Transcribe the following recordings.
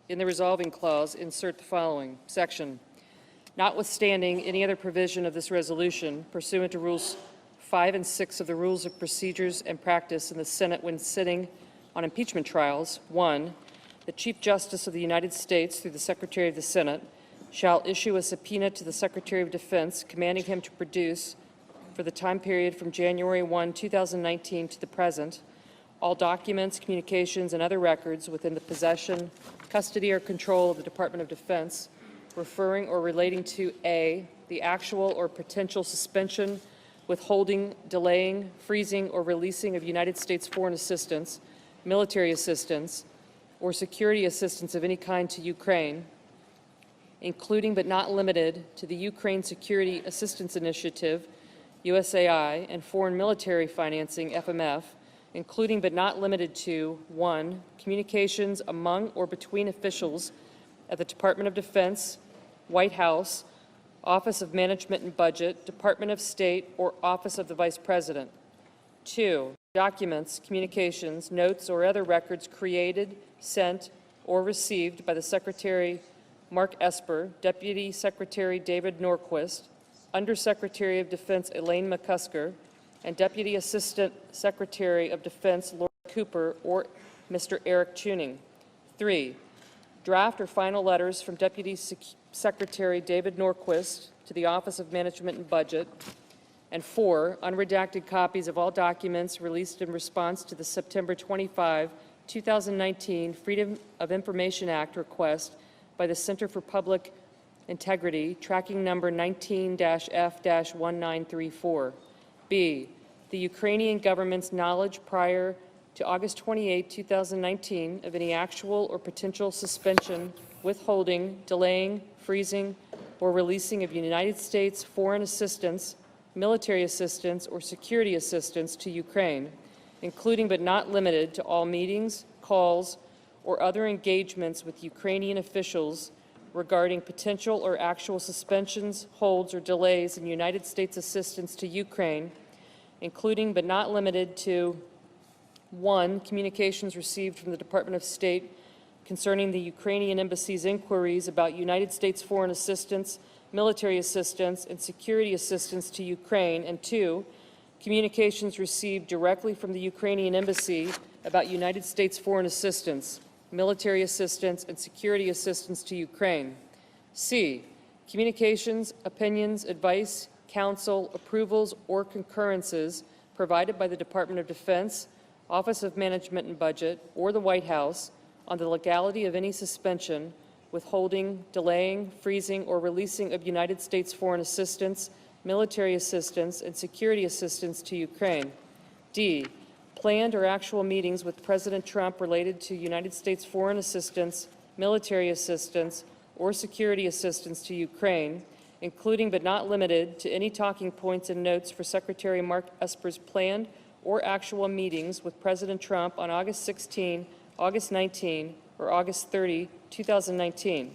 in the resolving clause, insert the following section. Notwithstanding any other provision of this resolution pursuant to Rules 5 and 6 of the Rules of Procedures and Practice in the Senate when sitting on impeachment trials, 1, the Chief Justice of the United States, through the Secretary of the Senate, shall issue a subpoena to the Secretary of Defense commanding him to produce, for the time period from January 1, 2019 to the present, all documents, communications, and other records within the possession, custody, or control of the Department of Defense referring or relating to A, the actual or potential suspension, withholding, delaying, freezing, or releasing of United States foreign assistance, military assistance, or security assistance of any kind to Ukraine, including but not limited to the Ukraine Security Assistance Initiative, USAI, and foreign military financing, FMF, including but not limited to 1, communications among or between officials at the Department of Defense, White House, Office of Management and Budget, Department of State, or Office of the Vice President. 2, documents, communications, notes, or other records created, sent, or received by the Secretary Mark Esper, Deputy Secretary David Norquist, Undersecretary of Defense Elaine McCusker, and Deputy Assistant Secretary of Defense Laura Cooper or Mr. Eric Tuning. 3, draft or final letters from Deputy Secretary David Norquist to the Office of Management and Budget. And 4, unredacted copies of all documents released in response to the September 25, 2019 Freedom of Information Act request by the Center for Public Integrity, tracking number 19-F-1934. B, the Ukrainian government's knowledge prior to August 28, 2019 of any actual or potential suspension, withholding, delaying, freezing, or releasing of United States foreign assistance, military assistance, or security assistance to Ukraine, including but not limited to all meetings, calls, or other engagements with Ukrainian officials regarding potential or actual suspensions, holds, or delays in United States assistance to Ukraine, including but not limited to 1, communications received from the Department of State concerning the Ukrainian Embassy's inquiries about United States foreign assistance, military assistance, and security assistance to Ukraine, and 2, communications received directly from the Ukrainian Embassy about United States foreign assistance, military assistance, and security assistance to Ukraine. C, communications, opinions, advice, counsel, approvals, or concurrences provided by the Department of Defense, Office of Management and Budget, or the White House on the legality of any suspension, withholding, delaying, freezing, or releasing of United States foreign assistance, military assistance, and security assistance to Ukraine. D, planned or actual meetings with President Trump related to United States foreign assistance, military assistance, or security assistance to Ukraine, including but not limited to any talking points and notes for Secretary Mark Esper's planned or actual meetings with President Trump on August 16, August 19, or August 30, 2019.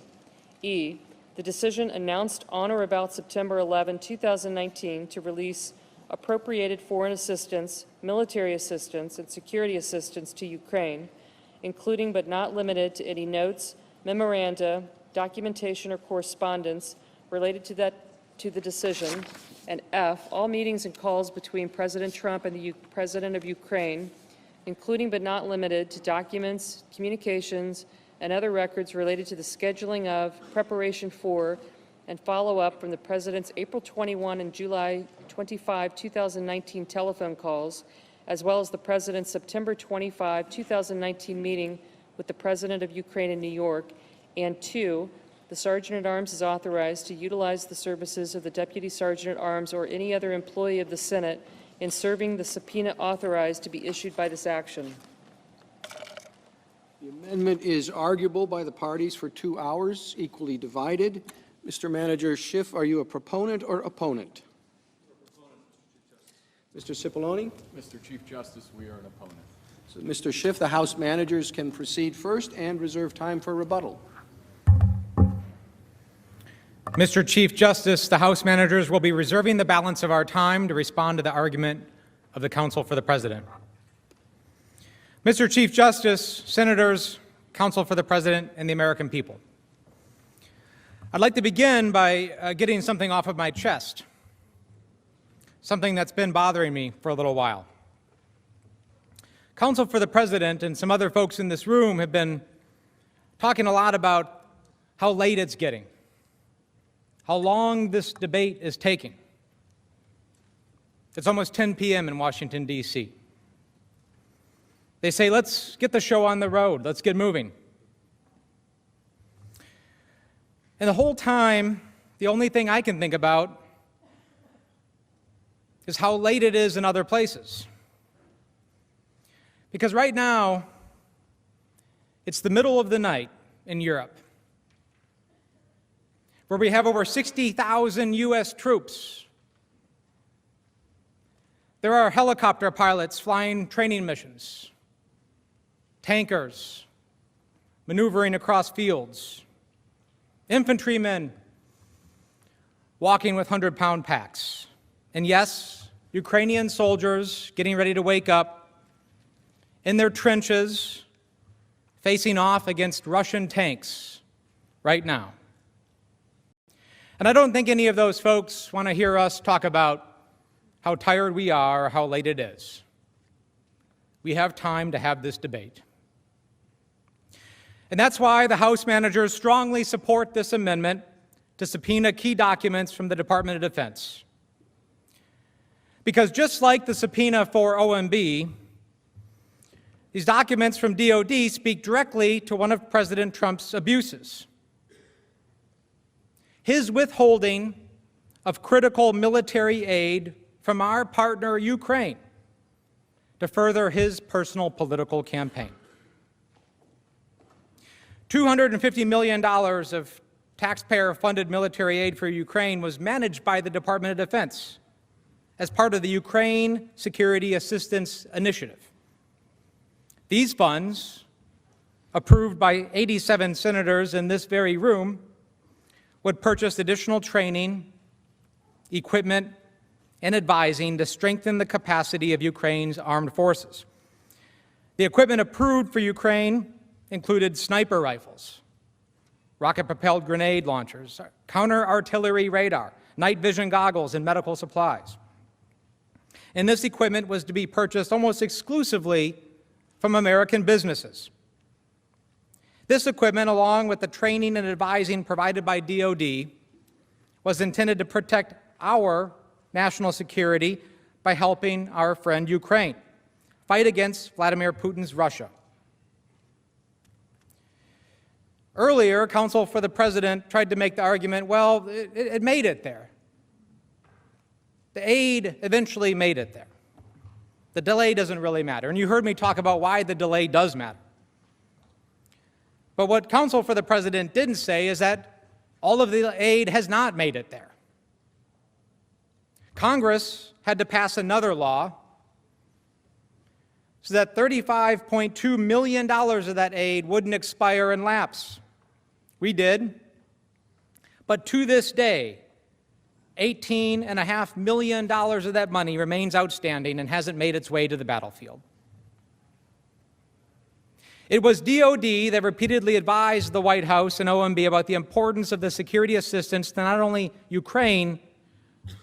E, the decision announced on or about September 11, 2019 to release appropriated foreign assistance, military assistance, and security assistance to Ukraine, including but not limited to any notes, memoranda, documentation, or correspondence related to the decision. And F, all meetings and calls between President Trump and the President of Ukraine, including but not limited to documents, communications, and other records related to the scheduling of, preparation for, and follow-up from the President's April 21 and July 25, 2019 telephone calls, as well as the President's September 25, 2019 meeting with the President of Ukraine in New York. And 2, the Sergeant-at-Arms is authorized to utilize the services of the Deputy Sergeant-at-Arms or any other employee of the Senate in serving the subpoena authorized to be issued by this action. The amendment is arguable by the parties for 2 hours, equally divided. Mr. Manager Schiff, are you a proponent or opponent? Mr. Cipollone? Mr. Chief Justice, we are an opponent. So, Mr. Schiff, the House managers can proceed first and reserve time for rebuttal. Mr. Chief Justice, the House managers will be reserving the balance of our time to respond to the argument of the counsel for the President. Mr. Chief Justice, Senators, Counsel for the President and the American people. I'd like to begin by getting something off of my chest, something that's been bothering me for a little while. Counsel for the President and some other folks in this room have been talking a lot about how late it's getting, how long this debate is taking. It's almost 10 p.m. in Washington, D.C. They say, let's get the show on the road, let's get moving. And the whole time, the only thing I can think about is how late it is in other places. Because right now, it's the middle of the night in Europe, where we have over 60,000 U.S. troops. There are helicopter pilots flying training missions, tankers maneuvering across fields, infantrymen walking with 100-pound packs. And yes, Ukrainian soldiers getting ready to wake up in their trenches, facing off against Russian tanks right now. And I don't think any of those folks want to hear us talk about how tired we are or how late it is. We have time to have this debate. And that's why the House managers strongly support this amendment to subpoena key documents from the Department of Defense. Because just like the subpoena for OMB, these documents from DOD speak directly to one of President Trump's abuses: his withholding of critical military aid from our partner Ukraine to further his personal political campaign. $250 million of taxpayer-funded military aid for Ukraine was managed by the Department of Defense as part of the Ukraine Security Assistance Initiative. These funds, approved by 87 senators in this very room, would purchase additional training, equipment, and advising to strengthen the capacity of Ukraine's armed forces. The equipment approved for Ukraine included sniper rifles, rocket-propelled grenade launchers, counter-artillery radar, night vision goggles, and medical supplies. And this equipment was to be purchased almost exclusively from American businesses. This equipment, along with the training and advising provided by DOD, was intended to protect our national security by helping our friend Ukraine fight against Vladimir Putin's Russia. Earlier, Counsel for the President tried to make the argument, well, it made it there. The aid eventually made it there. The delay doesn't really matter. And you heard me talk about why the delay does matter. But what Counsel for the President didn't say is that all of the aid has not made it there. Congress had to pass another law so that $35.2 million of that aid wouldn't expire and lapse. We did. But to this day, $18.5 million of that money remains outstanding and hasn't made its way to the battlefield. It was DOD that repeatedly advised the White House and OMB about the importance of the security assistance to not only Ukraine,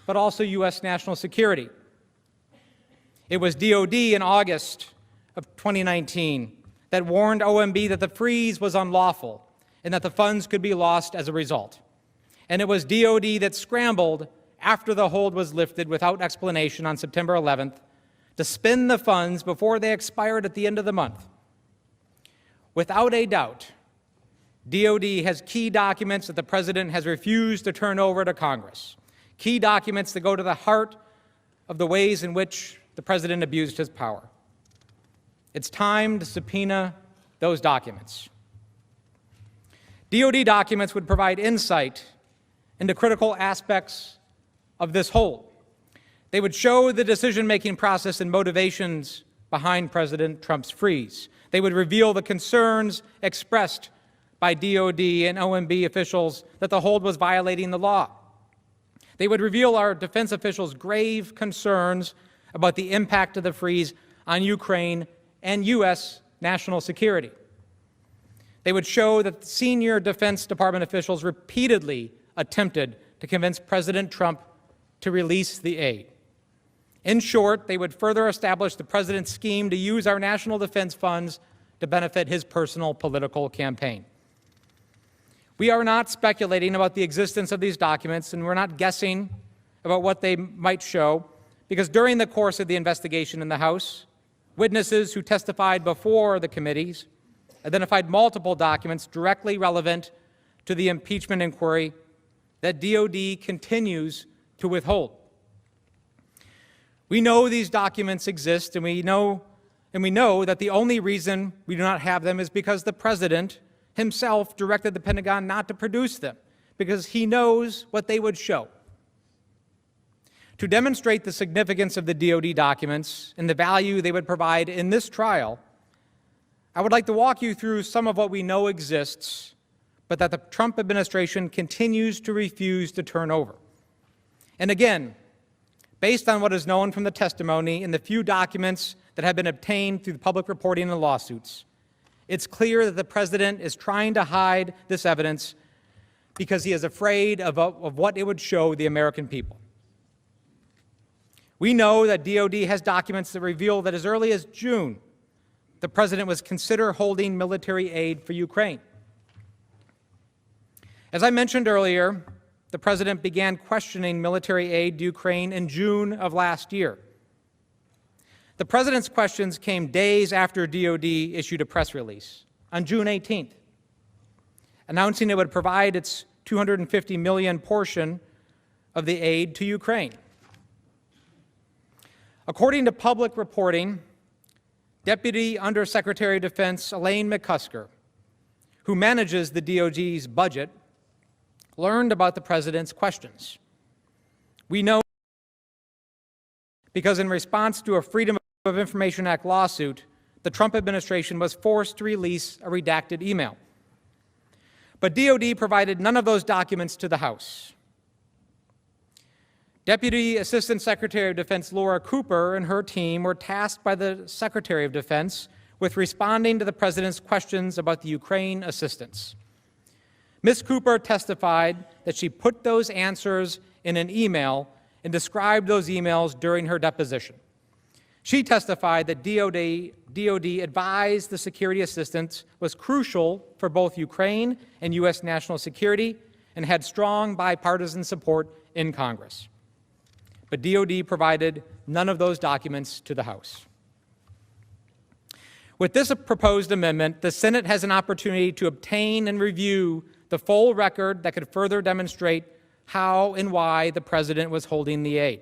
but also U.S. national security. It was DOD in August of 2019 that warned OMB that the freeze was unlawful and that the funds could be lost as a result. And it was DOD that scrambled after the hold was lifted without explanation on September 11th to spend the funds before they expired at the end of the month. Without a doubt, DOD has key documents that the President has refused to turn over to Congress, key documents that go to the heart of the ways in which the President abused his power. It's time to subpoena those documents. DOD documents would provide insight into critical aspects of this hold. They would show the decision-making process and motivations behind President Trump's freeze. They would reveal the concerns expressed by DOD and OMB officials that the hold was violating the law. They would reveal our defense officials' grave concerns about the impact of the freeze on Ukraine and U.S. national security. They would show that senior Defense Department officials repeatedly attempted to convince President Trump to release the aid. In short, they would further establish the president's scheme to use our national defense funds to benefit his personal political campaign. We are not speculating about the existence of these documents, and we're not guessing about what they might show, because during the course of the investigation in the House, witnesses who testified before the committees identified multiple documents directly relevant to the impeachment inquiry that DOD continues to withhold. We know these documents exist, and we know that the only reason we do not have them is because the president himself directed the Pentagon not to produce them, because he knows what they would show. To demonstrate the significance of the DOD documents and the value they would provide in this trial, I would like to walk you through some of what we know exists, but that the Trump administration continues to refuse to turn over. And again, based on what is known from the testimony and the few documents that have been obtained through the public reporting in the lawsuits, it's clear that the president is trying to hide this evidence because he is afraid of what it would show the American people. We know that DOD has documents that reveal that as early as June, the president was considering holding military aid for Ukraine. As I mentioned earlier, the president began questioning military aid to Ukraine in June of last year. The president's questions came days after DOD issued a press release on June 18th, announcing it would provide its $250 million portion of the aid to Ukraine. According to public reporting, Deputy Undersecretary of Defense Elaine McCusker, who manages the DOD's budget, learned about the president's questions. We know because in response to a Freedom of Information Act lawsuit, the Trump administration was forced to release a redacted email. But DOD provided none of those documents to the House. Deputy Assistant Secretary of Defense Laura Cooper and her team were tasked by the Secretary of Defense with responding to the president's questions about the Ukraine assistance. Ms. Cooper testified that she put those answers in an email and described those emails during her deposition. She testified that DOD advised the security assistance was crucial for both Ukraine and U.S. national security and had strong bipartisan support in Congress. But DOD provided none of those documents to the House. With this proposed amendment, the Senate has an opportunity to obtain and review the full record that could further demonstrate how and why the president was holding the aid.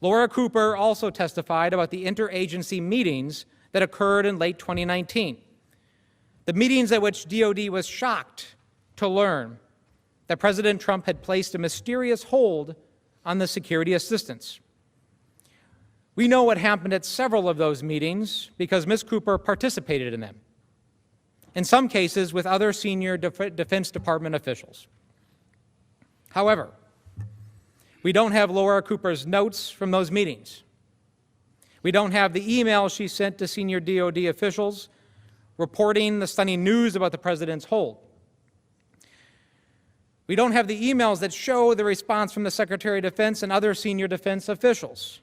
Laura Cooper also testified about the interagency meetings that occurred in late 2019, the meetings at which DOD was shocked to learn that President Trump had placed a mysterious hold on the security assistance. We know what happened at several of those meetings because Ms. Cooper participated in them, in some cases with other senior Defense Department officials. However, we don't have Laura Cooper's notes from those meetings. We don't have the emails she sent to senior DOD officials reporting the stunning news about the president's hold. We don't have the emails that show the response from the Secretary of Defense and other senior defense officials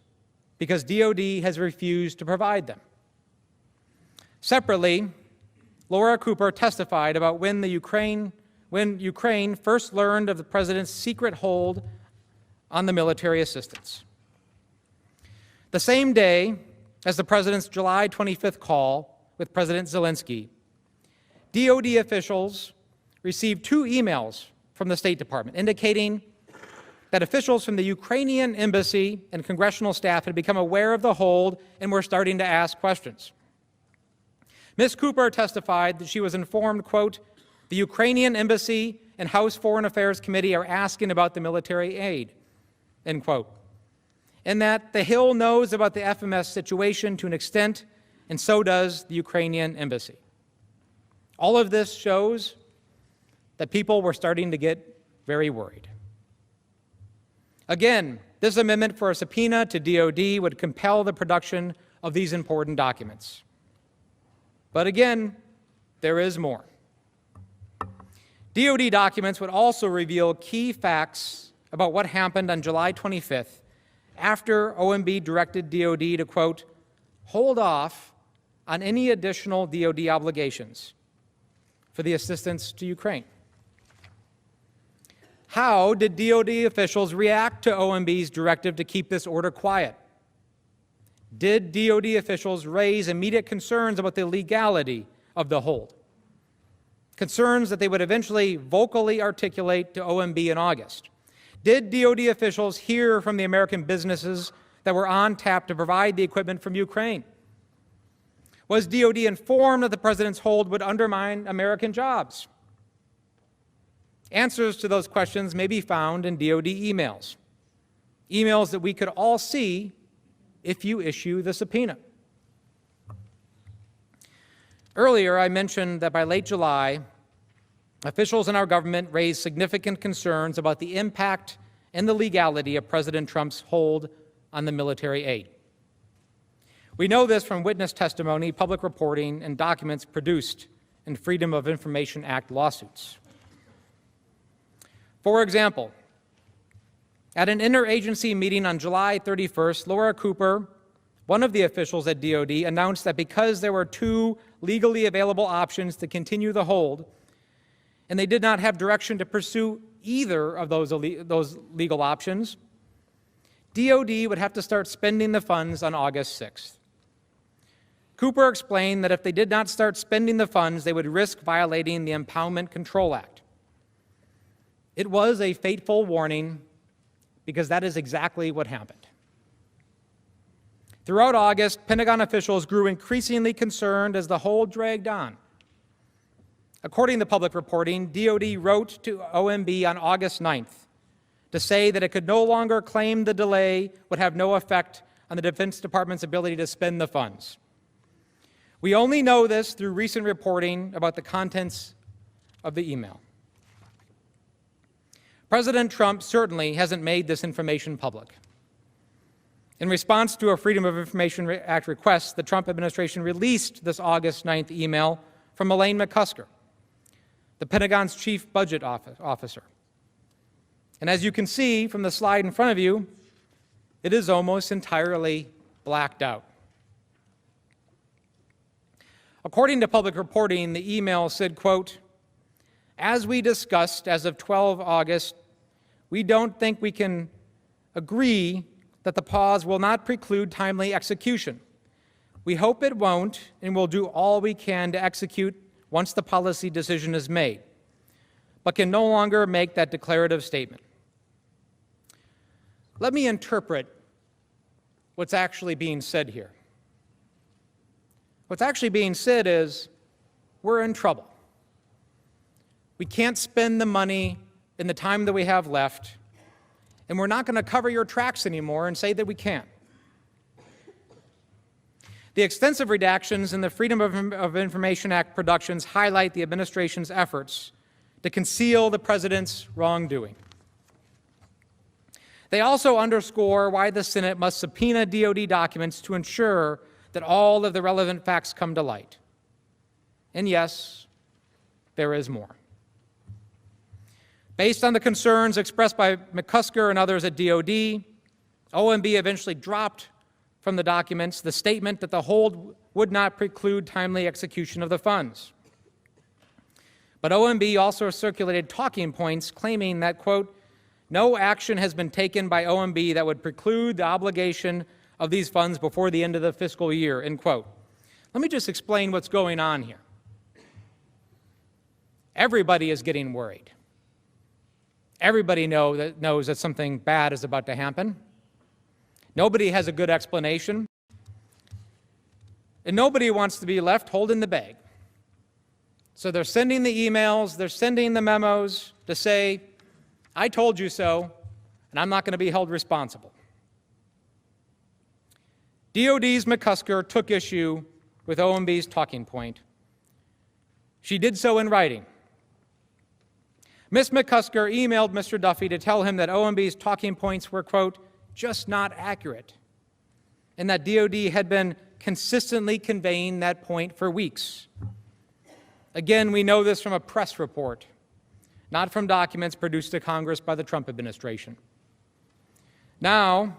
because DOD has refused to provide them. Separately, Laura Cooper testified about when Ukraine first learned of the president's secret hold on the military assistance. The same day as the president's July 25th call with President Zelensky, DOD officials received 2 emails from the State Department indicating that officials from the Ukrainian embassy and congressional staff had become aware of the hold and were starting to ask questions. Ms. Cooper testified that she was informed, quote, "The Ukrainian embassy and House Foreign Affairs Committee are asking about the military aid," end quote, and that the Hill knows about the FMS situation to an extent, and so does the Ukrainian embassy. All of this shows that people were starting to get very worried. Again, this amendment for a subpoena to DOD would compel the production of these important documents. But again, there is more. DOD documents would also reveal key facts about what happened on July 25th after OMB directed DOD to, quote, hold off on any additional DOD obligations for the assistance to Ukraine. How did DOD officials react to OMB's directive to keep this order quiet? Did DOD officials raise immediate concerns about the legality of the hold? Concerns that they would eventually vocally articulate to OMB in August. Did DOD officials hear from the American businesses that were on tap to provide the equipment from Ukraine? Was DOD informed that the president's hold would undermine American jobs? Answers to those questions may be found in DOD emails, emails that we could all see if you issue the subpoena. Earlier, I mentioned that by late July, officials in our government raised significant concerns about the impact and the legality of President Trump's hold on the military aid. We know this from witness testimony, public reporting, and documents produced in Freedom of Information Act lawsuits. For example, at an interagency meeting on July 31st, Laura Cooper, one of the officials at DOD, announced that because there were two legally available options to continue the hold, and they did not have direction to pursue either of those legal options, DOD would have to start spending the funds on August 6th. Cooper explained that if they did not start spending the funds, they would risk violating the Impoundment Control Act. It was a fateful warning because that is exactly what happened. Throughout August, Pentagon officials grew increasingly concerned as the hold dragged on. According to public reporting, DOD wrote to OMB on August 9th to say that it could no longer claim the delay would have no effect on the Defense Department's ability to spend the funds. We only know this through recent reporting about the contents of the email. President Trump certainly hasn't made this information public. In response to a Freedom of Information Act request, the Trump administration released this August 9th email from Elaine McCusker, the Pentagon's chief budget officer. And as you can see from the slide in front of you, it is almost entirely blacked out. According to public reporting, the email said, quote, as we discussed as of 12 August, we don't think we can agree that the pause will not preclude timely execution. We hope it won't, and we'll do all we can to execute once the policy decision is made, but can no longer make that declarative statement. Let me interpret what's actually being said here. What's actually being said is, we're in trouble. We can't spend the money in the time that we have left, and we're not going to cover your tracks anymore and say that we can't. The extensive redactions in the Freedom of Information Act productions highlight the administration's efforts to conceal the president's wrongdoing. They also underscore why the Senate must subpoena DOD documents to ensure that all of the relevant facts come to light. And yes, there is more. Based on the concerns expressed by McCusker and others at DOD, OMB eventually dropped from the documents the statement that the hold would not preclude timely execution of the funds. But OMB also circulated talking points claiming that, quote, no action has been taken by OMB that would preclude the obligation of these funds before the end of the fiscal year, end quote. Let me just explain what's going on here. Everybody is getting worried. Everybody knows that something bad is about to happen. Nobody has a good explanation. And nobody wants to be left holding the bag. So they're sending the emails, they're sending the memos to say, I told you so, and I'm not going to be held responsible. DOD's McCusker took issue with OMB's talking point. She did so in writing. Ms. McCusker emailed Mr. Duffy to tell him that OMB's talking points were, quote, just not accurate, and that DOD had been consistently conveying that point for weeks. Again, we know this from a press report, not from documents produced to Congress by the Trump administration. Now,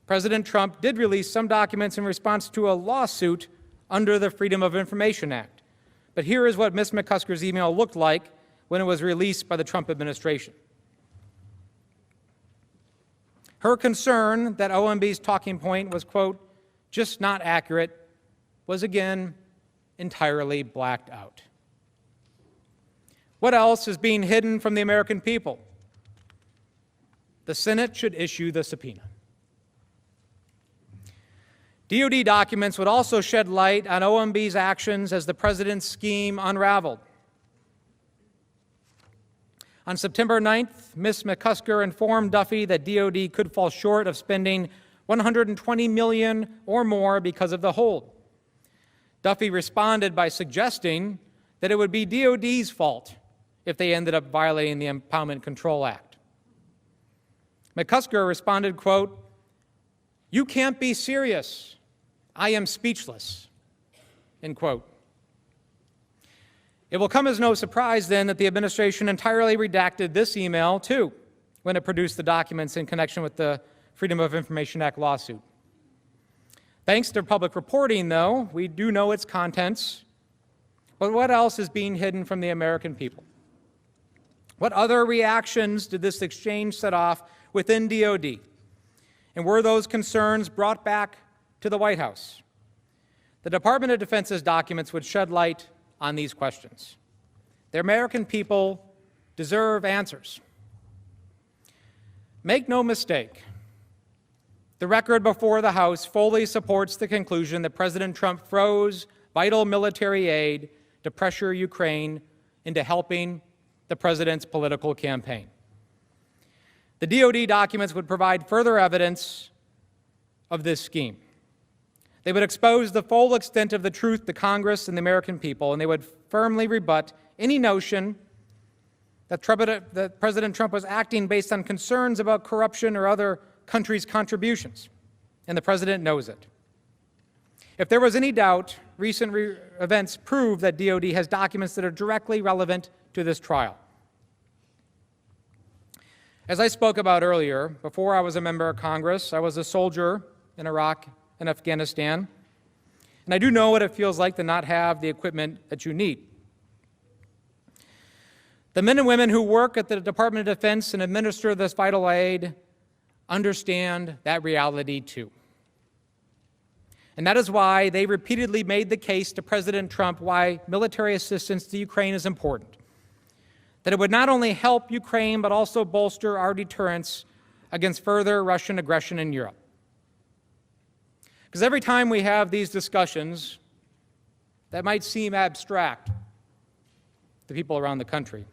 President Trump did release some documents in response to a lawsuit under the Freedom of Information Act. But here is what Ms. McCusker's email looked like when it was released by the Trump administration. Her concern that OMB's talking point was, quote, just not accurate, was again entirely blacked out. What else is being hidden from the American people? The Senate should issue the subpoena. DOD documents would also shed light on OMB's actions as the president's scheme unraveled. On September 9th, Ms. McCusker informed Duffy that DOD could fall short of spending $120 million or more because of the hold. Duffy responded by suggesting that it would be DOD's fault if they ended up violating the Impoundment Control Act. McCusker responded, quote, "You can't be serious. I am speechless," end quote. It will come as no surprise, then, that the administration entirely redacted this email, too, when it produced the documents in connection with the Freedom of Information Act lawsuit. Thanks to public reporting, though, we do know its contents. But what else is being hidden from the American people? What other reactions did this exchange set off within DOD? And were those concerns brought back to the White House? The Department of Defense's documents would shed light on these questions. The American people deserve answers. Make no mistake, the record before the House fully supports the conclusion that President Trump froze vital military aid to pressure Ukraine into helping the president's political campaign. The DOD documents would provide further evidence of this scheme. They would expose the full extent of the truth to Congress and the American people, and they would firmly rebut any notion that President Trump was acting based on concerns about corruption or other countries' contributions, and the president knows it. If there was any doubt, recent events prove that DOD has documents that are directly relevant to this trial. As I spoke about earlier, before I was a member of Congress, I was a soldier in Iraq and Afghanistan, and I do know what it feels like to not have the equipment that you need. The men and women who work at the Department of Defense and administer this vital aid understand that reality too. And that is why they repeatedly made the case to President Trump why military assistance to Ukraine is important. That it would not only help Ukraine, but also bolster our deterrence against further Russian aggression in Europe. Because every time we have these discussions that might seem abstract to people around the country,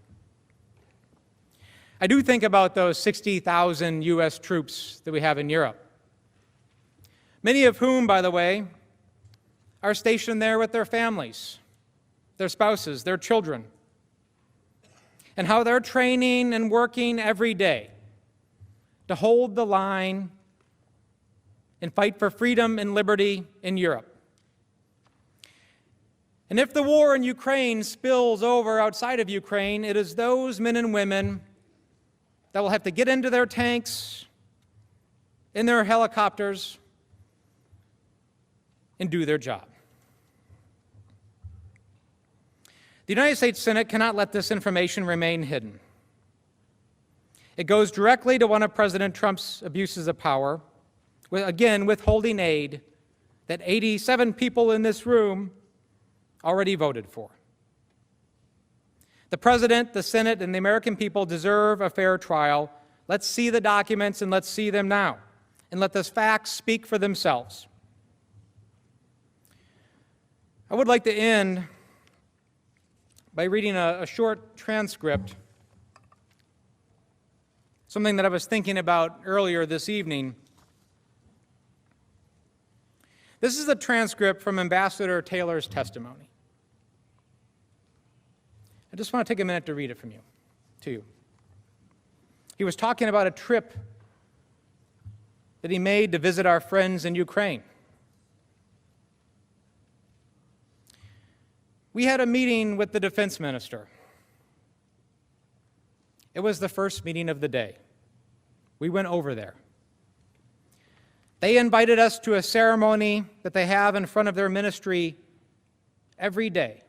I do think about those 60,000 U.S. troops that we have in Europe, many of whom, by the way, are stationed there with their families, their spouses, their children, and how they're training and working every day to hold the line and fight for freedom and liberty in Europe. And if the war in Ukraine spills over outside of Ukraine, it is those men and women that will have to get into their tanks, in their helicopters, and do their job. The United States Senate cannot let this information remain hidden. It goes directly to one of President Trump's abuses of power, again, withholding aid that 87 people in this room already voted for. The President, the Senate, and the American people deserve a fair trial. Let's see the documents, and let's see them now. And let the facts speak for themselves. I would like to end by reading a short transcript, something that I was thinking about earlier this evening. This is a transcript from Ambassador Taylor's testimony. I just want to take a minute to read it to you. He was talking about a trip that he made to visit our friends in Ukraine. we had a meeting with the defense minister. It was the first meeting of the day. We went over there. They invited us to a ceremony that they have in front of their ministry every day.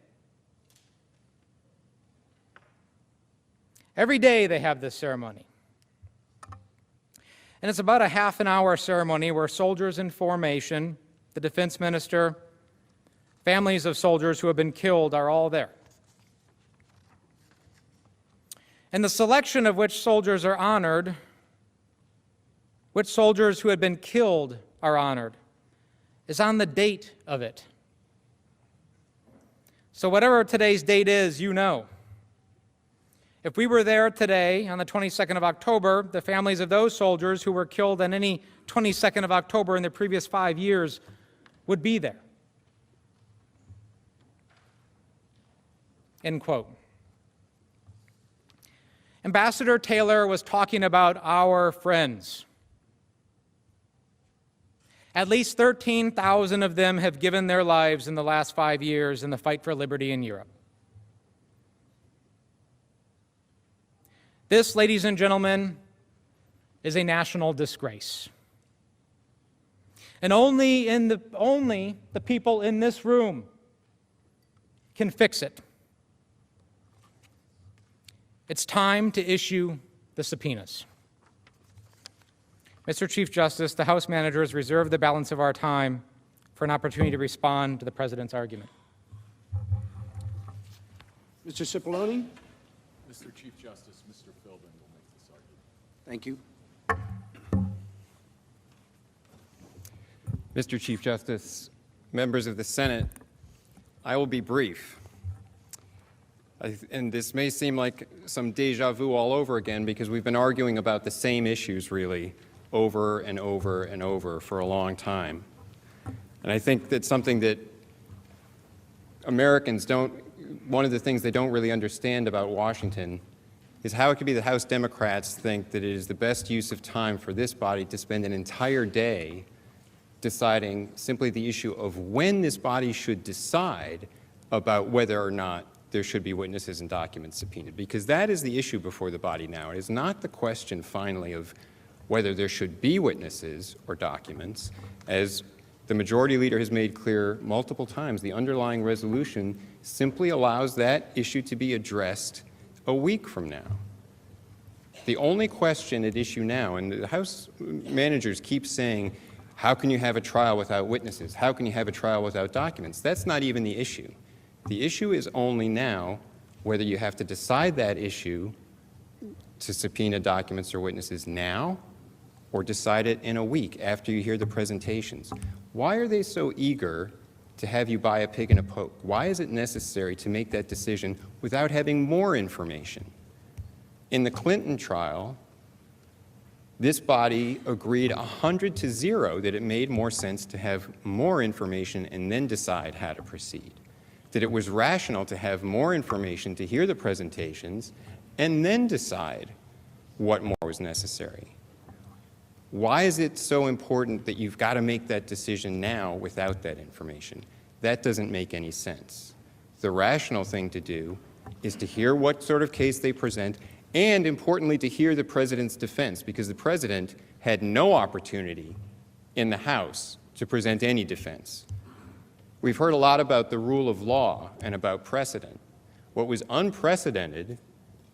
Every day they have this ceremony. And it's about a half an hour ceremony where soldiers in formation, the defense minister, families of soldiers who have been killed are all there. And the selection of which soldiers are honored, which soldiers who had been killed are honored, is on the date of it. So whatever today's date is, you know. If we were there today on the 22nd of October, the families of those soldiers who were killed on any 22nd of October in the previous 5 years would be there. End quote. Ambassador Taylor was talking about our friends. At least 13,000 of them have given their lives in the last 5 years in the fight for liberty in Europe. This, ladies and gentlemen, is a national disgrace. And only the people in this room can fix it. It's time to issue the subpoenas. Mr. Chief Justice, the House managers reserve the balance of our time for an opportunity to respond to the President's argument. Mr. Cipollone? Mr. Chief Justice, Mr. Philbin will make this argument. Thank you. Mr. Chief Justice, members of the Senate, I will be brief. And this may seem like some deja vu all over again because we've been arguing about the same issues really over and over and over for a long time. And I think that's something that Americans one of the things they don't really understand about Washington is how it could be that House Democrats think that it is the best use of time for this body to spend an entire day deciding simply the issue of when this body should decide about whether or not there should be witnesses and documents subpoenaed, because that is the issue before the body now. It is not the question, finally, of whether there should be witnesses or documents. As the majority leader has made clear multiple times, the underlying resolution simply allows that issue to be addressed a week from now. The only question at issue now, and the House managers keep saying, how can you have a trial without witnesses? How can you have a trial without documents? That's not even the issue. The issue is only now whether you have to decide that issue to subpoena documents or witnesses now or decide it in a week after you hear the presentations. Why are they so eager to have you buy a pig in a poke? Why is it necessary to make that decision without having more information? In the Clinton trial, this body agreed 100-0 that it made more sense to have more information and then decide how to proceed. That it was rational to have more information to hear the presentations and then decide what more was necessary. Why is it so important that you've got to make that decision now without that information? That doesn't make any sense. The rational thing to do is to hear what sort of case they present and, importantly, to hear the President's defense, because the President had no opportunity in the House to present any defense. We've heard a lot about the rule of law and about precedent. What was unprecedented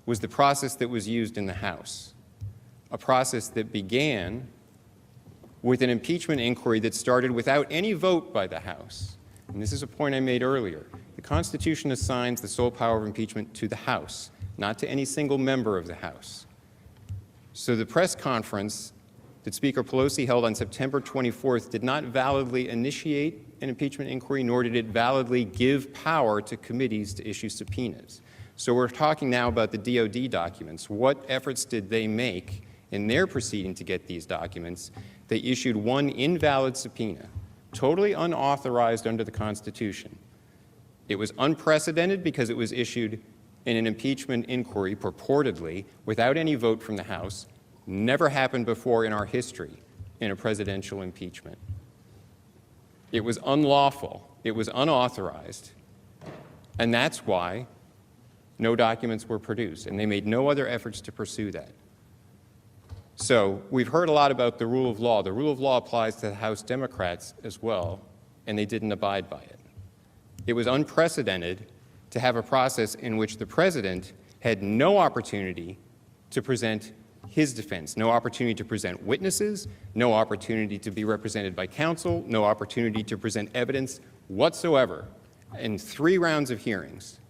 was the process that was used in the House, a process that began with an impeachment inquiry that started without any vote by the House. And this is a point I made earlier. The Constitution assigns the sole power of impeachment to the House, not to any single member of the House. So the press conference that Speaker Pelosi held on September 24th did not validly initiate an impeachment inquiry, nor did it validly give power to committees to issue subpoenas. So we're talking now about the DOD documents. What efforts did they make in their proceeding to get these documents? They issued one invalid subpoena, totally unauthorized under the Constitution. It was unprecedented because it was issued in an impeachment inquiry, purportedly, without any vote from the House. Never happened before in our history in a presidential impeachment. It was unlawful. It was unauthorized. And that's why no documents were produced, and they made no other efforts to pursue that. So we've heard a lot about the rule of law. The rule of law applies to the House Democrats as well, and they didn't abide by it. It was unprecedented to have a process in which the president had no opportunity to present his defense, no opportunity to present witnesses, no opportunity to be represented by counsel, no opportunity to present evidence whatsoever in 3 rounds of hearings.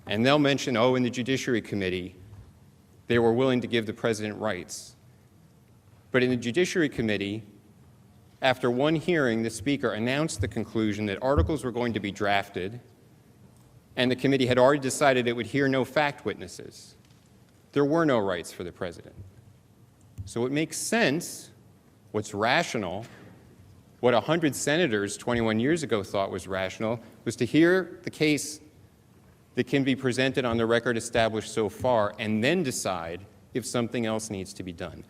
And they'll mention, oh, in the Judiciary Committee, they were willing to give the president rights. But in the Judiciary Committee, after one hearing, the Speaker announced the conclusion that articles were going to be drafted, and the committee had already decided it would hear no fact witnesses. There were no rights for the president. So it makes sense, what's rational, what 100 senators 21 years ago thought was rational, was to hear the case that can be presented on the record established so far and then decide if something else needs to be done.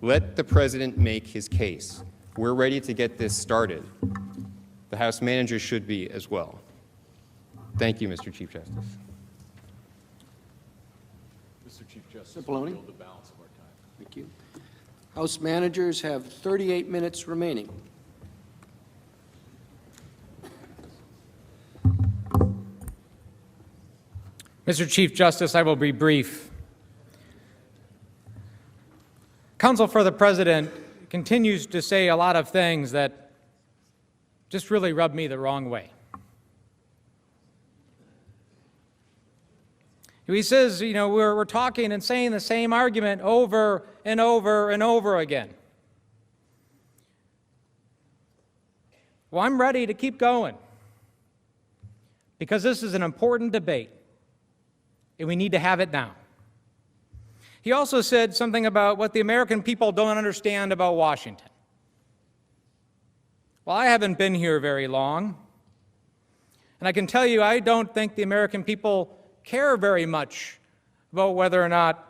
Let the president make his case. We're ready to get this started. The House manager should be as well. Thank you, Mr. Chief Justice. Mr. Chief Justice, Cipollone. we yield the balance of our time. Thank you. House managers have 38 minutes remaining. Mr. Chief Justice, I will be brief. Counsel for the President continues to say a lot of things that just really rub me the wrong way. He says, you know, we're talking and saying the same argument over and over and over again. Well, I'm ready to keep going because this is an important debate, and we need to have it now. He also said something about what the American people don't understand about Washington. Well, I haven't been here very long, and I can tell you I don't think the American people care very much about whether or not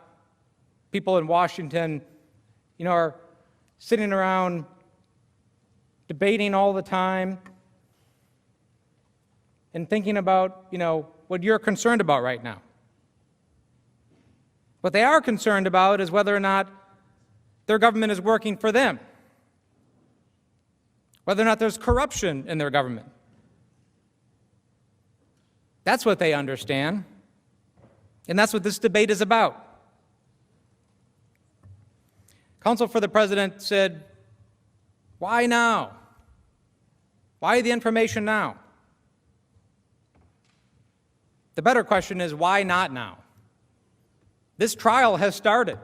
people in Washington, you know, are sitting around debating all the time and thinking about, you know, what you're concerned about right now. What they are concerned about is whether or not their government is working for them, whether or not there's corruption in their government. That's what they understand, and that's what this debate is about. Counsel for the President said, why now? Why the information now? The better question is, why not now? This trial has started.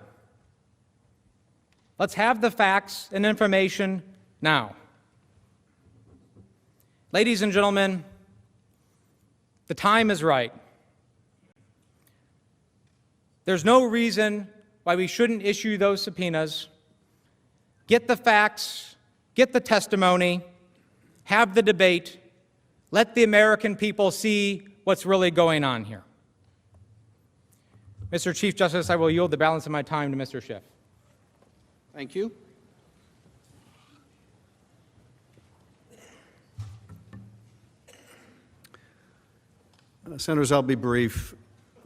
Let's have the facts and information now. Ladies and gentlemen, the time is right. There's no reason why we shouldn't issue those subpoenas, get the facts, get the testimony, have the debate, let the American people see what's really going on here. Mr. Chief Justice, I will yield the balance of my time to Mr. Schiff. Thank you. Senators, I'll be brief,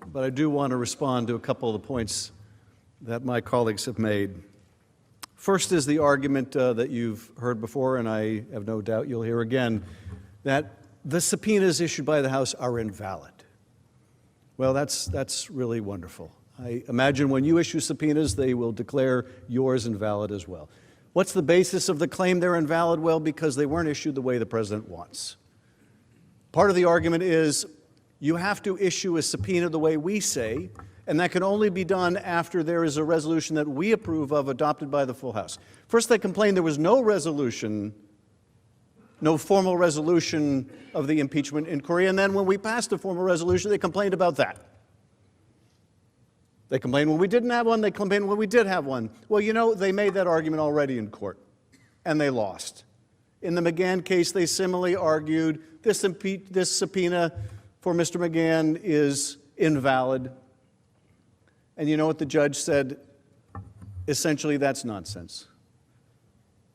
but I do want to respond to a couple of the points that my colleagues have made. First is the argument that you've heard before, and I have no doubt you'll hear again, that the subpoenas issued by the House are invalid. Well, that's really wonderful. I imagine when you issue subpoenas, they will declare yours invalid as well. What's the basis of the claim they're invalid? Well, because they weren't issued the way the president wants. Part of the argument is you have to issue a subpoena the way we say, and that can only be done after there is a resolution that we approve of adopted by the full House. First, they complained there was no resolution, no formal resolution of the impeachment inquiry, and then when we passed a formal resolution, they complained about that. They complained when we didn't have one, they complained when we did have one. Well, you know, they made that argument already in court, and they lost. In the McGahn case, they similarly argued this subpoena for Mr. McGahn is invalid. And you know what the judge said? Essentially, that's nonsense.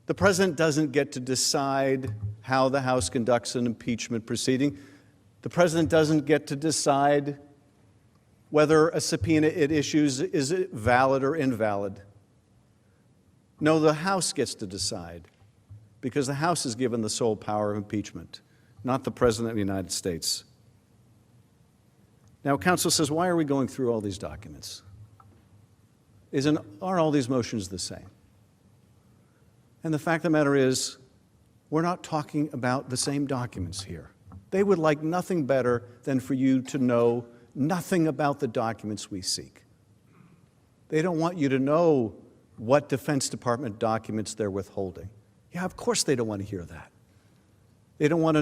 The president doesn't get to decide how the House conducts an impeachment proceeding. The president doesn't get to decide whether a subpoena it issues is valid or invalid. No, the House gets to decide, because the House is given the sole power of impeachment, not the President of the United States. Now, counsel says, why are we going through all these documents? Aren't all these motions the same? And the fact of the matter is, we're not talking about the same documents here. They would like nothing better than for you to know nothing about the documents we seek. They don't want you to know what Defense Department documents they're withholding. Yeah, of course they don't want to hear that. They don't want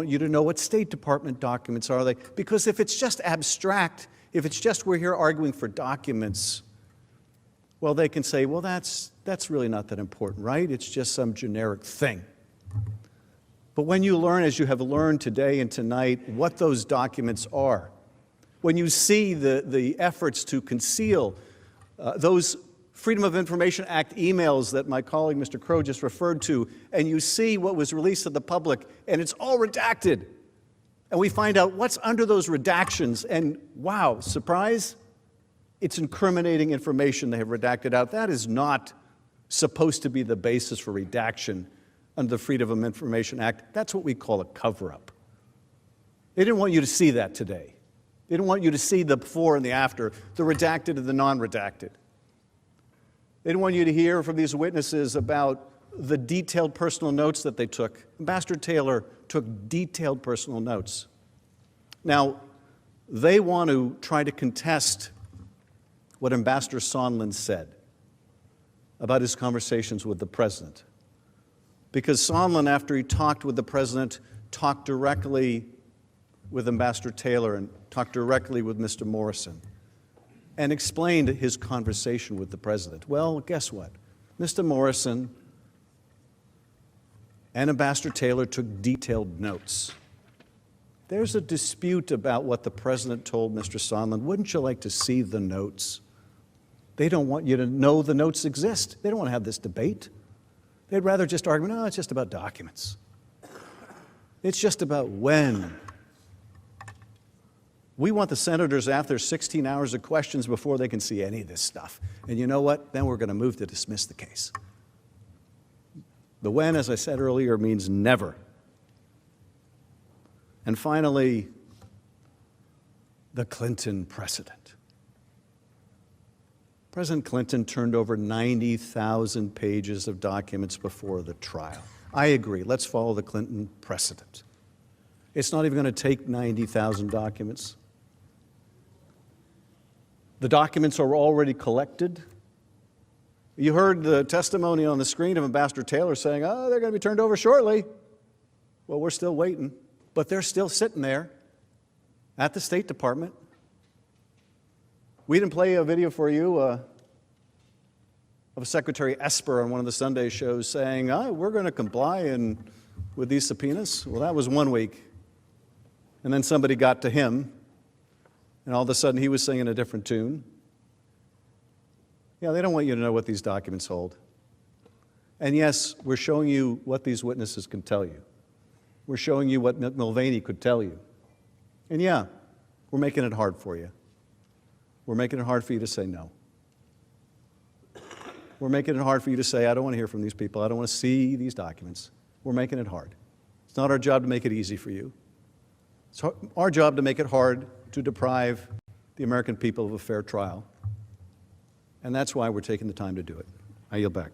you to know what State Department documents are they, because if it's just abstract, if it's just we're here arguing for documents, well, they can say, well, that's really not that important, right? It's just some generic thing. But when you learn, as you have learned today and tonight, what those documents are, when you see the efforts to conceal those Freedom of Information Act emails that my colleague Mr. Crow just referred to, and you see what was released to the public, and it's all redacted, and we find out what's under those redactions, and wow, surprise, it's incriminating information they have redacted out. That is not supposed to be the basis for redaction under the Freedom of Information Act. That's what we call a cover-up. They didn't want you to see that today. They didn't want you to see the before and the after, the redacted and the non-redacted. They didn't want you to hear from these witnesses about the detailed personal notes that they took. Ambassador Taylor took detailed personal notes. Now, they want to try to contest what Ambassador Sondland said about his conversations with the president. Because Sondland, after he talked with the president, talked directly with Ambassador Taylor and talked directly with Mr. Morrison and explained his conversation with the president. Well, guess what? Mr. Morrison and Ambassador Taylor took detailed notes. There's a dispute about what the president told Mr. Sondland. Wouldn't you like to see the notes? They don't want you to know the notes exist. They don't want to have this debate. They'd rather just argue, no, it's just about documents. It's just about when. We want the senators after 16 hours of questions before they can see any of this stuff. And you know what? Then we're going to move to dismiss the case. The when, as I said earlier, means never. And finally, the Clinton precedent. President Clinton turned over 90,000 pages of documents before the trial. I agree. Let's follow the Clinton precedent. It's not even going to take 90,000 documents. The documents are already collected. You heard the testimony on the screen of Ambassador Taylor saying, oh, they're going to be turned over shortly. Well, we're still waiting. But they're still sitting there at the State Department. We didn't play a video for you of Secretary Esper on one of the Sunday shows saying, we're going to comply with these subpoenas. Well, that was 1 week. And then somebody got to him, and all of a sudden he was singing a different tune. Yeah, they don't want you to know what these documents hold. And yes, we're showing you what these witnesses can tell you. We're showing you what Mulvaney could tell you. And yeah, we're making it hard for you. We're making it hard for you to say no. We're making it hard for you to say, I don't want to hear from these people. I don't want to see these documents. We're making it hard. It's not our job to make it easy for you. It's our job to make it hard to deprive the American people of a fair trial. And that's why we're taking the time to do it. I yield back.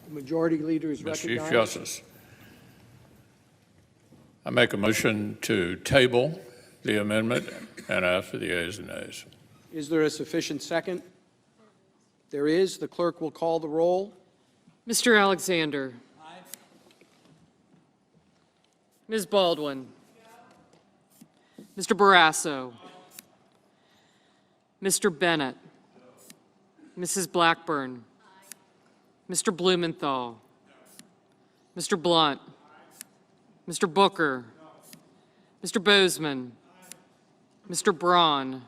The Majority Leader is Mr. recognized. Chief Justice, I make a motion to table the amendment and ask for the ayes and nays. Is there a sufficient second? There is. The clerk will call the roll. Mr. Alexander. Aye. Ms. Baldwin. Mr. Barrasso. Mr. Bennett. Mrs. Blackburn. Mr. Blumenthal. Mr. Blunt. Mr. Booker. Mr. Bozeman. Mr. Braun.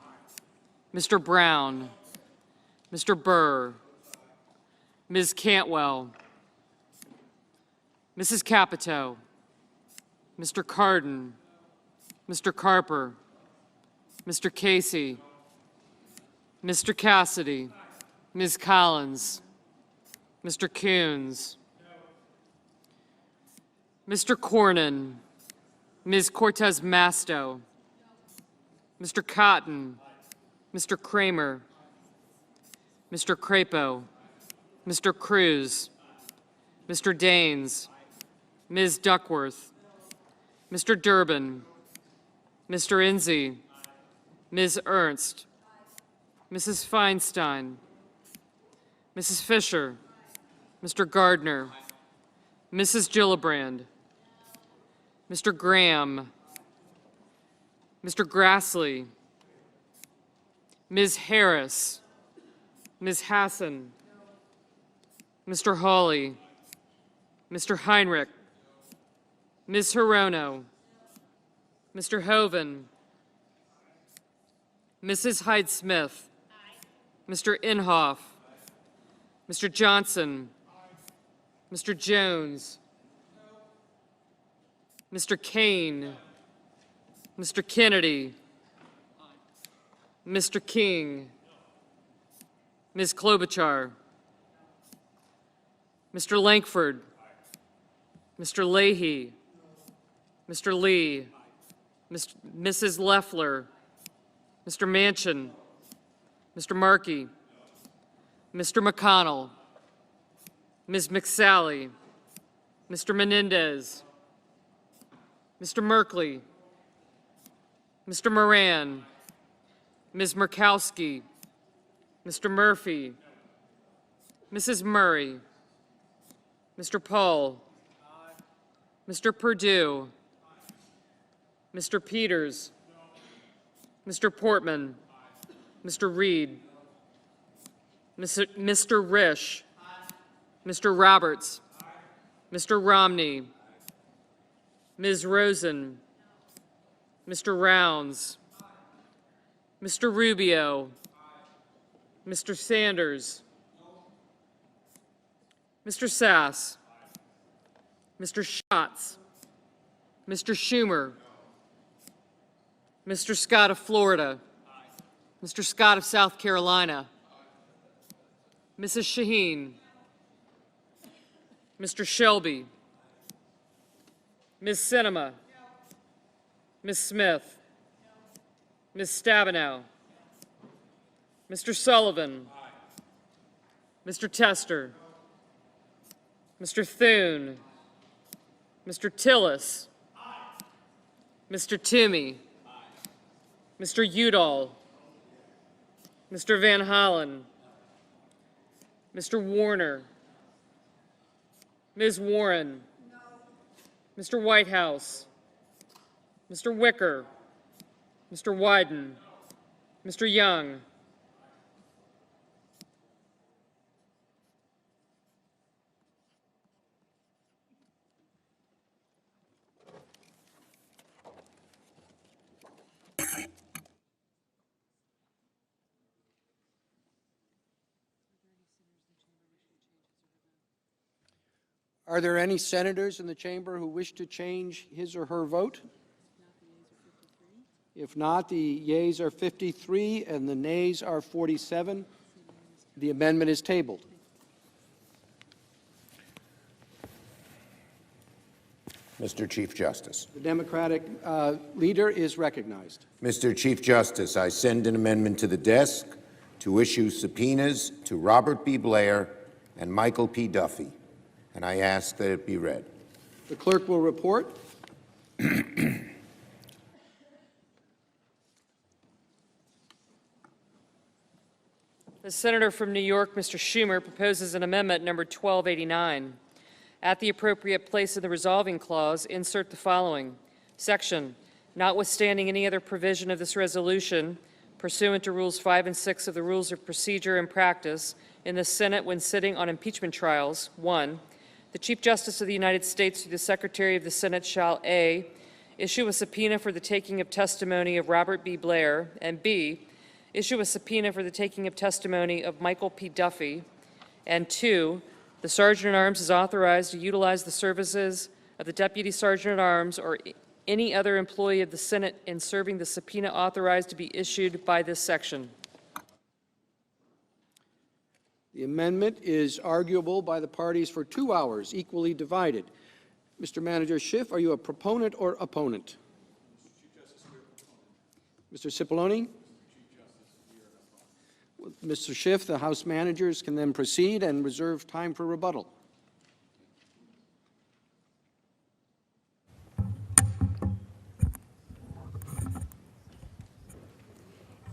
Mr. Brown. Mr. Burr. Ms. Cantwell. Mrs. Capito. Mr. Cardin, Mr. Carper, Mr. Casey, Mr. Cassidy, Ms. Collins, Mr. Coons, Mr. Cornyn, Ms. Cortez Masto, Mr. Cotton, Mr. Kramer, Mr. Crapo, Mr. Cruz, Mr. Daines, Ms. Duckworth, Mr. Durbin, Mr. Enzi, Ms. Ernst, Mrs. Feinstein, Mrs. Fisher, Mr. Gardner, Mrs. Gillibrand, Mr. Graham, Mr. Grassley, Ms. Harris, Ms. Hassan, Mr. Hawley, Mr. Heinrich, Ms. Hirono, Mr. Hoven, Mrs. Hyde-Smith, Mr. Inhofe, Mr. Johnson, Mr. Jones, Mr. Kane, Mr. Kennedy, Mr. King, Ms. Klobuchar, Mr. Lankford, Mr. Leahy, Mr. Lee, Mrs. Loeffler, Mr. Manchin, Mr. Markey, Mr. McConnell, Ms. McSally, Mr. Menendez, Mr. Merkley, Mr. Moran, Ms. Murkowski, Mr. Murphy, Mrs. Murray, Mr. Paul, Mr. Perdue, Mr. Peters, Mr. Portman, Mr. Reed, Mr. Risch, Mr. Roberts, Mr. Romney, Ms. Rosen, Mr. Rounds, Mr. Rubio, Mr. Sanders, Mr. Sass, Mr. Schatz, Mr. Schumer, Mr. Scott of Florida, Mr. Scott of South Carolina, Mrs. Shaheen, Mr. Shelby, Ms. Sinema, Ms. Smith, Ms. Stabenow, Mr. Sullivan, Mr. Tester, Mr. Thune, Mr. Tillis, Mr. Toomey, Mr. Udall, Mr. Van Hollen, Mr. Warner, Ms. Warren, Mr. Whitehouse, Mr. Wicker, Mr. Wyden, Mr. Young, Are there any senators in the chamber who wish to change his or her vote? If not, the yeas are 53 and the nays are 47. The amendment is tabled. Mr. Chief Justice. The Democratic leader is recognized. Mr. Chief Justice, I send an amendment to the desk to issue subpoenas to Robert B. Blair and Michael P. Duffy, and I ask that it be read. The clerk will report. The senator from New York, Mr. Schumer, proposes an amendment number 1289. At the appropriate place in the resolving clause, insert the following section: notwithstanding any other provision of this resolution, pursuant to Rules 5 and 6 of the Rules of Procedure and Practice in the Senate when sitting on impeachment trials, 1, the Chief Justice of the United States through the Secretary of the Senate shall A, issue a subpoena for the taking of testimony of Robert B. Blair, and B, issue a subpoena for the taking of testimony of Michael P. Duffy, and 2, the Sergeant-at-Arms is authorized to utilize the services of the Deputy Sergeant at Arms or any other employee of the Senate in serving the subpoena authorized to be issued by this section. The amendment is arguable by the parties for 2 hours, equally divided. Mr. Manager Schiff, are you a proponent or opponent? Mr. Cipollone? Mr. Schiff, the House managers can then proceed and reserve time for rebuttal.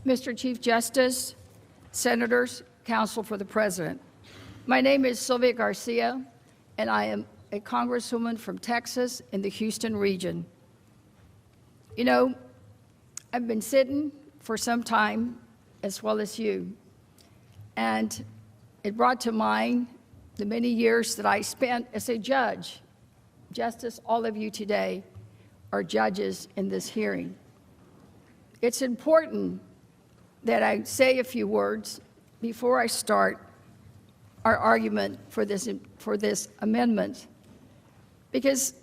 Mr. Chief Justice, Senators, Counsel for the President. My name is Sylvia Garcia, and I am a Congresswoman from Texas in the Houston region. You know, I've been sitting for some time, as well as you, and it brought to mind the many years that I spent as a judge. Justice, all of you today are judges in this hearing. It's important that I say a few words before I start our argument for this amendment, because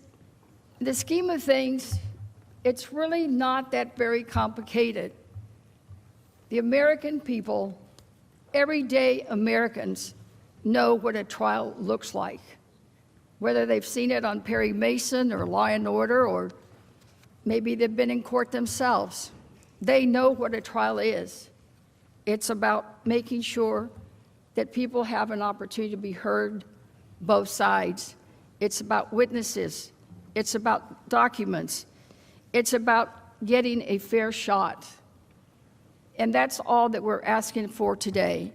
in the scheme of things, it's really not that very complicated. The American people, everyday Americans, know what a trial looks like, whether they've seen it on Perry Mason or Law and Order, or maybe they've been in court themselves. They know what a trial is. It's about making sure that people have an opportunity to be heard, both sides. It's about witnesses. It's about documents. It's about getting a fair shot. And that's all that we're asking for today,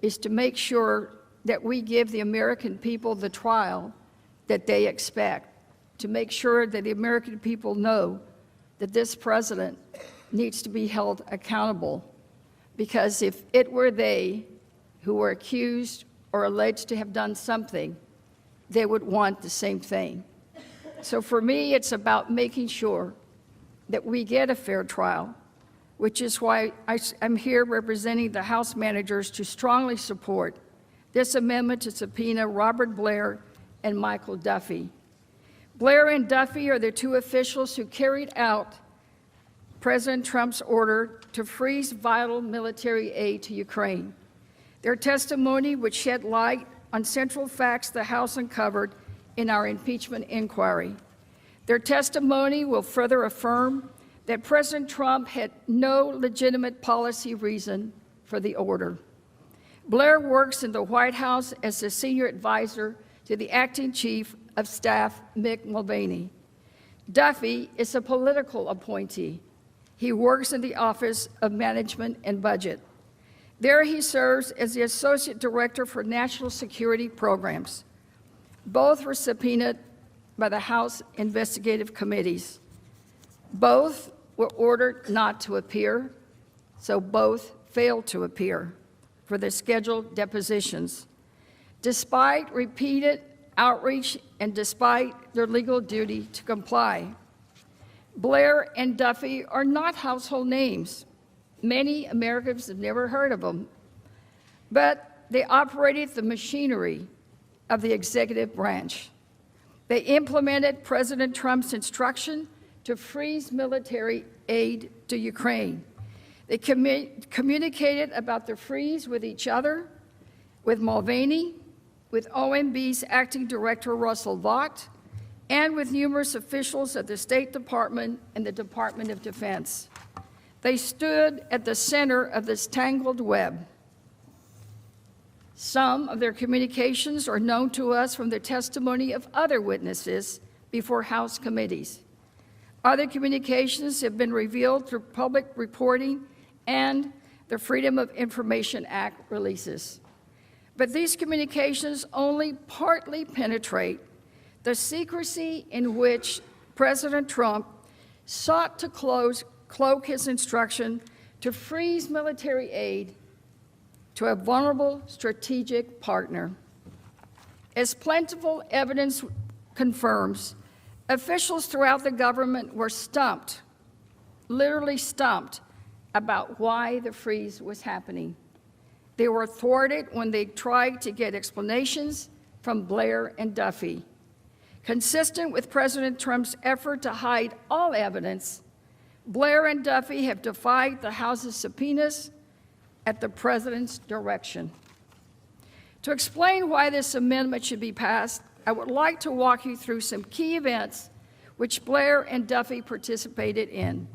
is to make sure that we give the American people the trial that they expect, to make sure that the American people know that this president needs to be held accountable. Because if it were they who were accused or alleged to have done something, they would want the same thing. So for me, it's about making sure that we get a fair trial, which is why I'm here representing the House managers to strongly support this amendment to subpoena Robert Blair and Michael Duffy. Blair and Duffy are the two officials who carried out President Trump's order to freeze vital military aid to Ukraine. Their testimony would shed light on central facts the House uncovered in our impeachment inquiry. Their testimony will further affirm that President Trump had no legitimate policy reason for the order. Blair works in the White House as a senior advisor to the acting chief of staff, Mick Mulvaney. Duffy is a political appointee. He works in the Office of Management and Budget. There he serves as the Associate Director for National Security Programs. Both were subpoenaed by the House investigative committees. Both were ordered not to appear, so both failed to appear for the scheduled depositions. Despite repeated outreach and despite their legal duty to comply, Blair and Duffy are not household names. Many Americans have never heard of them, but they operated the machinery of the executive branch. They implemented President Trump's instruction to freeze military aid to Ukraine. They communicated about the freeze with each other, with Mulvaney, with OMB's acting director Russell Vought, and with numerous officials at the State Department and the Department of Defense. They stood at the center of this tangled web. Some of their communications are known to us from the testimony of other witnesses before House committees. Other communications have been revealed through public reporting and the Freedom of Information Act releases. But these communications only partly penetrate the secrecy in which President Trump sought to cloak his instruction to freeze military aid to a vulnerable strategic partner. As plentiful evidence confirms, officials throughout the government were stumped, literally stumped, about why the freeze was happening. They were thwarted when they tried to get explanations from Blair and Duffy. Consistent with President Trump's effort to hide all evidence, Blair and Duffy have defied the House's subpoenas at the President's direction. To explain why this amendment should be passed, I would like to walk you through some key events which Blair and Duffy participated in.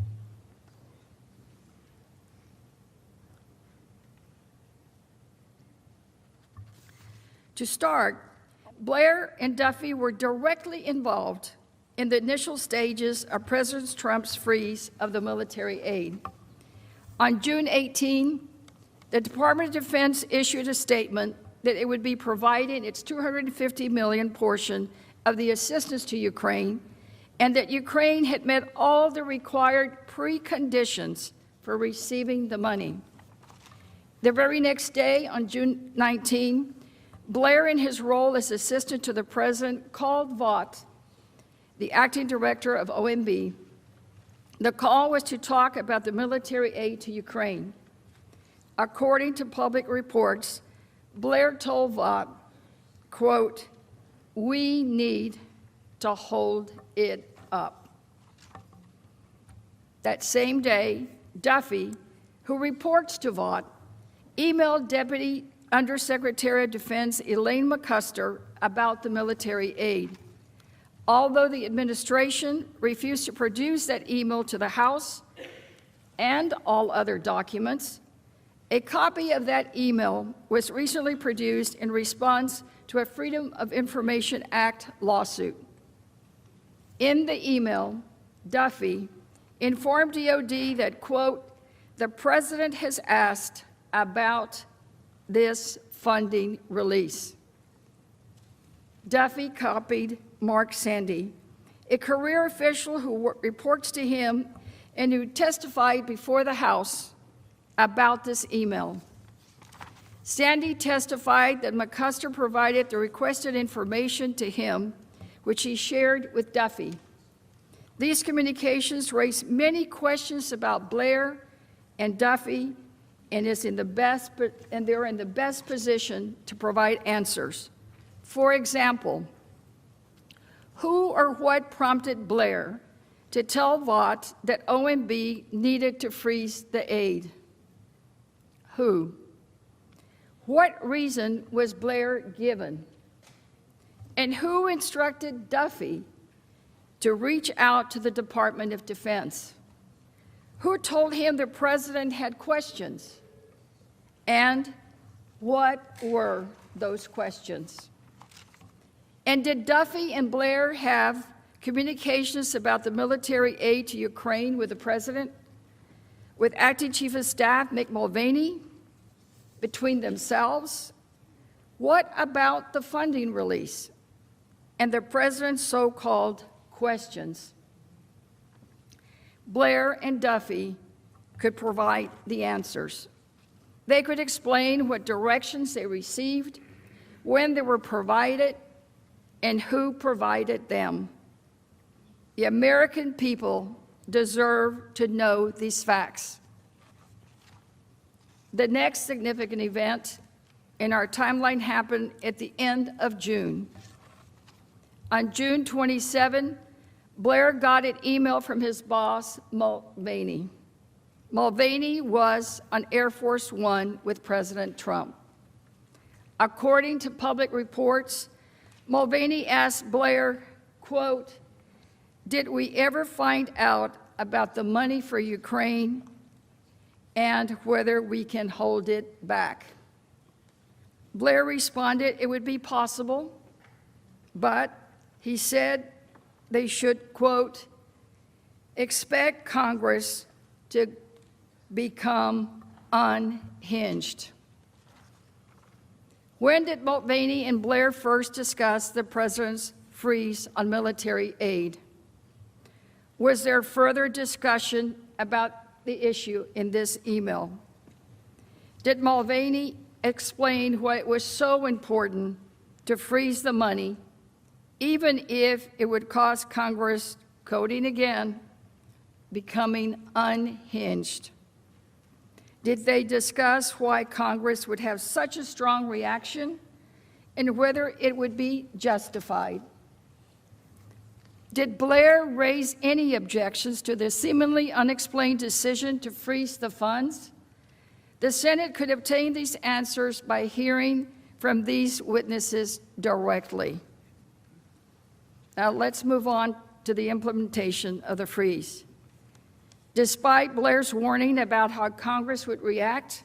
To start, Blair and Duffy were directly involved in the initial stages of President Trump's freeze of the military aid. On June 18, the Department of Defense issued a statement that it would be providing its $250 million portion of the assistance to Ukraine, and that Ukraine had met all the required preconditions for receiving the money. The very next day, on June 19, Blair, in his role as assistant to the president, called Vought, the acting director of OMB. The call was to talk about the military aid to Ukraine. According to public reports, Blair told Vought, quote, "We need to hold it up." That same day, Duffy, who reports to Vought, emailed Deputy Undersecretary of Defense Elaine McCusker about the military aid. Although the administration refused to produce that email to the House and all other documents, a copy of that email was recently produced in response to a Freedom of Information Act lawsuit. In the email, Duffy informed DOD that, quote, "The president has asked about this funding release." Duffy copied Mark Sandy, a career official who reports to him and who testified before the House about this email. Sandy testified that McCusker provided the requested information to him, which he shared with Duffy. These communications raised many questions about Blair and Duffy, and they're in the best position to provide answers. For example, who or what prompted Blair to tell Vought that OMB needed to freeze the aid? Who? What reason was Blair given? And who instructed Duffy to reach out to the Department of Defense? Who told him the president had questions? And what were those questions? And did Duffy and Blair have communications about the military aid to Ukraine with the president, with Acting Chief of Staff Mick Mulvaney, between themselves? What about the funding release and the president's so-called questions? Blair and Duffy could provide the answers. They could explain what directions they received, when they were provided, and who provided them. The American people deserve to know these facts. The next significant event in our timeline happened at the end of June. On June 27, Blair got an email from his boss, Mulvaney. Mulvaney was on Air Force One with President Trump. According to public reports, Mulvaney asked Blair, quote, "Did we ever find out about the money for Ukraine and whether we can hold it back?" Blair responded it would be possible, but he said they should, quote, "expect Congress to become unhinged." When did Mulvaney and Blair first discuss the president's freeze on military aid? Was there further discussion about the issue in this email? Did Mulvaney explain why it was so important to freeze the money, even if it would cost Congress, quoting again, becoming unhinged? Did they discuss why Congress would have such a strong reaction and whether it would be justified? Did Blair raise any objections to the seemingly unexplained decision to freeze the funds? The Senate could obtain these answers by hearing from these witnesses directly. Now let's move on to the implementation of the freeze. Despite Blair's warning about how Congress would react,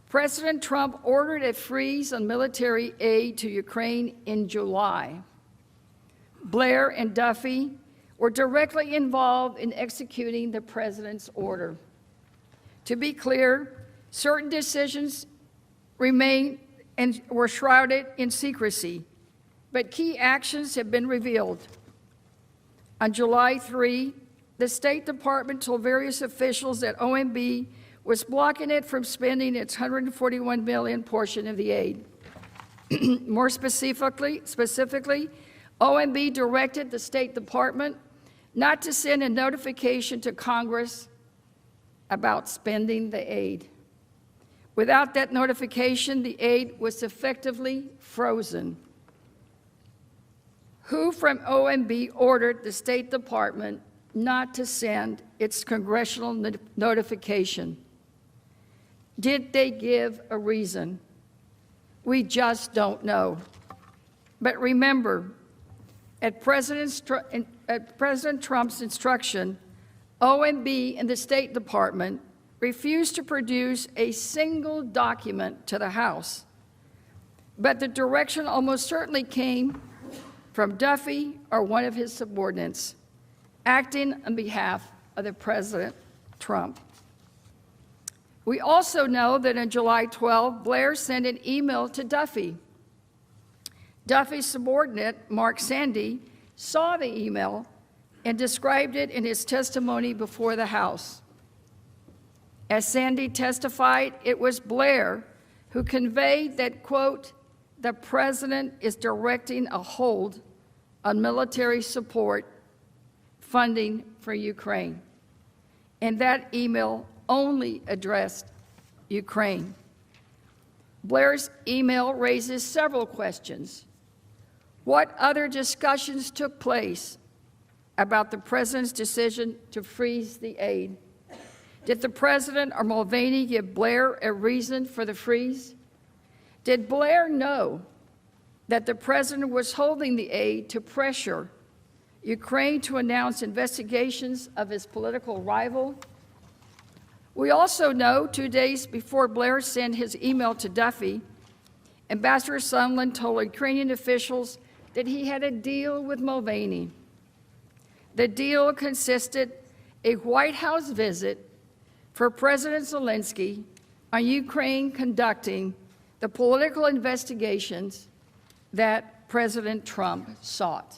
President Trump ordered a freeze on military aid to Ukraine in July. Blair and Duffy were directly involved in executing the president's order. To be clear, certain decisions remain and were shrouded in secrecy, but key actions have been revealed. On July 3, the State Department told various officials that OMB was blocking it from spending its $141 million portion of the aid. More specifically, OMB directed the State Department not to send a notification to Congress about spending the aid. Without that notification, the aid was effectively frozen. Who from OMB ordered the State Department not to send its congressional notification? Did they give a reason? We just don't know. But remember, at President Trump's instruction, OMB and the State Department refused to produce a single document to the House. But the direction almost certainly came from Duffy or one of his subordinates, acting on behalf of the President Trump. We also know that on July 12, Blair sent an email to Duffy. Duffy's subordinate, Mark Sandy, saw the email and described it in his testimony before the House. As Sandy testified, it was Blair who conveyed that, quote, the president is directing a hold on military support funding for Ukraine. And that email only addressed Ukraine. Blair's email raises several questions. What other discussions took place about the president's decision to freeze the aid? Did the president or Mulvaney give Blair a reason for the freeze? Did Blair know that the president was holding the aid to pressure Ukraine to announce investigations of his political rival? We also know 2 days before Blair sent his email to Duffy, Ambassador Sondland told Ukrainian officials that he had a deal with Mulvaney. The deal consisted a White House visit for President Zelensky on Ukraine conducting the political investigations that President Trump sought.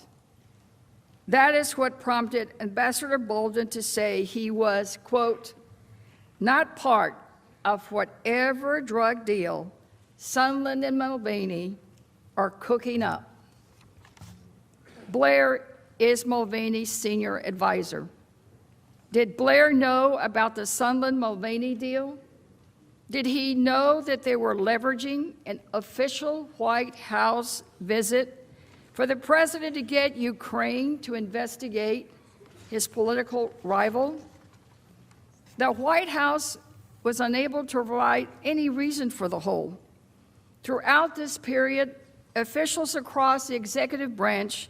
That is what prompted Ambassador Bolden to say he was, quote, not part of whatever drug deal Sondland and Mulvaney are cooking up. Blair is Mulvaney's senior advisor. Did Blair know about the Sondland-Mulvaney deal? Did he know that they were leveraging an official White House visit for the president to get Ukraine to investigate his political rival? The White House was unable to provide any reason for the hold. Throughout this period, officials across the executive branch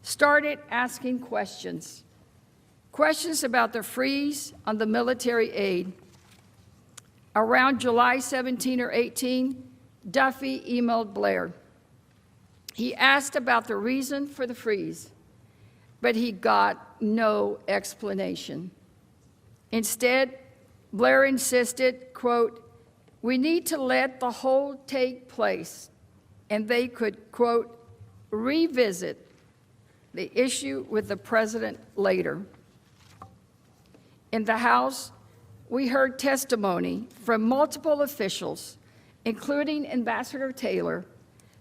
started asking questions about the freeze on the military aid. Around July 17 or 18, Duffy emailed Blair. He asked about the reason for the freeze, but he got no explanation. Instead, Blair insisted, quote, we need to let the hold take place, and they could, quote, revisit the issue with the president later. In the House, we heard testimony from multiple officials, including Ambassador Taylor,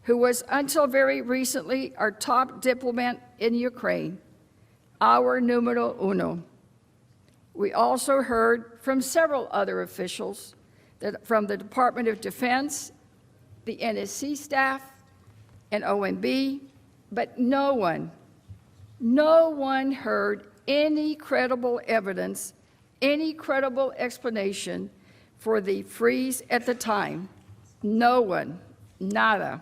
who was until very recently our top diplomat in Ukraine, our numero uno. We also heard from several other officials from the Department of Defense, the NSC staff, and OMB, but no one No one heard any credible evidence, any credible explanation for the freeze at the time. No one, nada.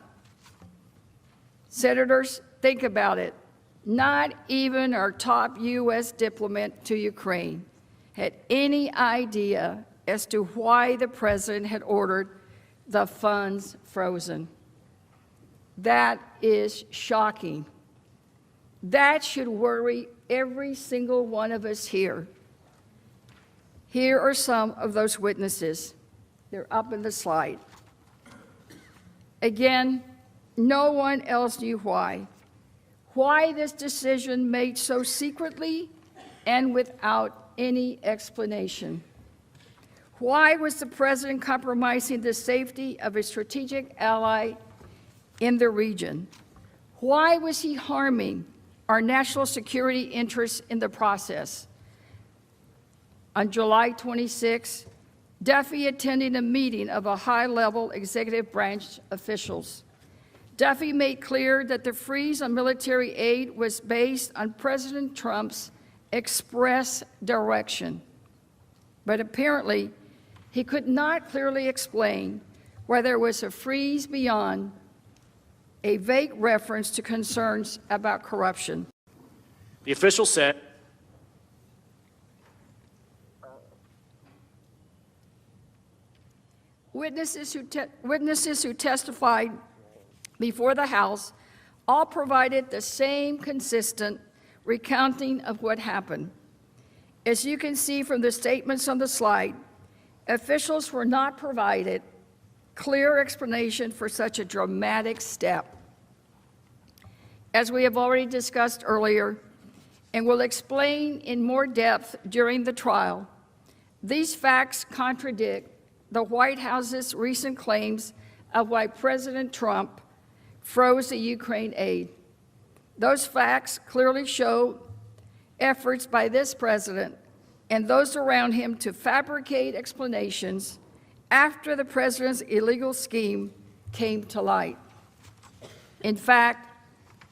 Senators, think about it. Not even our top U.S. diplomat to Ukraine had any idea as to why the president had ordered the funds frozen. That is shocking. That should worry every single one of us here. Here are some of those witnesses. They're up in the slide. Again, no one else knew why. Why this decision made so secretly and without any explanation. Why was the president compromising the safety of a strategic ally in the region? Why was he harming our national security interests in the process? On July 26, Duffy attended a meeting of a high-level executive branch officials. Duffy made clear that the freeze on military aid was based on President Trump's express direction. But apparently, he could not clearly explain why there was a freeze beyond a vague reference to concerns about corruption. The official said, Witnesses who testified before the House all provided the same consistent recounting of what happened. As you can see from the statements on the slide, officials were not provided clear explanation for such a dramatic step. As we have already discussed earlier, and will explain in more depth during the trial, these facts contradict the White House's recent claims of why President Trump froze the Ukraine aid. Those facts clearly show efforts by this president and those around him to fabricate explanations after the president's illegal scheme came to light. In fact,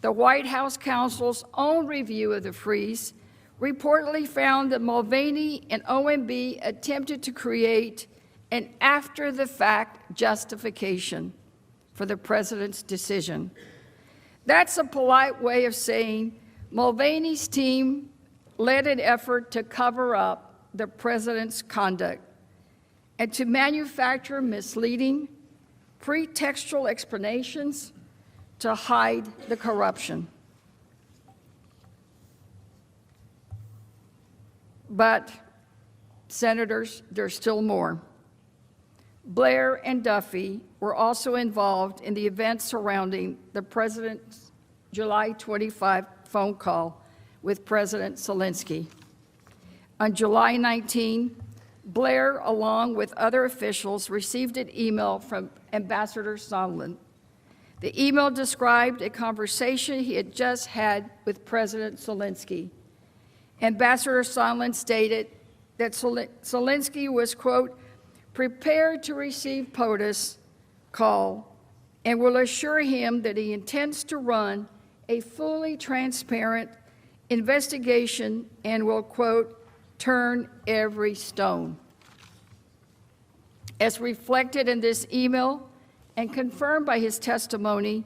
the White House counsel's own review of the freeze reportedly found that Mulvaney and OMB attempted to create an after-the-fact justification for the president's decision. That's a polite way of saying Mulvaney's team led an effort to cover up the president's conduct and to manufacture misleading, pretextual explanations to hide the corruption. But, senators, there's still more. Blair and Duffy were also involved in the events surrounding the president's July 25 phone call with President Zelensky. On July 19, Blair, along with other officials, received an email from Ambassador Sondland. The email described a conversation he had just had with President Zelensky. Ambassador Sondland stated that Zelensky was, quote, prepared to receive POTUS call and will assure him that he intends to run a fully transparent investigation and will, quote, turn every stone. As reflected in this email and confirmed by his testimony,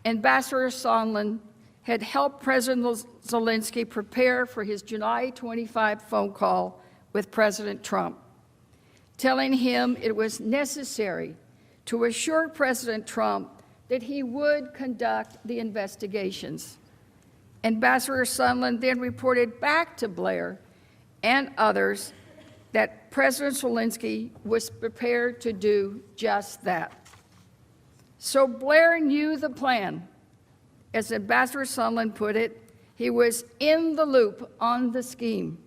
Ambassador Sondland had helped President Zelensky prepare for his July 25 phone call with President Trump, telling him it was necessary to assure President Trump that he would conduct the investigations. Ambassador Sondland then reported back to Blair and others that President Zelensky was prepared to do just that. So Blair knew the plan. As Ambassador Sondland put it, he was in the loop on the scheme.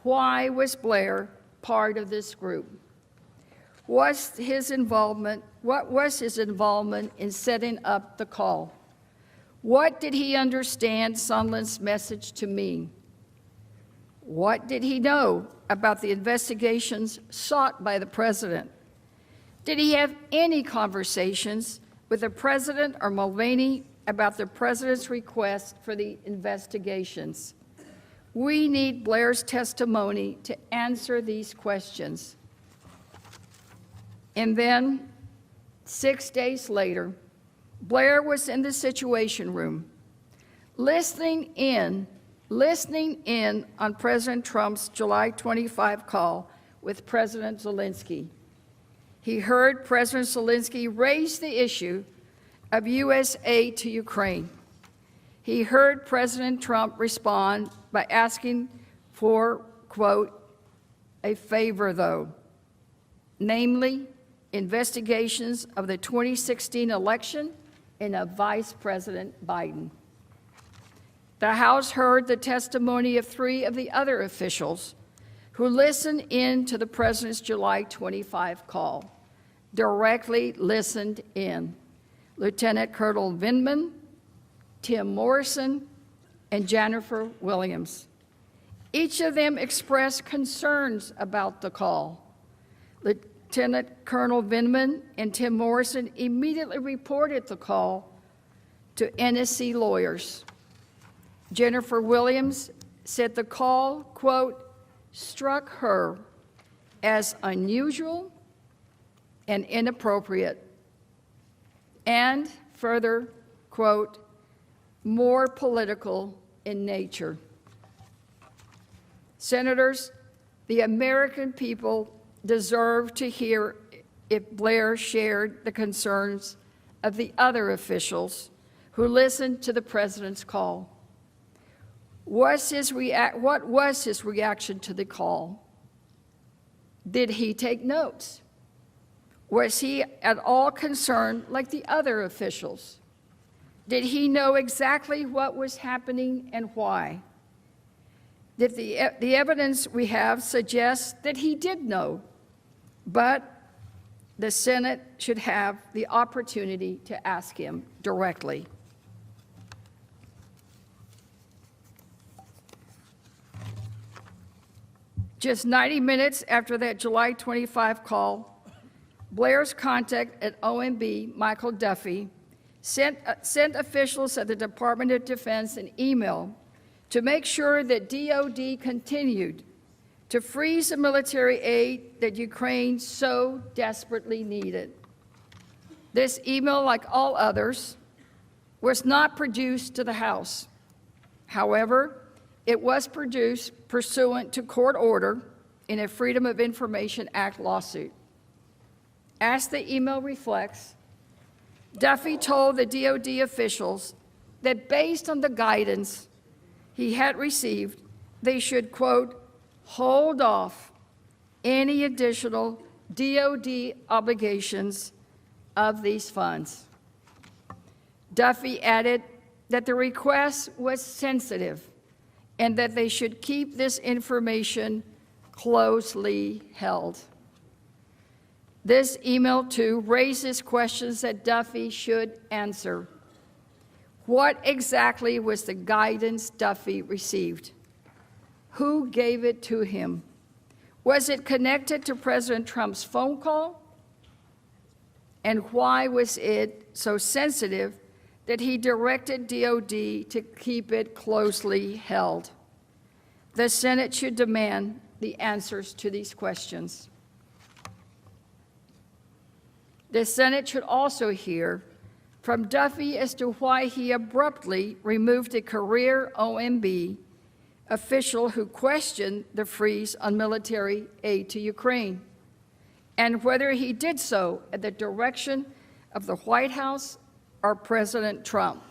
Why was Blair part of this group? What was his involvement in setting up the call? What did he understand Sondland's message to mean? What did he know about the investigations sought by the president? Did he have any conversations with the president or Mulvaney about the president's request for the investigations. We need Blair's testimony to answer these questions. And then, 6 days later, Blair was in the Situation Room, listening in on President Trump's July 25 call with President Zelensky. He heard President Zelensky raise the issue of U.S. aid to Ukraine. He heard President Trump respond by asking for, quote, a favor, though, namely investigations of the 2016 election and of Vice President Biden. The House heard the testimony of 3 of the other officials who listened in to the president's July 25 call, directly listened in: Lieutenant Colonel Vindman, Tim Morrison, and Jennifer Williams. Each of them expressed concerns about the call. Lieutenant Colonel Vindman and Tim Morrison immediately reported the call to NSC lawyers. Jennifer Williams said the call, quote, struck her as unusual and inappropriate, and further, quote, more political in nature. Senators, the American people deserve to hear if Blair shared the concerns of the other officials who listened to the president's call. What was his reaction to the call? Did he take notes? Was he at all concerned like the other officials? Did he know exactly what was happening and why? Did the evidence we have suggests that he did know, but the Senate should have the opportunity to ask him directly. Just 90 minutes after that July 25 call, Blair's contact at OMB, Michael Duffy, sent officials at the Department of Defense an email to make sure that DOD continued to freeze the military aid that Ukraine so desperately needed. This email, like all others, was not produced to the House. However, it was produced pursuant to court order in a Freedom of Information Act lawsuit. As the email reflects, Duffy told the DOD officials that based on the guidance he had received, they should, quote, hold off any additional DOD obligations of these funds. Duffy added that the request was sensitive and that they should keep this information closely held. This email, too, raises questions that Duffy should answer. What exactly was the guidance Duffy received? Who gave it to him? Was it connected to President Trump's phone call? And why was it so sensitive that he directed DOD to keep it closely held? The Senate should demand the answers to these questions. The Senate should also hear from Duffy as to why he abruptly removed a career OMB official who questioned the freeze on military aid to Ukraine, and whether he did so at the direction of the White House or President Trump.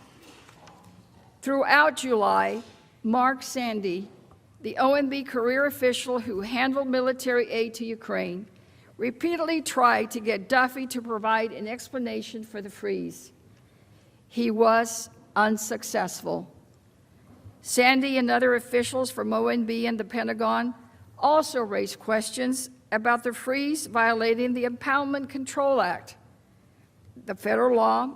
Throughout July, Mark Sandy, the OMB career official who handled military aid to Ukraine, repeatedly tried to get Duffy to provide an explanation for the freeze. He was unsuccessful. Sandy and other officials from OMB and the Pentagon also raised questions about the freeze violating the Impoundment Control Act, the federal law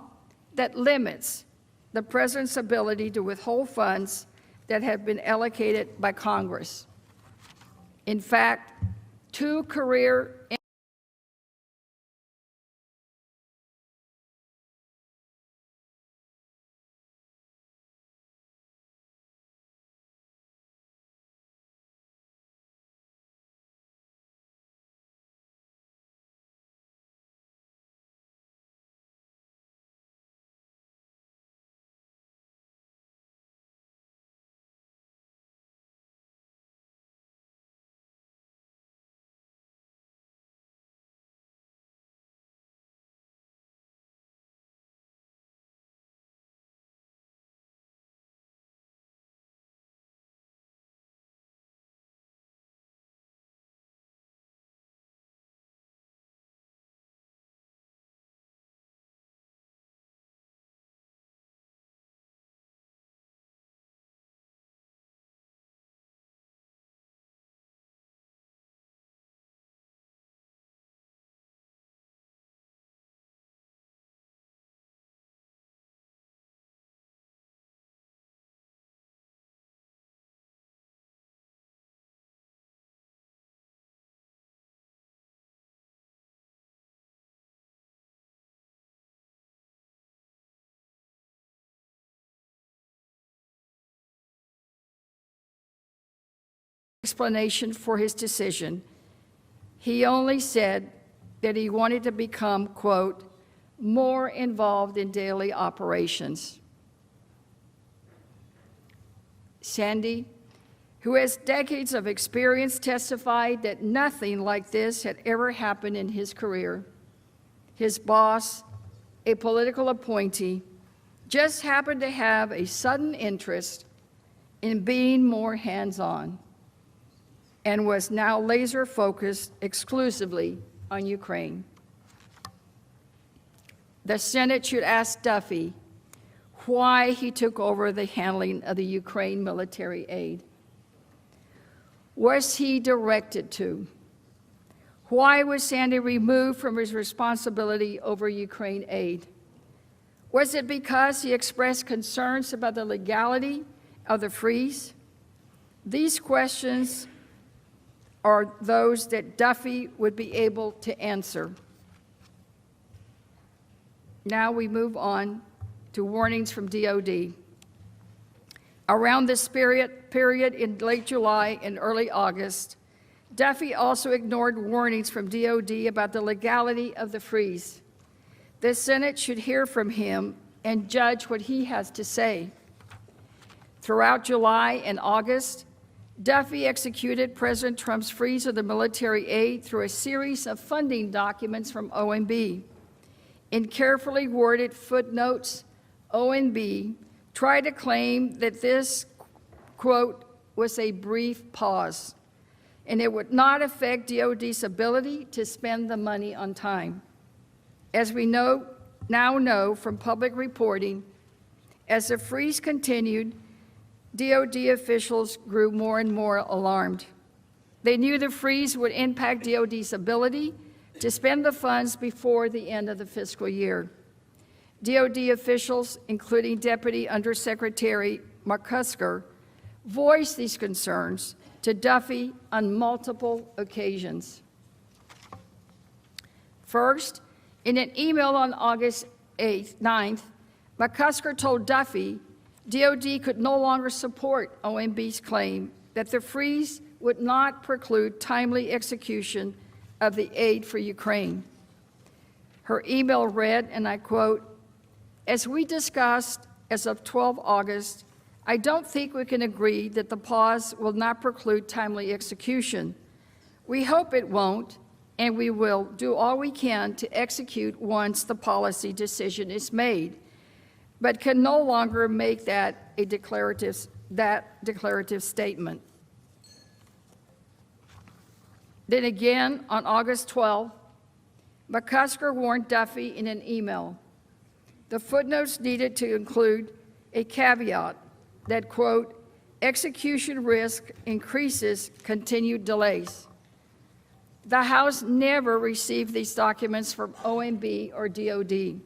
that limits the president's ability to withhold funds that have been allocated by Congress. In fact, 2 career explanation for his decision. He only said that he wanted to become, quote, more involved in daily operations. Sandy, who has decades of experience, testified that nothing like this had ever happened in his career. His boss, a political appointee, just happened to have a sudden interest in being more hands-on and was now laser-focused exclusively on Ukraine. The Senate should ask Duffy why he took over the handling of the Ukraine military aid. Was he directed to? Why was Sandy removed from his responsibility over Ukraine aid? Was it because he expressed concerns about the legality of the freeze? These questions are those that Duffy would be able to answer. Now we move on to warnings from DOD. Around this period in late July and early August, Duffy also ignored warnings from DOD about the legality of the freeze. The Senate should hear from him and judge what he has to say. Throughout July and August, Duffy executed President Trump's freeze of the military aid through a series of funding documents from OMB. In carefully worded footnotes, OMB tried to claim that this, quote, was a brief pause, and it would not affect DOD's ability to spend the money on time. As we now know from public reporting, as the freeze continued, DOD officials grew more and more alarmed. They knew the freeze would impact DOD's ability to spend the funds before the end of the fiscal year. DOD officials, including Deputy Undersecretary McCusker, voiced these concerns to Duffy on multiple occasions. First, in an email on August 9th, McCusker told Duffy DOD could no longer support OMB's claim that the freeze would not preclude timely execution of the aid for Ukraine. Her email read, and I quote, "As we discussed as of 12 August, I don't think we can agree that the pause will not preclude timely execution. We hope it won't, and we will do all we can to execute once the policy decision is made, but can no longer make that a declarative statement." Then again, on August 12, McCusker warned Duffy in an email. The footnotes needed to include a caveat that, quote, execution risk increases continued delays. The House never received these documents from OMB or DOD.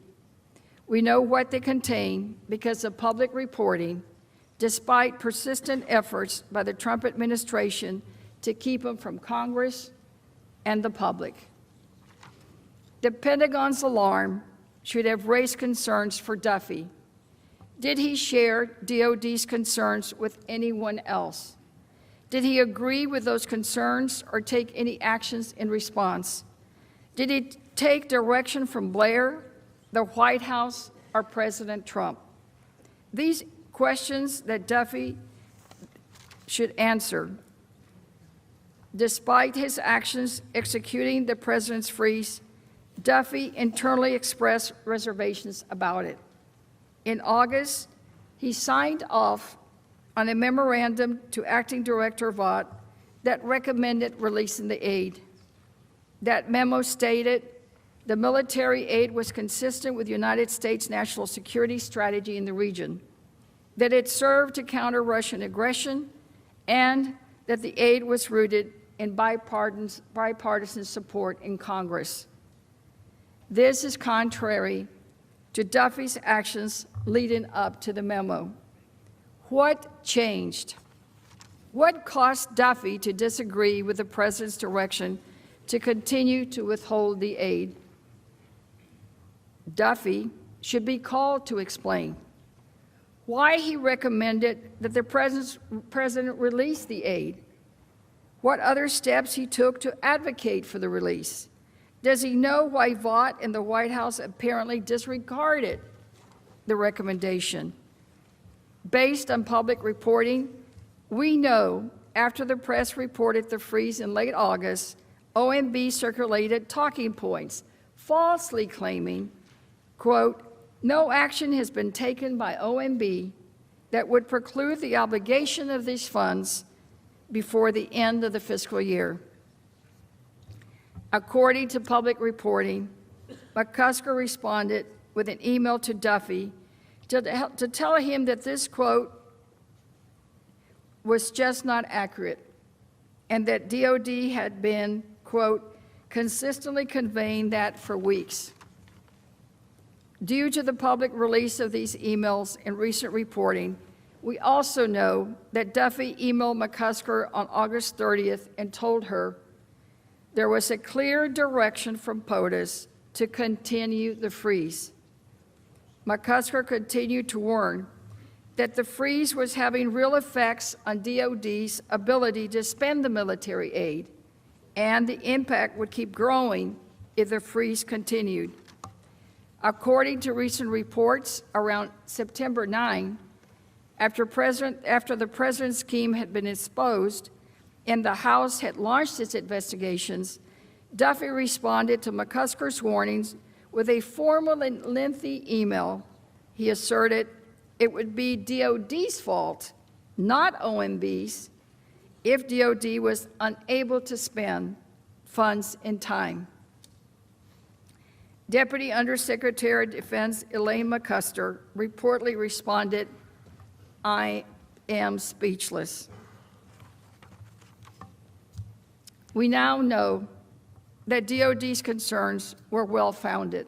We know what they contain because of public reporting, despite persistent efforts by the Trump administration to keep them from Congress and the public. The Pentagon's alarm should have raised concerns for Duffy. Did he share DOD's concerns with anyone else? Did he agree with those concerns or take any actions in response? Did he take direction from Blair, the White House, or President Trump? These questions that Duffy should answer. Despite his actions executing the president's freeze, Duffy internally expressed reservations about it. In August, he signed off on a memorandum to Acting Director Vaught that recommended releasing the aid. That memo stated the military aid was consistent with the United States national security strategy in the region, that it served to counter Russian aggression, and that the aid was rooted in bipartisan support in Congress. This is contrary to Duffy's actions leading up to the memo. What changed? What caused Duffy to disagree with the president's direction to continue to withhold the aid? Duffy should be called to explain why he recommended that the president release the aid. what other steps he took to advocate for the release. Does he know why Vought and the White House apparently disregarded the recommendation? Based on public reporting, we know after the press reported the freeze in late August, OMB circulated talking points, falsely claiming, quote, no action has been taken by OMB that would preclude the obligation of these funds before the end of the fiscal year. According to public reporting, McCusker responded with an email to Duffy to tell him that this quote was just not accurate and that DOD had been, quote, consistently conveying that for weeks. Due to the public release of these emails and recent reporting, we also know that Duffy emailed McCusker on August 30th and told her there was a clear direction from POTUS to continue the freeze. McCusker continued to warn that the freeze was having real effects on DOD's ability to spend the military aid, and the impact would keep growing if the freeze continued. According to recent reports, around September 9, after the president's scheme had been exposed and the House had launched its investigations, Duffy responded to McCusker's warnings with a formal and lengthy email. He asserted it would be DOD's fault, not OMB's, if DOD was unable to spend funds in time. Deputy Undersecretary of Defense Elaine McCusker reportedly responded, I am speechless. We now know that DOD's concerns were well-founded.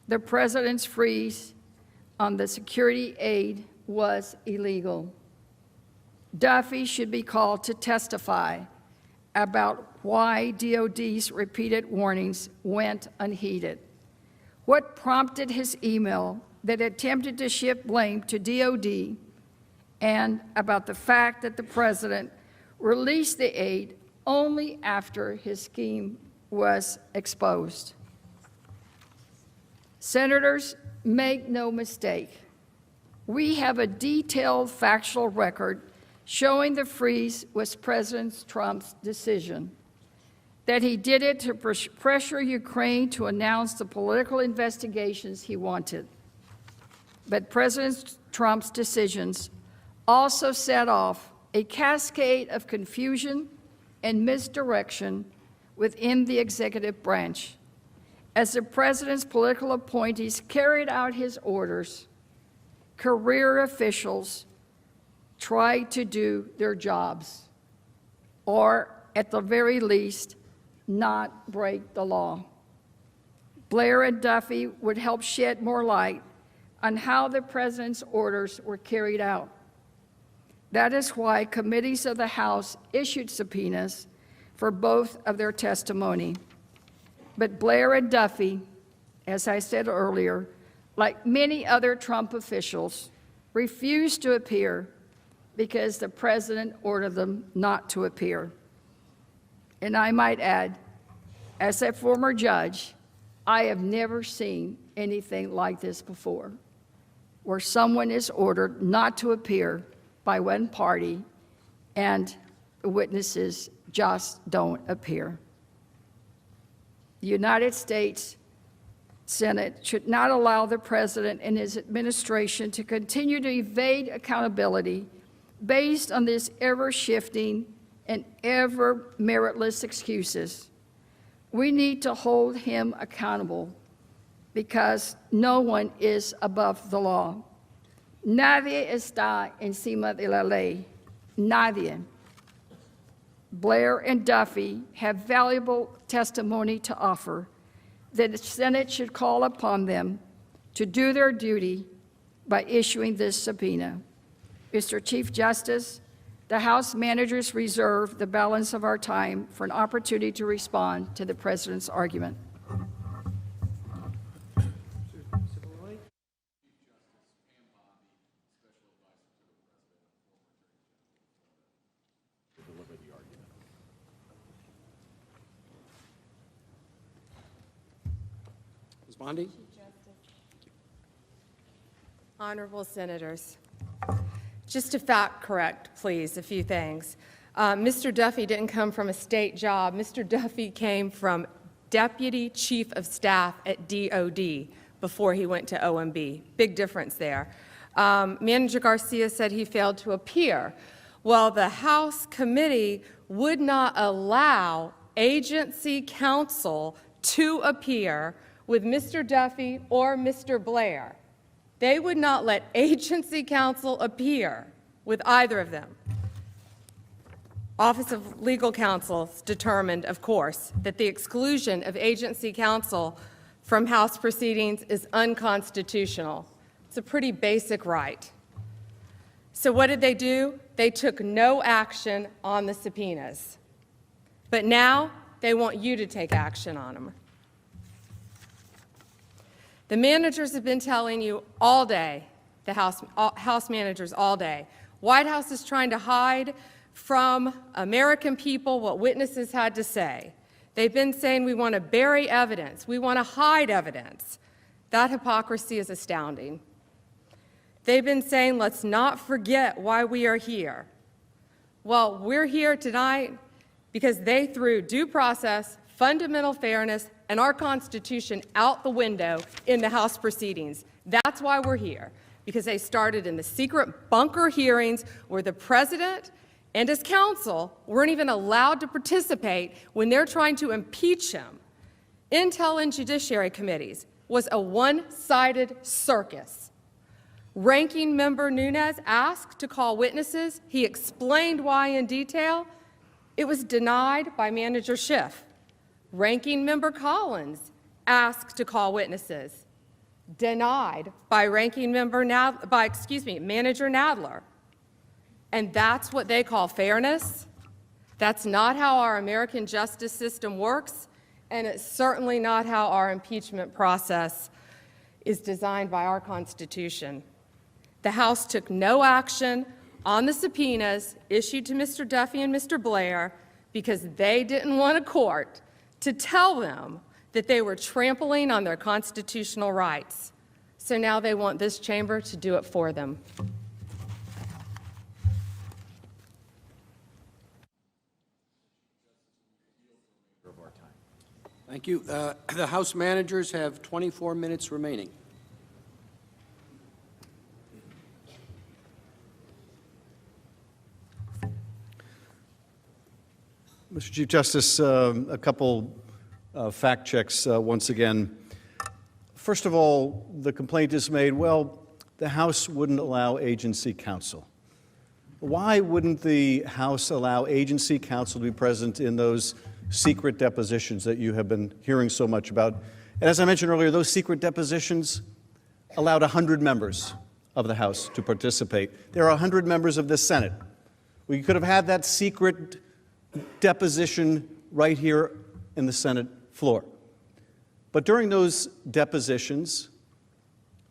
The president's freeze on the security aid was illegal. Duffy should be called to testify about why DOD's repeated warnings went unheeded. What prompted his email that attempted to shift blame to DOD, and about the fact that the president released the aid only after his scheme was exposed. Senators, make no mistake. We have a detailed factual record showing the freeze was President Trump's decision, that he did it to pressure Ukraine to announce the political investigations he wanted. But President Trump's decisions also set off a cascade of confusion and misdirection within the executive branch. As the president's political appointees carried out his orders, career officials tried to do their jobs, or at the very least, not break the law. Blair and Duffy would help shed more light on how the president's orders were carried out. That is why committees of the House issued subpoenas for both of their testimony. But Blair and Duffy, as I said earlier, like many other Trump officials, refused to appear because the president ordered them not to appear. And I might add, as a former judge, I have never seen anything like this before, where someone is ordered not to appear by one party and the witnesses just don't appear. The United States Senate should not allow the president and his administration to continue to evade accountability based on these ever-shifting and ever-meritless excuses. We need to hold him accountable because no one is above the law. Nadie está encima de la ley. Nadie. Blair and Duffy have valuable testimony to offer. The Senate should call upon them to do their duty by issuing this subpoena. Mr. Chief Justice, the House managers reserve the balance of our time for an opportunity to respond to the President's argument. Deliver the argument. Ms. Bondi? Honorable Senators, just to fact correct, please, a few things. Mr. Duffy didn't come from a state job. Mr. Duffy came from Deputy Chief of Staff at DOD before he went to OMB. Big difference there. Manager Garcia said he failed to appear. Well, the House committee would not allow agency counsel to appear with Mr. Duffy or Mr. Blair. They would not let agency counsel appear with either of them. Office of Legal Counsel determined, of course, that the exclusion of agency counsel from House proceedings is unconstitutional. It's a pretty basic right. So what did they do? They took no action on the subpoenas. But now they want you to take action on them. The managers have been telling you all day, the House managers all day, White House is trying to hide from American people what witnesses had to say. They've been saying we want to bury evidence, we want to hide evidence. That hypocrisy is astounding. They've been saying let's not forget why we are here. Well, we're here tonight because they threw due process, fundamental fairness, and our Constitution out the window in the House proceedings. That's why we're here, because they started in the secret bunker hearings where the President and his counsel weren't even allowed to participate when they're trying to impeach him. Intel and Judiciary Committees was a one-sided circus. Ranking Member Nunes asked to call witnesses. He explained why in detail. It was denied by Manager Schiff. Ranking Member Collins asked to call witnesses. Denied by Manager Nadler. And that's what they call fairness. That's not how our American justice system works, and it's certainly not how our impeachment process is designed by our Constitution. The House took no action on the subpoenas issued to Mr. Duffy and Mr. Blair because they didn't want a court to tell them that they were trampling on their constitutional rights. So now they want this chamber to do it for them. Thank you. The House managers have 24 minutes remaining. Mr. Chief Justice, a couple fact checks once again. First of all, the complaint is made, well, the House wouldn't allow agency counsel. Why wouldn't the House allow agency counsel to be present in those secret depositions that you have been hearing so much about? And as I mentioned earlier, those secret depositions allowed 100 members of the House to participate. There are 100 members of the Senate. We could have had that secret deposition right here in the Senate floor. But during those depositions,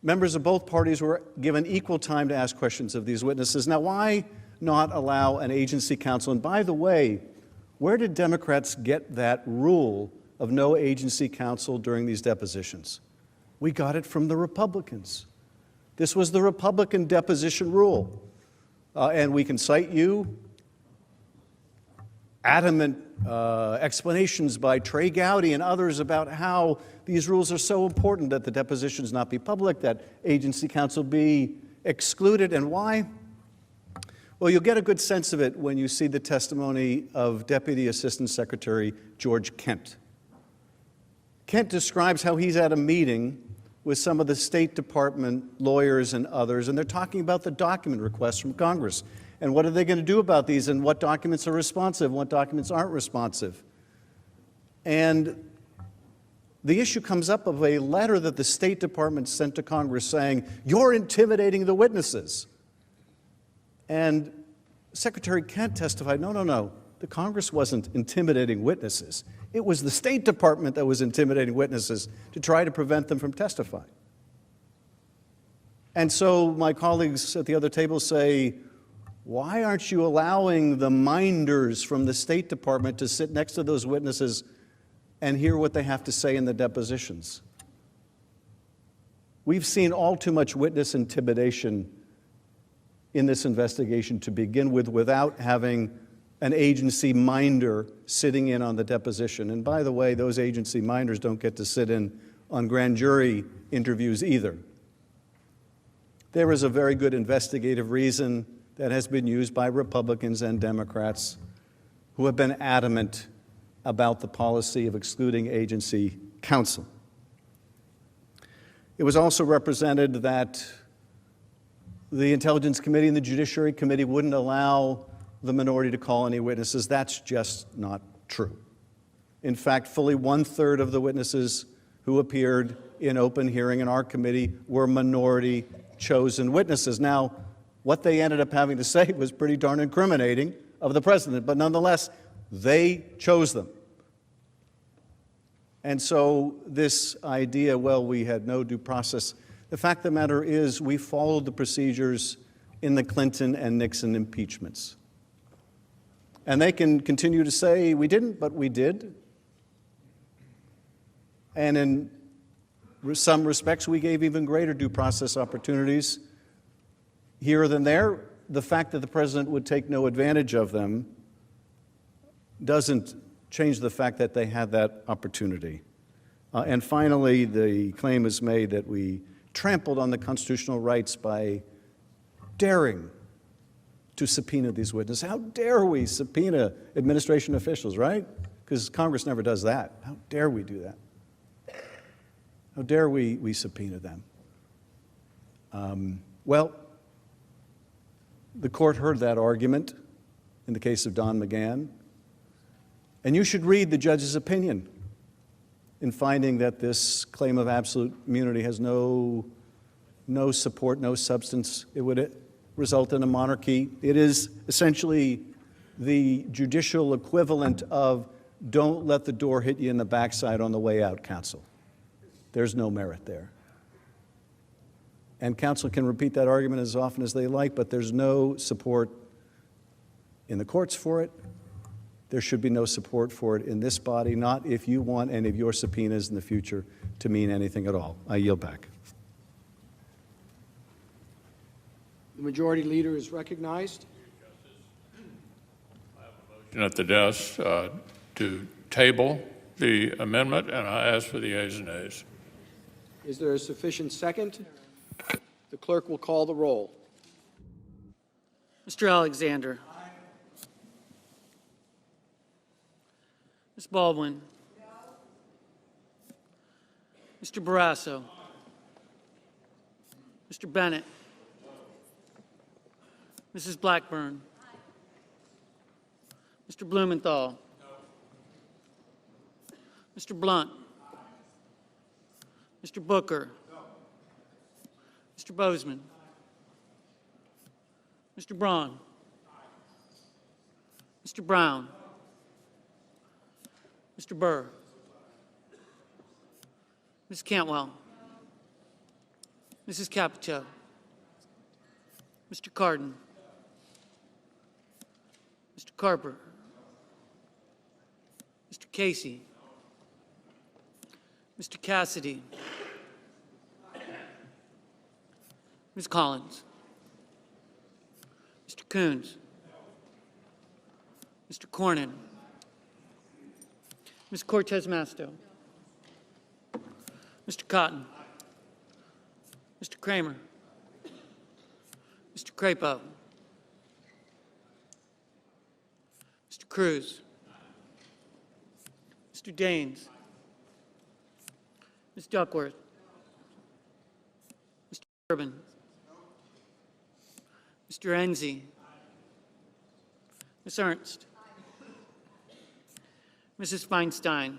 members of both parties were given equal time to ask questions of these witnesses. Now, why not allow an agency counsel? And by the way, where did Democrats get that rule of no agency counsel during these depositions? We got it from the Republicans. This was the Republican deposition rule. And we can cite you adamant explanations by Trey Gowdy and others about how these rules are so important that the depositions not be public, that agency counsel be excluded. And why? Well, you'll get a good sense of it when you see the testimony of Deputy Assistant Secretary George Kent. Kent describes how he's at a meeting with some of the State Department lawyers and others, and they're talking about the document requests from Congress. And what are they going to do about these, and what documents are responsive, and what documents aren't responsive. And the issue comes up of a letter that the State Department sent to Congress saying, you're intimidating the witnesses. And Secretary Kent testified, no, the Congress wasn't intimidating witnesses. It was the State Department that was intimidating witnesses to try to prevent them from testifying. And so my colleagues at the other table say, why aren't you allowing the minders from the State Department to sit next to those witnesses and hear what they have to say in the depositions? We've seen all too much witness intimidation in this investigation to begin with without having an agency minder sitting in on the deposition. And by the way, those agency minders don't get to sit in on grand jury interviews either. There is a very good investigative reason that has been used by Republicans and Democrats who have been adamant about the policy of excluding agency counsel. It was also represented that the Intelligence Committee and the Judiciary Committee wouldn't allow the minority to call any witnesses. That's just not true. In fact, fully 1/3 of the witnesses who appeared in open hearing in our committee were minority-chosen witnesses. Now, what they ended up having to say was pretty darn incriminating of the president, but nonetheless, they chose them. And so this idea, well, we had no due process, the fact of the matter is we followed the procedures in the Clinton and Nixon impeachments. And they can continue to say we didn't, but we did. And in some respects, we gave even greater due process opportunities here than there. The fact that the president would take no advantage of them doesn't change the fact that they had that opportunity. And finally, the claim is made that we trampled on the constitutional rights by daring to subpoena these witnesses. How dare we subpoena administration officials, right? Because Congress never does that. How dare we do that? How dare we subpoena them? Well, the court heard that argument in the case of Don McGahn, and you should read the judge's opinion in finding that this claim of absolute immunity has no support, no substance. It would result in a monarchy. It is essentially the judicial equivalent of don't let the door hit you in the backside on the way out, counsel. There's no merit there. And counsel can repeat that argument as often as they like, but there's no support in the courts for it. There should be no support for it in this body, not if you want any of your subpoenas in the future to mean anything at all. I yield back. The majority leader is recognized. At the desk to table the amendment, and I ask for the ayes and nays. Is there a sufficient second? The clerk will call the roll. Mr. Alexander. Ms. Baldwin. Mr. Barrasso. Mr. Bennett. Mrs. Blackburn. Mr. Blumenthal. Mr. Blunt. Mr. Booker. Mr. Bozeman. Mr. Braun. Mr. Brown. Mr. Burr. Ms. Cantwell. Mrs. Capito. Mr. Cardin. Mr. Carper. Mr. Casey. Mr. Cassidy. Ms. Collins. Mr. Coons. Mr. Cornyn. Ms. Cortez Masto. Mr. Cotton. Mr. Kramer. Mr. Crapo. Mr. Cruz. Mr. Daines. Ms. Duckworth. Mr. Durbin. Mr. Enzi. Ms. Ernst. Mrs. Feinstein.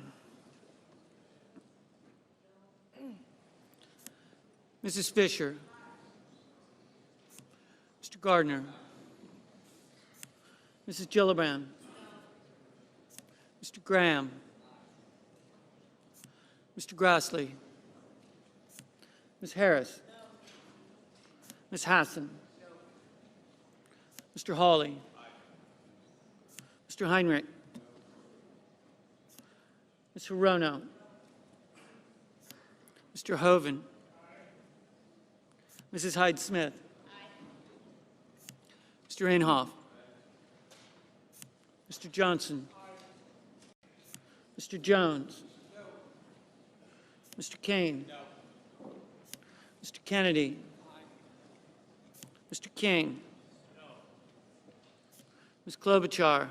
Mrs. Fisher. Mr. Gardner. Mrs. Gillibrand. Mr. Graham. Mr. Grassley. Ms. Harris. Ms. Hassan. Mr. Hawley. Mr. Heinrich. Ms. Hirono. Mr. Hoven. Mrs. Hyde-Smith. Mr. Inhofe. Mr. Johnson. Mr. Jones. Mr. Kane. Mr. Kennedy. Mr. King. Ms. Klobuchar.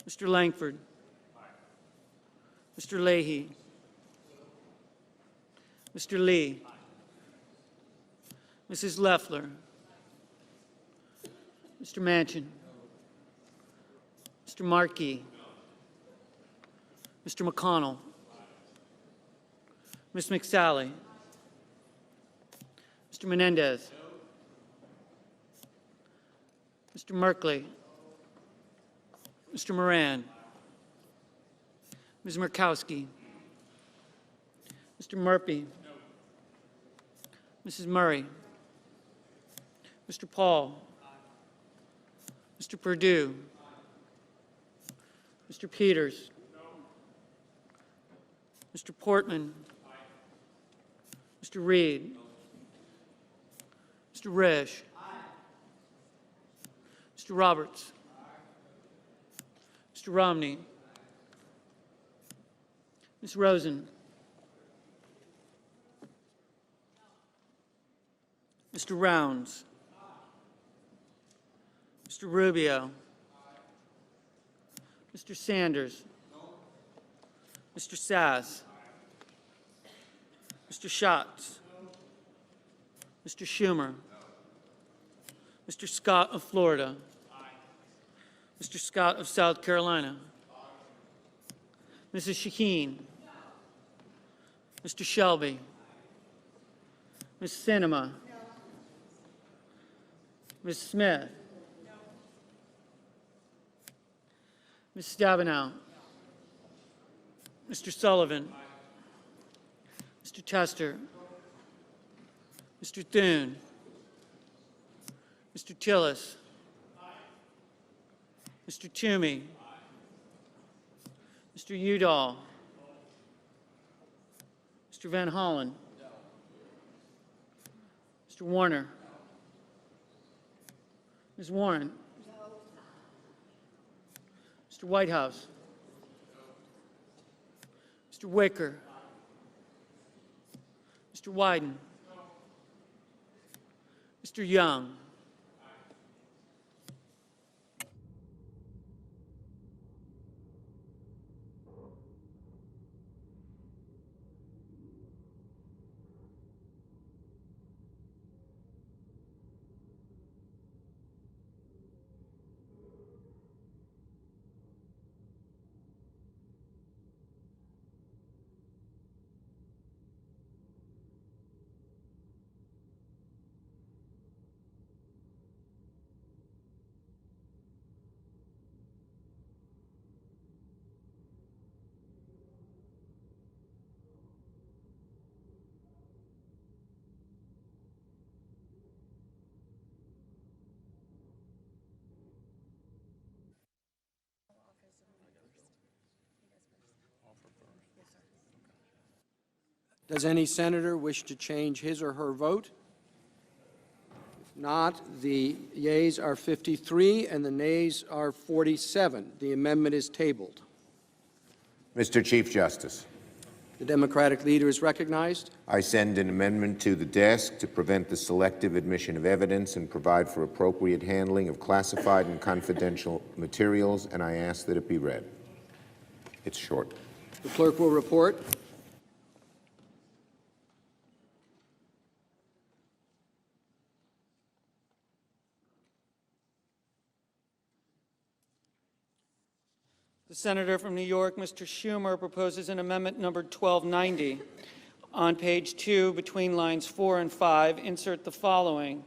Mr. Langford. Mr. Leahy. Mr. Lee. Mrs. Loeffler. Mr. Manchin. Mr. Markey. Mr. McConnell. Ms. McSally. Mr. Menendez. Mr. Merkley. Mr. Moran. Ms. Murkowski. Mr. Murphy. Mrs. Murray. Mr. Paul. Mr. Perdue. Mr. Peters. Mr. Portman. Mr. Reed. Mr. Risch. Mr. Roberts. Mr. Romney. Ms. Rosen. Mr. Rounds. Mr. Rubio. Mr. Sanders. Mr. Sass. Mr. Schatz. Mr. Schumer. Mr. Scott of Florida. Mr. Scott of South Carolina. Mrs. Shaheen. Mr. Shelby. Ms. Sinema. Ms. Smith. Ms. Stabenow. Mr. Sullivan. Mr. Tester. Mr. Thune. Mr. Tillis. Mr. Toomey. Mr. Udall. Mr. Van Hollen. Mr. Warner. Ms. Warren. Mr. Whitehouse. Mr. Wicker. Mr. Wyden. Mr. Young. Does any senator wish to change his or her vote? If not, the yeas are 53 and the nays are 47. The amendment is tabled. Mr. Chief Justice, The Democratic leader is recognized. I send an amendment to the desk to prevent the selective admission of evidence and provide for appropriate handling of classified and confidential materials, and I ask that it be read. It's short. The clerk will report. The senator from New York, Mr. Schumer, proposes an amendment number 1290. On page 2, between lines 4 and 5, insert the following.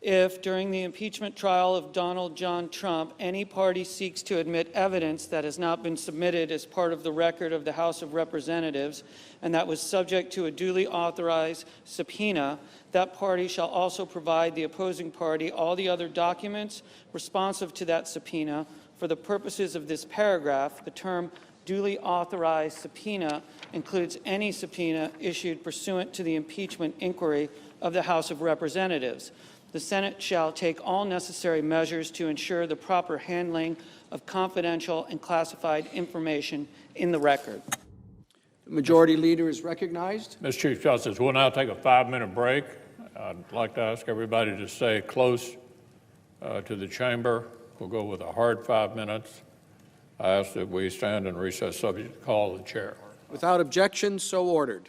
If, during the impeachment trial of Donald John Trump, any party seeks to admit evidence that has not been submitted as part of the record of the House of Representatives and that was subject to a duly authorized subpoena, that party shall also provide the opposing party all the other documents responsive to that subpoena. For the purposes of this paragraph, the term duly authorized subpoena includes any subpoena issued pursuant to the impeachment inquiry of the House of Representatives. The Senate shall take all necessary measures to ensure the proper handling of confidential and classified information in the record. The Majority Leader is recognized. Mr. Chief Justice, we'll now take a 5-minute break. I'd like to ask everybody to stay close to the chamber. We'll go with a hard 5 minutes. I ask that we stand in recess subject to call of the chair. Without objection, so ordered.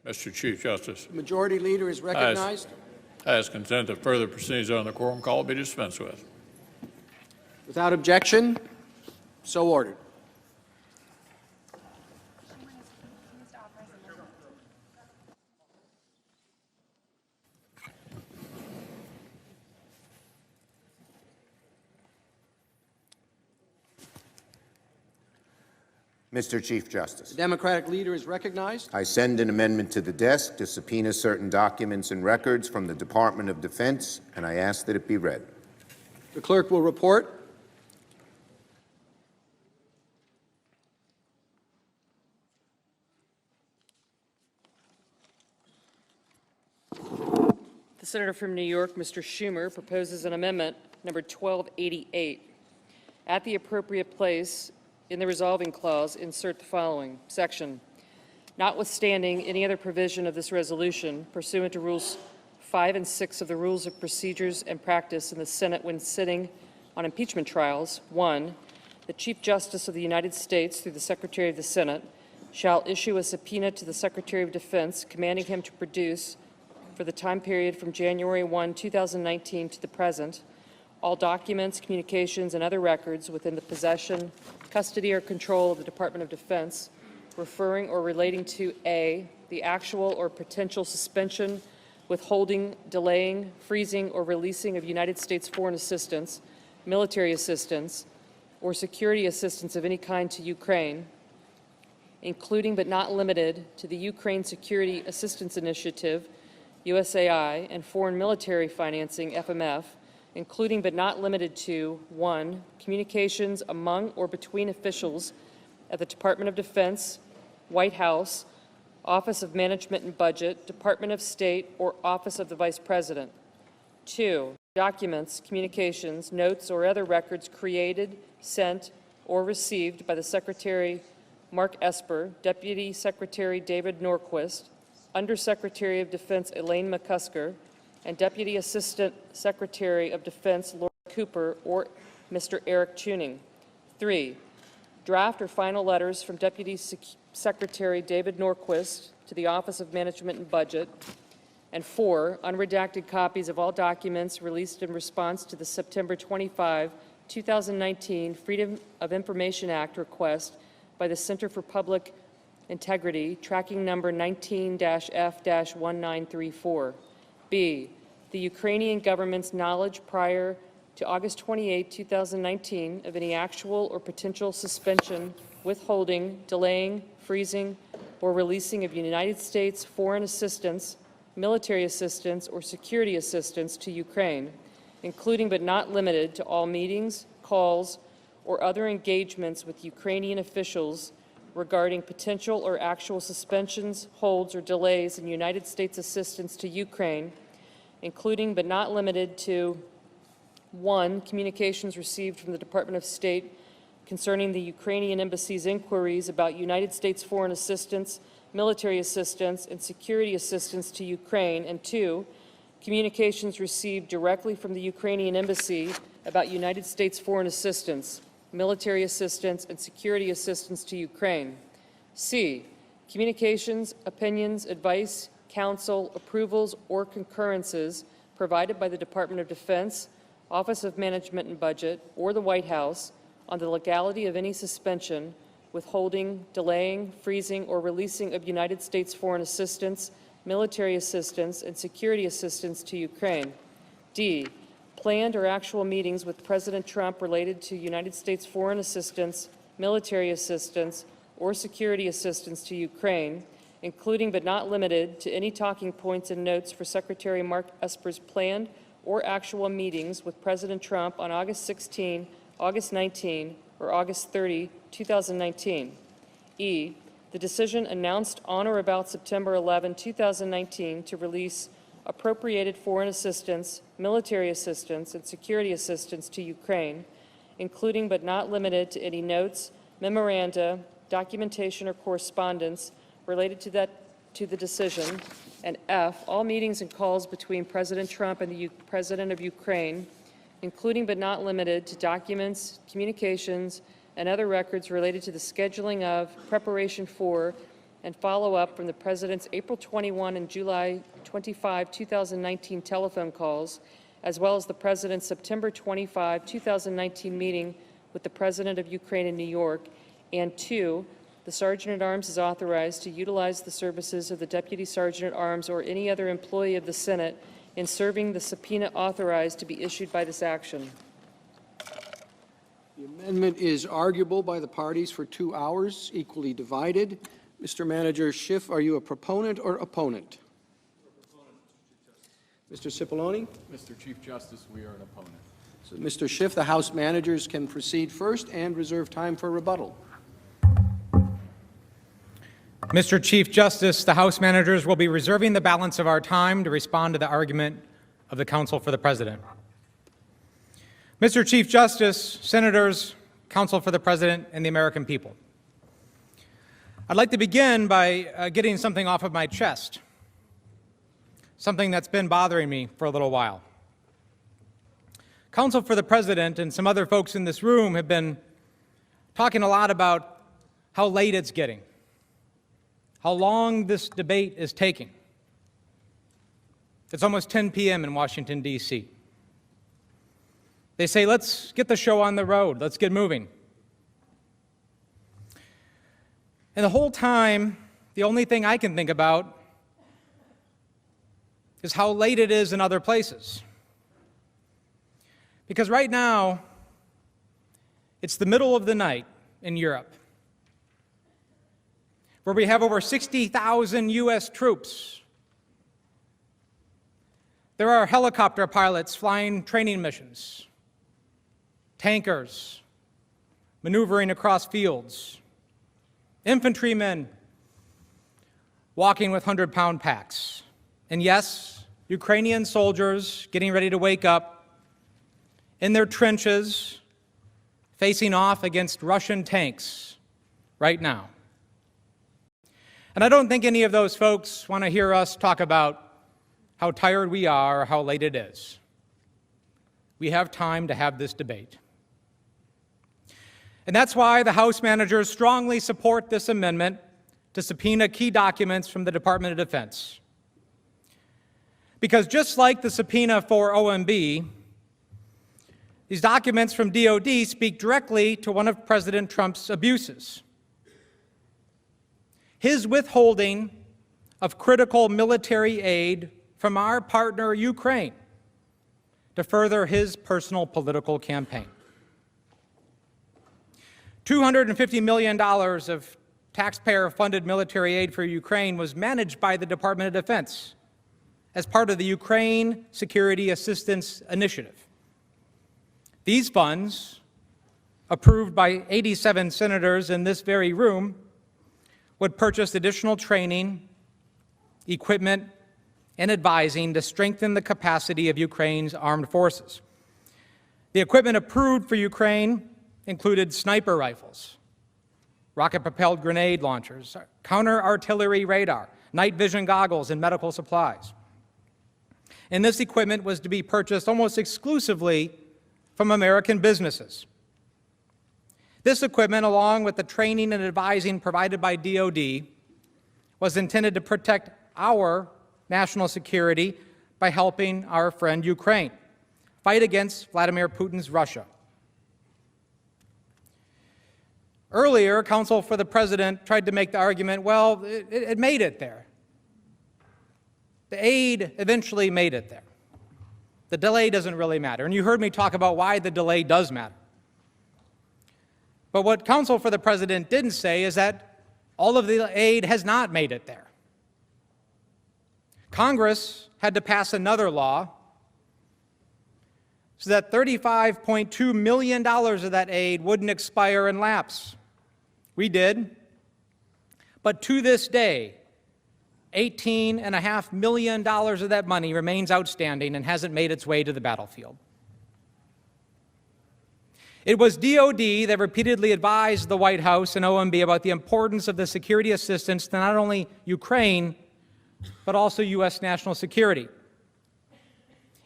Mr. Chief Justice, The Majority Leader is recognized. I ask consent that further proceedings on the quorum call be dispensed with. Without objection, so ordered. Mr. Chief Justice, The Democratic Leader is recognized. I send an amendment to the desk to subpoena certain documents and records from the Department of Defense, and I ask that it be read. The clerk will report. The Senator from New York, Mr. Schumer, proposes an amendment, number 1288. At the appropriate place in the resolving clause, insert the following section. Notwithstanding any other provision of this resolution pursuant to Rules 5 and 6 of the Rules of Procedures and Practice in the Senate when sitting on impeachment trials, 1, the Chief Justice of the United States, through the Secretary of the Senate, shall issue a subpoena to the Secretary of Defense commanding him to produce, for the time period from January 1, 2019 to the present, all documents, communications, and other records within the possession, custody, or control of the Department of Defense referring or relating to A, the actual or potential suspension, withholding, delaying, freezing, or releasing of United States foreign assistance, military assistance, or security assistance of any kind to Ukraine, including but not limited to the Ukraine Security Assistance Initiative, USAI, and foreign military financing, FMF, including but not limited to 1, communications among or between officials at the Department of Defense, White House, Office of Management and Budget, Department of State, or Office of the Vice President. 2, documents, communications, notes, or other records created, sent, or received by the Secretary Mark Esper, Deputy Secretary David Norquist, Undersecretary of Defense Elaine McCusker, and Deputy Assistant Secretary of Defense Laura Cooper or Mr. Eric Tuning. 3, draft or final letters from Deputy Secretary David Norquist to the Office of Management and Budget. And 4, unredacted copies of all documents released in response to the September 25, 2019 Freedom of Information Act request by the Center for Public Integrity, tracking number 19-F-1934. B, the Ukrainian government's knowledge prior to August 28, 2019 of any actual or potential suspension, withholding, delaying, freezing, or releasing of United States foreign assistance, military assistance, or security assistance to Ukraine, including but not limited to all meetings, calls, or other engagements with Ukrainian officials regarding potential or actual suspensions, holds, or delays in United States assistance to Ukraine, including but not limited to 1, communications received from the Department of State concerning the Ukrainian embassy's inquiries about United States foreign assistance, military assistance, and security assistance to Ukraine, and 2, communications received directly from the Ukrainian embassy about United States foreign assistance, military assistance, and security assistance to Ukraine. C, communications, opinions, advice, counsel, approvals, or concurrences provided by the Department of Defense, Office of Management and Budget, or the White House on the legality of any suspension, withholding, delaying, freezing, or releasing of United States foreign assistance, military assistance, and security assistance to Ukraine. D, planned or actual meetings with President Trump related to United States foreign assistance, military assistance, or security assistance to Ukraine, including but not limited to any talking points and notes for Secretary Mark Esper's planned or actual meetings with President Trump on August 16, August 19, or August 30, 2019. E, the decision announced on or about September 11, 2019 to release appropriated foreign assistance, military assistance, and security assistance to Ukraine, including but not limited to any notes, memoranda, documentation, or correspondence related to the decision, and F, all meetings and calls between President Trump and the President of Ukraine, including but not limited to documents, communications, and other records related to the scheduling of, preparation for, and follow-up from the President's April 21 and July 25, 2019 telephone calls, as well as the President's September 25, 2019 meeting with the President of Ukraine in New York, and 2, the Sergeant-at-Arms is authorized to utilize the services of the Deputy Sergeant-at-Arms or any other employee of the Senate in serving the subpoena authorized to be issued by this action. The amendment is arguable by the parties for 2 hours, equally divided. Mr. Manager Schiff, are you a proponent or opponent? Mr. Cipollone? Mr. Chief Justice, we are an opponent. So, Mr. Schiff, the House managers can proceed first and reserve time for rebuttal. Mr. Chief Justice, the House managers will be reserving the balance of our time to respond to the argument of the counsel for the President. Mr. Chief Justice, Senators, counsel for the President, and the American people. I'd like to begin by getting something off of my chest, something that's been bothering me for a little while. Counsel for the President and some other folks in this room have been talking a lot about how late it's getting, how long this debate is taking. It's almost 10 p.m. in Washington, D.C. They say, let's get the show on the road, let's get moving. And the whole time, the only thing I can think about is how late it is in other places. Because right now, it's the middle of the night in Europe, where we have over 60,000 U.S. troops. There are helicopter pilots flying training missions, tankers maneuvering across fields, infantrymen walking with 100-pound packs. And yes, Ukrainian soldiers getting ready to wake up in their trenches, facing off against Russian tanks right now. And I don't think any of those folks want to hear us talk about how tired we are or how late it is. We have time to have this debate. And that's why the House managers strongly support this amendment to subpoena key documents from the Department of Defense. Because just like the subpoena for OMB, These documents from DOD speak directly to one of President Trump's abuses. His withholding of critical military aid from our partner, Ukraine, to further his personal political campaign. $250 million of taxpayer-funded military aid for Ukraine was managed by the Department of Defense as part of the Ukraine Security Assistance Initiative. These funds, approved by 87 senators in this very room, would purchase additional training, equipment, and advising to strengthen the capacity of Ukraine's armed forces. The equipment approved for Ukraine included sniper rifles, rocket-propelled grenade launchers, counter-artillery radar, night vision goggles, and medical supplies. And this equipment was to be purchased almost exclusively from American businesses. This equipment, along with the training and advising provided by DOD, was intended to protect our national security by helping our friend Ukraine fight against Vladimir Putin's Russia. Earlier, counsel for the president tried to make the argument, well, it made it there. The aid eventually made it there. The delay doesn't really matter. And you heard me talk about why the delay does matter. But what counsel for the president didn't say is that all of the aid has not made it there. Congress had to pass another law so that $35.2 million of that aid wouldn't expire and lapse. We did. But to this day, $18.5 million of that money remains outstanding and hasn't made its way to the battlefield. It was DOD that repeatedly advised the White House and OMB about the importance of the security assistance to not only Ukraine, but also U.S. national security.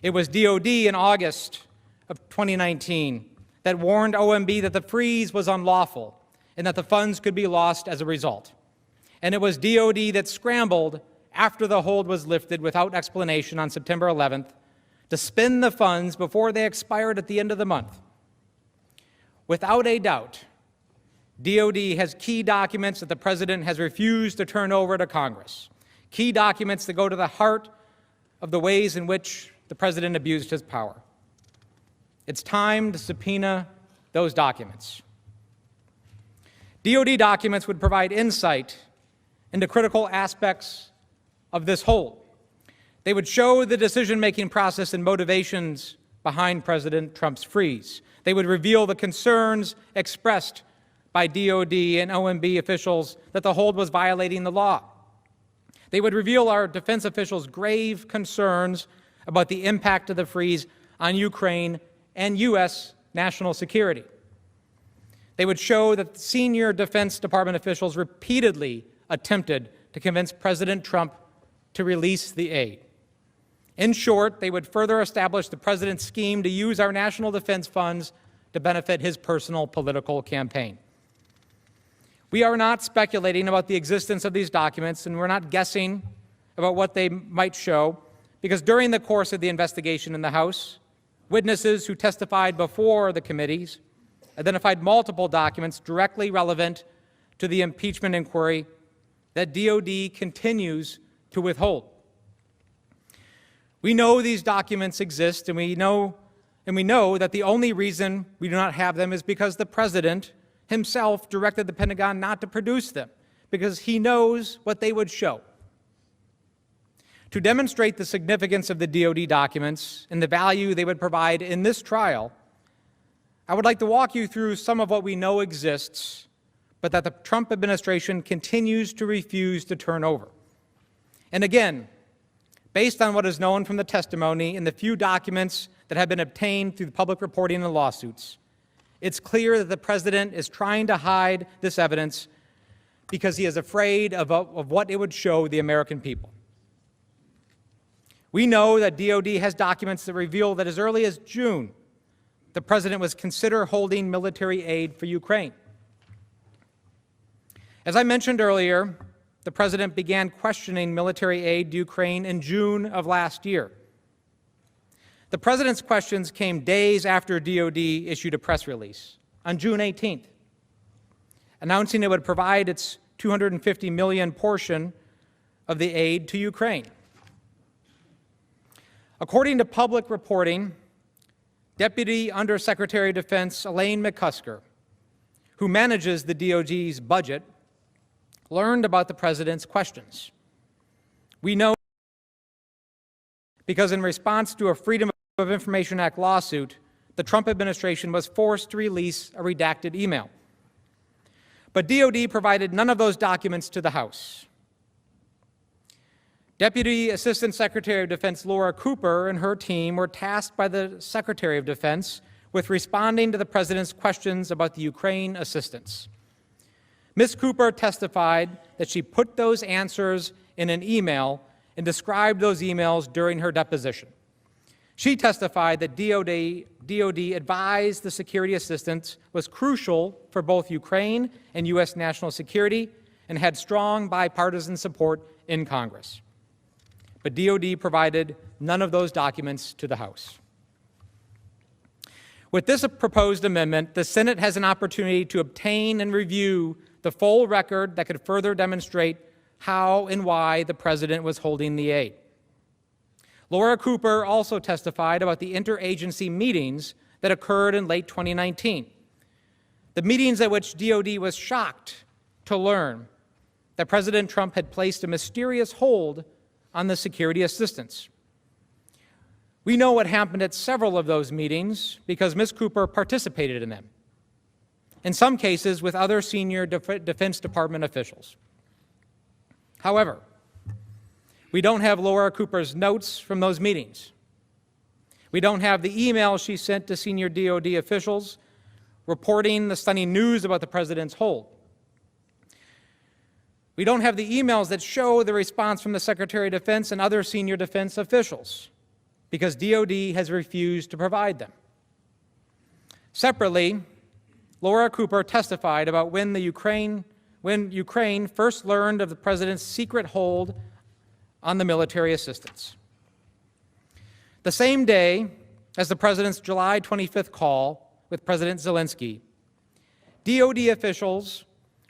It was DOD in August of 2019 that warned OMB that the freeze was unlawful and that the funds could be lost as a result. And it was DOD that scrambled after the hold was lifted without explanation on September 11th to spend the funds before they expired at the end of the month. Without a doubt, DOD has key documents that the President has refused to turn over to Congress, key documents that go to the heart of the ways in which the President abused his power. It's time to subpoena those documents. DOD documents would provide insight into critical aspects of this hold. They would show the decision-making process and motivations behind President Trump's freeze. They would reveal the concerns expressed by DOD and OMB officials that the hold was violating the law. They would reveal our defense officials' grave concerns about the impact of the freeze on Ukraine and U.S. national security. They would show that senior Defense Department officials repeatedly attempted to convince President Trump to release the aid. In short, they would further establish the President's scheme to use our national defense funds to benefit his personal political campaign. We are not speculating about the existence of these documents, and we're not guessing about what they might show, because during the course of the investigation in the House, witnesses who testified before the committees identified multiple documents directly relevant to the impeachment inquiry that DOD continues to withhold. We know these documents exist, and we know that the only reason we do not have them is because the President himself directed the Pentagon not to produce them, because he knows what they would show. To demonstrate the significance of the DOD documents and the value they would provide in this trial, I would like to walk you through some of what we know exists, but that the Trump administration continues to refuse to turn over. And again, based on what is known from the testimony and the few documents that have been obtained through public reporting and lawsuits, it's clear that the President is trying to hide this evidence because he is afraid of what it would show the American people. We know that DOD has documents that reveal that as early as June, the President was considering holding military aid for Ukraine. As I mentioned earlier, the President began questioning military aid to Ukraine in June of last year. The president's questions came days after DOD issued a press release on June 18th, announcing it would provide its $250 million portion of the aid to Ukraine. According to public reporting, Deputy Undersecretary of Defense Elaine McCusker, who manages the DOD's budget, learned about the president's questions. We know because in response to a Freedom of Information Act lawsuit, the Trump administration was forced to release a redacted email. But DOD provided none of those documents to the House. Deputy Assistant Secretary of Defense Laura Cooper and her team were tasked by the Secretary of Defense with responding to the president's questions about the Ukraine assistance. Ms. Cooper testified that she put those answers in an email and described those emails during her deposition. She testified that DOD advised the security assistance was crucial for both Ukraine and U.S. national security and had strong bipartisan support in Congress. But DOD provided none of those documents to the House. With this proposed amendment, the Senate has an opportunity to obtain and review the full record that could further demonstrate how and why the president was holding the aid. Laura Cooper also testified about the interagency meetings that occurred in late 2019, the meetings at which DOD was shocked to learn that President Trump had placed a mysterious hold on the security assistance. We know what happened at several of those meetings because Ms. Cooper participated in them, in some cases with other senior Defense Department officials. However, we don't have Laura Cooper's notes from those meetings. We don't have the email she sent to senior DOD officials reporting the stunning news about the president's hold. We don't have the emails that show the response from the Secretary of Defense and other senior defense officials because DOD has refused to provide them. Separately, Laura Cooper testified about when Ukraine first learned of the president's secret hold on the military assistance. The same day as the president's July 25th call with President Zelensky, DOD officials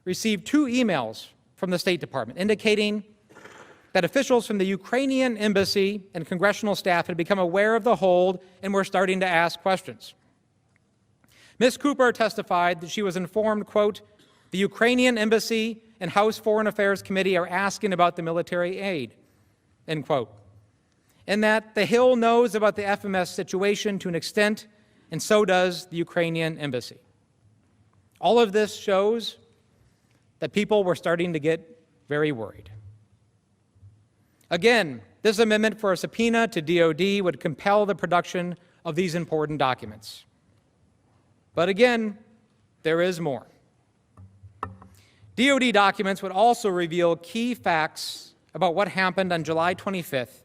received 2 emails from the State Department indicating that officials from the Ukrainian embassy and congressional staff had become aware of the hold and were starting to ask questions. Ms. Cooper testified that she was informed, quote, "The Ukrainian embassy and House Foreign Affairs Committee are asking about the military aid," end quote, and that the Hill knows about the FMS situation to an extent, and so does the Ukrainian embassy. All of this shows that people were starting to get very worried. Again, this amendment for a subpoena to DOD would compel the production of these important documents. But again, there is more. DOD documents would also reveal key facts about what happened on July 25th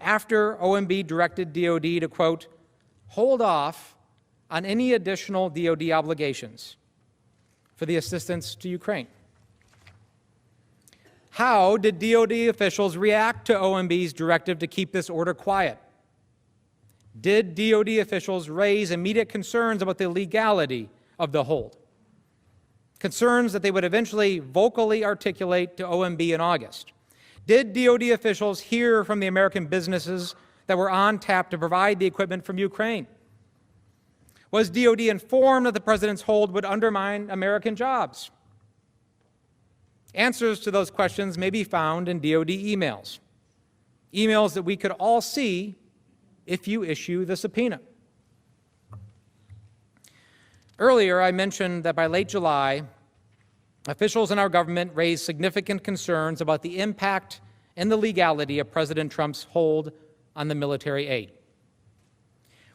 after OMB directed DOD to, quote, "hold off on any additional DOD obligations for the assistance to Ukraine." How did DOD officials react to OMB's directive to keep this order quiet? Did DOD officials raise immediate concerns about the legality of the hold? Concerns that they would eventually vocally articulate to OMB in August. Did DOD officials hear from the American businesses that were on tap to provide the equipment from Ukraine? Was DOD informed that the president's hold would undermine American jobs? Answers to those questions may be found in DOD emails, emails that we could all see if you issue the subpoena. Earlier, I mentioned that by late July, officials in our government raised significant concerns about the impact and the legality of President Trump's hold on the military aid.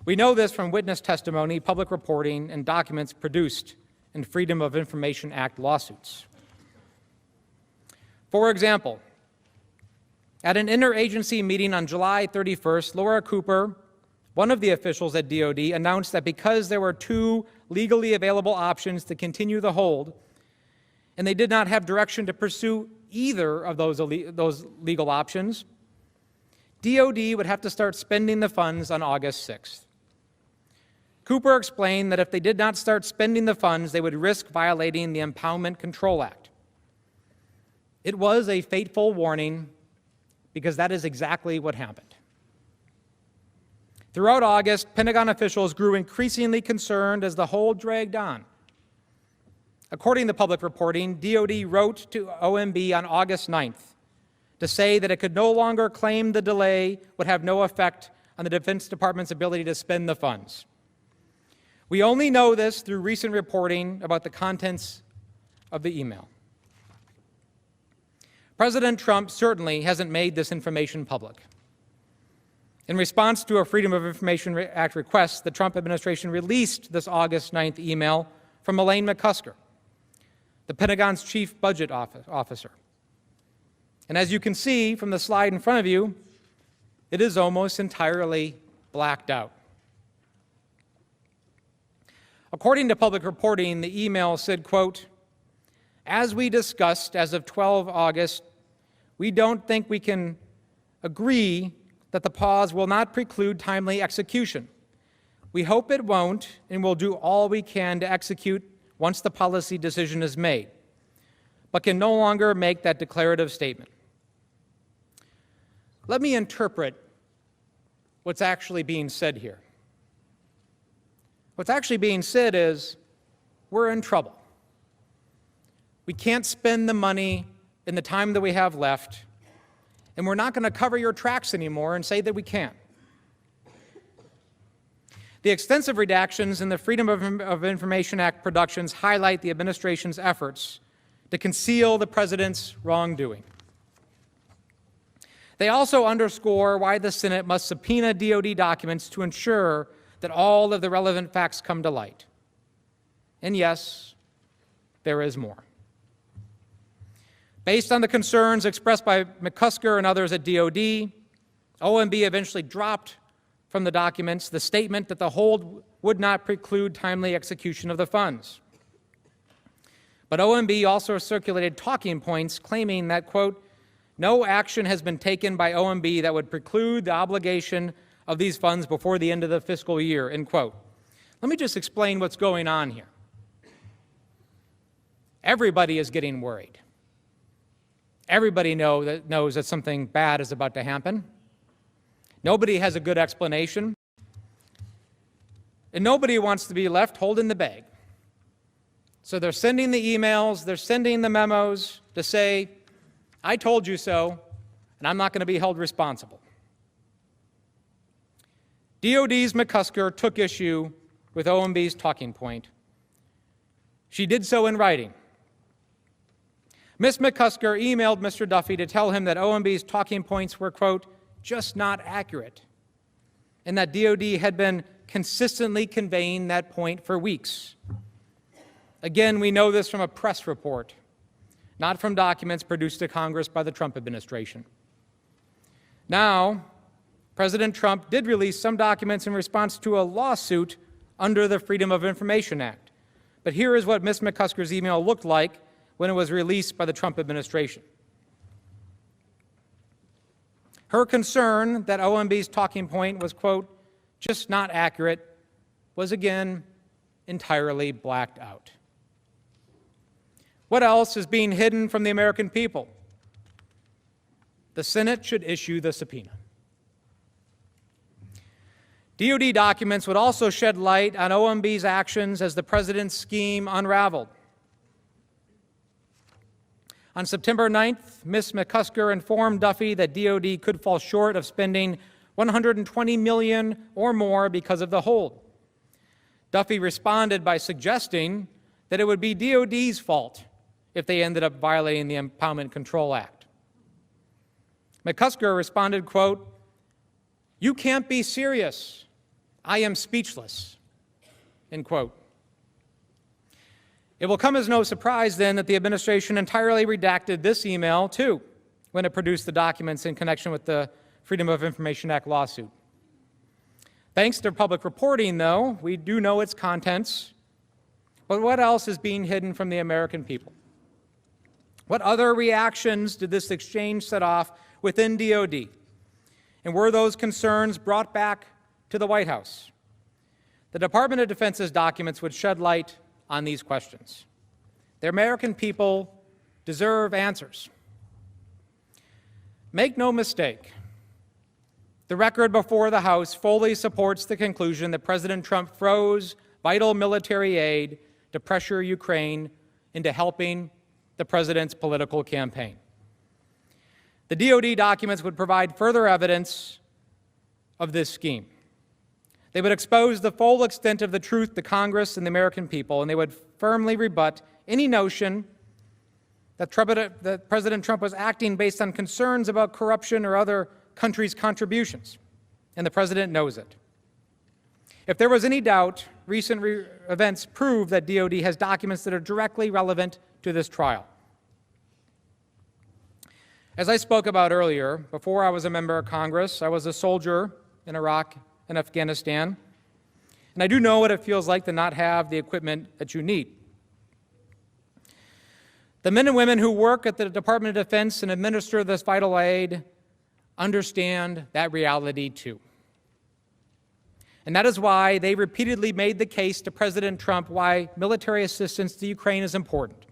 We know this from witness testimony, public reporting, and documents produced in Freedom of Information Act lawsuits. For example, at an interagency meeting on July 31st, Laura Cooper, one of the officials at DOD, announced that because there were 2 legally available options to continue the hold, and they did not have direction to pursue either of those legal options, DOD would have to start spending the funds on August 6th. Cooper explained that if they did not start spending the funds, they would risk violating the Impoundment Control Act. It was a fateful warning because that is exactly what happened. Throughout August, Pentagon officials grew increasingly concerned as the hold dragged on. According to public reporting, DOD wrote to OMB on August 9th to say that it could no longer claim the delay would have no effect on the Defense Department's ability to spend the funds. We only know this through recent reporting about the contents of the email. President Trump certainly hasn't made this information public. In response to a Freedom of Information Act request, the Trump administration released this August 9th email from Elaine McCusker, the Pentagon's chief budget officer. And as you can see from the slide in front of you, it is almost entirely blacked out. According to public reporting, the email said, quote, "As we discussed as of 12 August, we don't think we can agree that the pause will not preclude timely execution. We hope it won't, and we'll do all we can to execute once the policy decision is made, but can no longer make that declarative statement." Let me interpret what's actually being said here. What's actually being said is, we're in trouble. We can't spend the money in the time that we have left, and we're not going to cover your tracks anymore and say that we can't. The extensive redactions in the Freedom of Information Act productions highlight the administration's efforts to conceal the president's wrongdoing. They also underscore why the Senate must subpoena DOD documents to ensure that all of the relevant facts come to light. And yes, there is more. Based on the concerns expressed by McCusker and others at DOD, OMB eventually dropped from the documents the statement that the hold would not preclude timely execution of the funds. But OMB also circulated talking points claiming that, quote, "No action has been taken by OMB that would preclude the obligation of these funds before the end of the fiscal year," end quote. Let me just explain what's going on here. Everybody is getting worried. Everybody knows that something bad is about to happen. Nobody has a good explanation. And nobody wants to be left holding the bag. So they're sending the emails, they're sending the memos to say, "I told you so, and I'm not going to be held responsible." DOD's McCusker took issue with OMB's talking point. She did so in writing. Ms. McCusker emailed Mr. Duffy to tell him that OMB's talking points were, quote, "just not accurate," and that DOD had been consistently conveying that point for weeks. Again, we know this from a press report, not from documents produced to Congress by the Trump administration. Now, President Trump did release some documents in response to a lawsuit under the Freedom of Information Act. But here is what Ms. McCusker's email looked like when it was released by the Trump administration. Her concern that OMB's talking point was, quote, "just not accurate," was again entirely blacked out. What else is being hidden from the American people? The Senate should issue the subpoena. DOD documents would also shed light on OMB's actions as the president's scheme unraveled. On September 9th, Ms. McCusker informed Duffy that DOD could fall short of spending $120 million or more because of the hold. Duffy responded by suggesting that it would be DOD's fault if they ended up violating the Impoundment Control Act. McCusker responded, quote, "You can't be serious. I am speechless," end quote. It will come as no surprise, then, that the administration entirely redacted this email, too, when it produced the documents in connection with the Freedom of Information Act lawsuit. Thanks to public reporting, though, we do know its contents. But what else is being hidden from the American people? What other reactions did this exchange set off within DOD? And were those concerns brought back to the White House? The Department of Defense's documents would shed light on these questions. The American people deserve answers. Make no mistake, the record before the House fully supports the conclusion that President Trump froze vital military aid to pressure Ukraine into helping the president's political campaign. The DoD documents would provide further evidence of this scheme. They would expose the full extent of the truth to Congress and the American people, and they would firmly rebut any notion that President Trump was acting based on concerns about corruption or other countries' contributions, and the president knows it. If there was any doubt, recent events prove that DoD has documents that are directly relevant to this trial. As I spoke about earlier, before I was a member of Congress, I was a soldier in Iraq and Afghanistan, and I do know what it feels like to not have the equipment that you need. The men and women who work at the Department of Defense and administer this vital aid understand that reality too. And that is why they repeatedly made the case to President Trump why military assistance to Ukraine is important.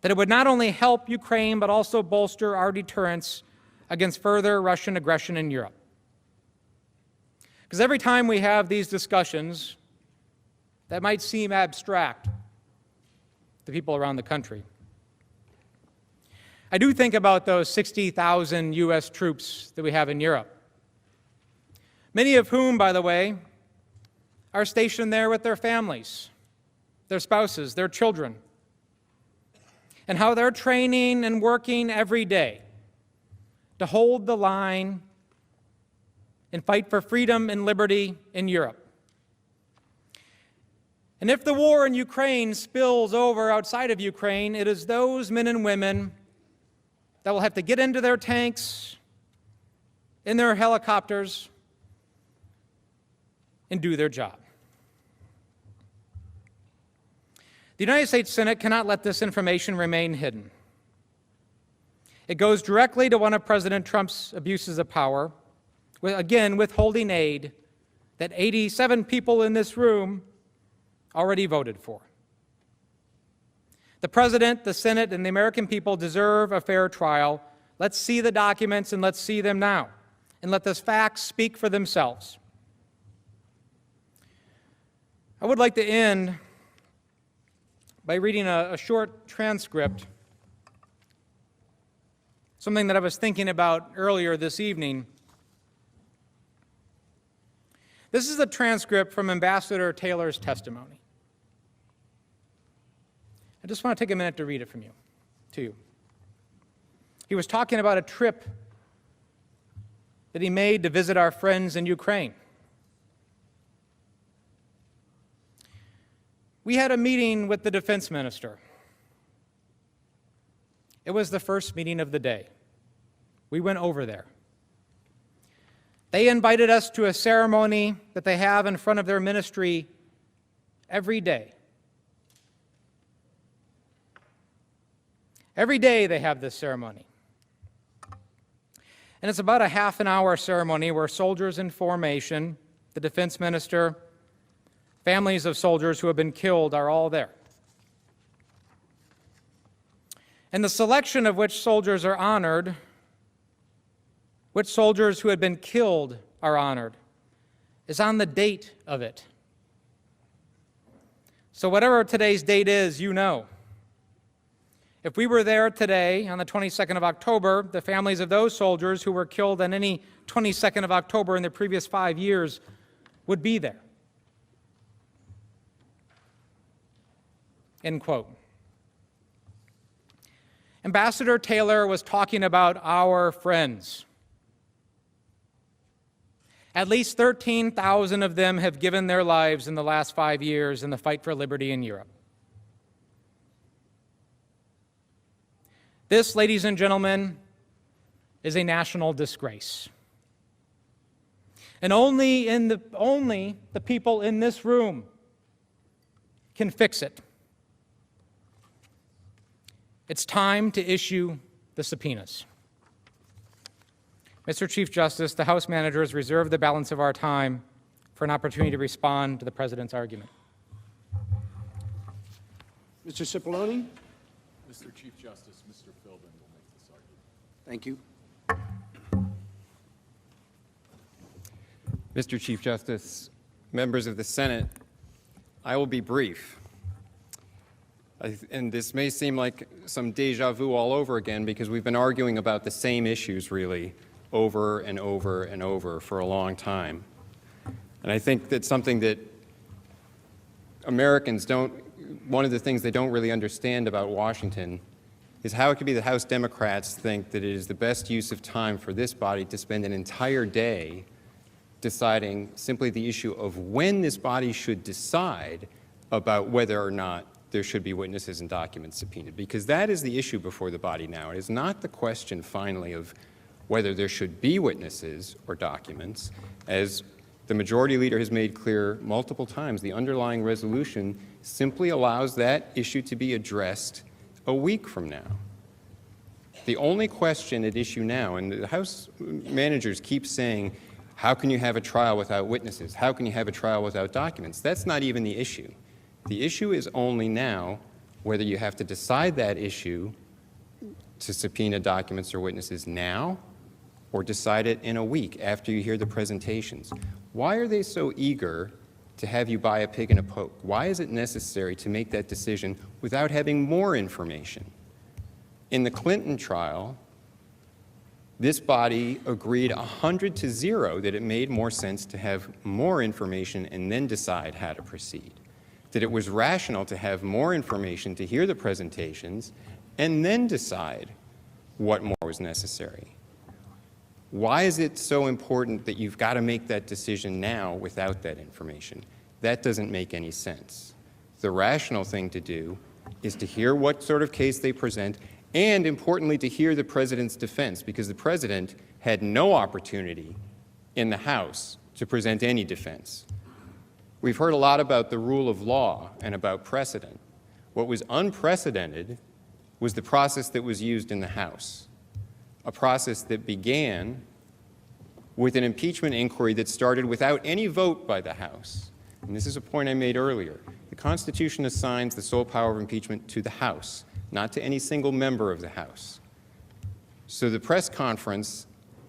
That it would not only help Ukraine, but also bolster our deterrence against further Russian aggression in Europe. Because every time we have these discussions that might seem abstract to people around the country, I do think about those 60,000 U.S. troops that we have in Europe, many of whom, by the way, are stationed there with their families, their spouses, their children, and how they're training and working every day to hold the line and fight for freedom and liberty in Europe. And if the war in Ukraine spills over outside of Ukraine, it is those men and women that will have to get into their tanks, in their helicopters, and do their job. The United States Senate cannot let this information remain hidden. It goes directly to one of President Trump's abuses of power, again, withholding aid that 87 people in this room already voted for. The President, the Senate, and the American people deserve a fair trial. Let's see the documents, and let's see them now. And let the facts speak for themselves. I would like to end by reading a short transcript, something that I was thinking about earlier this evening. This is a transcript from Ambassador Taylor's testimony. I just want to take a minute to read it to you. He was talking about a trip that he made to visit our friends in Ukraine. We had a meeting with the defense minister. It was the first meeting of the day. We went over there. They invited us to a ceremony that they have in front of their ministry every day. Every day they have this ceremony. And it's about a half an hour ceremony where soldiers in formation, the defense minister, families of soldiers who have been killed are all there. And the selection of which soldiers are honored, which soldiers who had been killed are honored, is on the date of it. So whatever today's date is, you know. If we were there today on the 22nd of October, the families of those soldiers who were killed on any 22nd of October in the previous 5 years would be there. End quote. Ambassador Taylor was talking about our friends. At least 13,000 of them have given their lives in the last 5 years in the fight for liberty in Europe. This, ladies and gentlemen, is a national disgrace. And only the people in this room can fix it. It's time to issue the subpoenas. Mr. Chief Justice, the House managers reserve the balance of our time for an opportunity to respond to the President's argument. Mr. Cipollone? Mr. Chief Justice, Mr. Philbin will make this argument. Thank you. Mr. Chief Justice, members of the Senate, I will be brief. And this may seem like some deja vu all over again because we've been arguing about the same issues really over and over and over for a long time. And I think that's something that Americans don't, one of the things they don't really understand about Washington is how it could be that House Democrats think that it is the best use of time for this body to spend an entire day deciding simply the issue of when this body should decide about whether or not there should be witnesses and documents subpoenaed, because that is the issue before the body now. It is not the question, finally, of whether there should be witnesses or documents. As the majority leader has made clear multiple times, the underlying resolution simply allows that issue to be addressed a week from now. The only question at issue now, and the House managers keep saying, how can you have a trial without witnesses? How can you have a trial without documents? That's not even the issue. The issue is only now whether you have to decide that issue to subpoena documents or witnesses now or decide it in a week after you hear the presentations. Why are they so eager to have you buy a pig in a poke? Why is it necessary to make that decision without having more information? In the Clinton trial, this body agreed 100 to 0 that it made more sense to have more information and then decide how to proceed. That it was rational to have more information to hear the presentations and then decide what more was necessary. Why is it so important that you've got to make that decision now without that information? That doesn't make any sense. The rational thing to do is to hear what sort of case they present and, importantly, to hear the President's defense, because the President had no opportunity in the House to present any defense. We've heard a lot about the rule of law and about precedent. What was unprecedented was the process that was used in the House, a process that began with an impeachment inquiry that started without any vote by the House. And this is a point I made earlier. The Constitution assigns the sole power of impeachment to the House, not to any single member of the House. So the press conference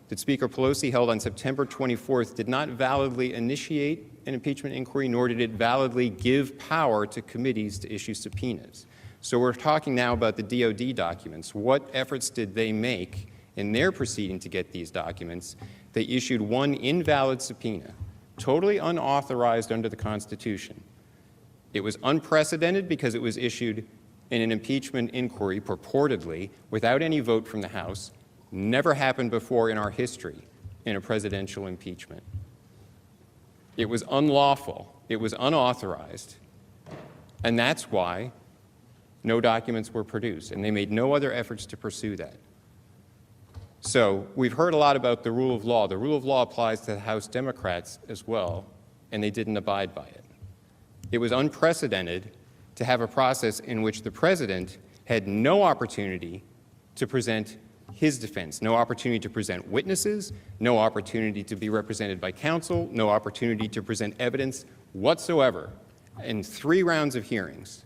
that Speaker Pelosi held on September 24th did not validly initiate an impeachment inquiry, nor did it validly give power to committees to issue subpoenas. So we're talking now about the DOD documents. What efforts did they make in their proceeding to get these documents? They issued one invalid subpoena, totally unauthorized under the Constitution. It was unprecedented because it was issued in an impeachment inquiry, purportedly, without any vote from the House. Never happened before in our history in a presidential impeachment. It was unlawful. It was unauthorized. And that's why no documents were produced, and they made no other efforts to pursue that. So we've heard a lot about the rule of law. The rule of law applies to the House Democrats as well, and they didn't abide by it. It was unprecedented to have a process in which the President had no opportunity to present his defense, no opportunity to present witnesses, no opportunity to be represented by counsel, no opportunity to present evidence whatsoever in 3 rounds of hearings.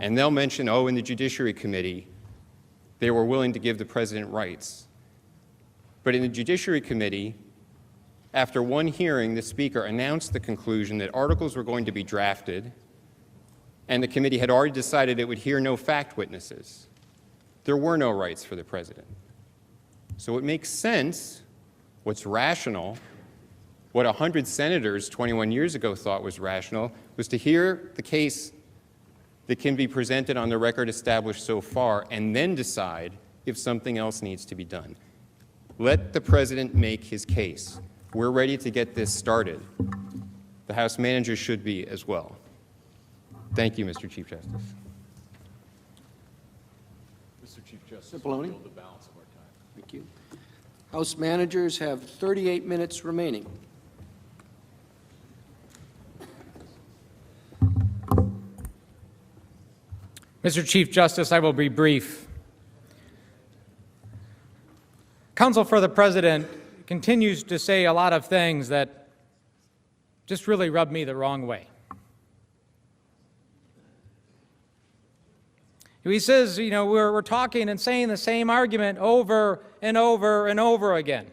And they'll mention, oh, in the Judiciary Committee, they were willing to give the President rights. But in the Judiciary Committee, after one hearing, the Speaker announced the conclusion that articles were going to be drafted, and the committee had already decided it would hear no fact witnesses. There were no rights for the President. So it makes sense, what's rational, what 100 senators 21 years ago thought was rational, was to hear the case that can be presented on the record established so far and then decide if something else needs to be done. Let the President make his case. We're ready to get this started. The House managers should be as well. Thank you, Mr. Chief Justice. Mr. Chief Justice, Cipollone. we'll yield the balance of our time. Thank you. House managers have 38 minutes remaining. Mr. Chief Justice, I will be brief. Counsel for the President continues to say a lot of things that just really rub me the wrong way. He says, you know, we're talking and saying the same argument over and over and over again.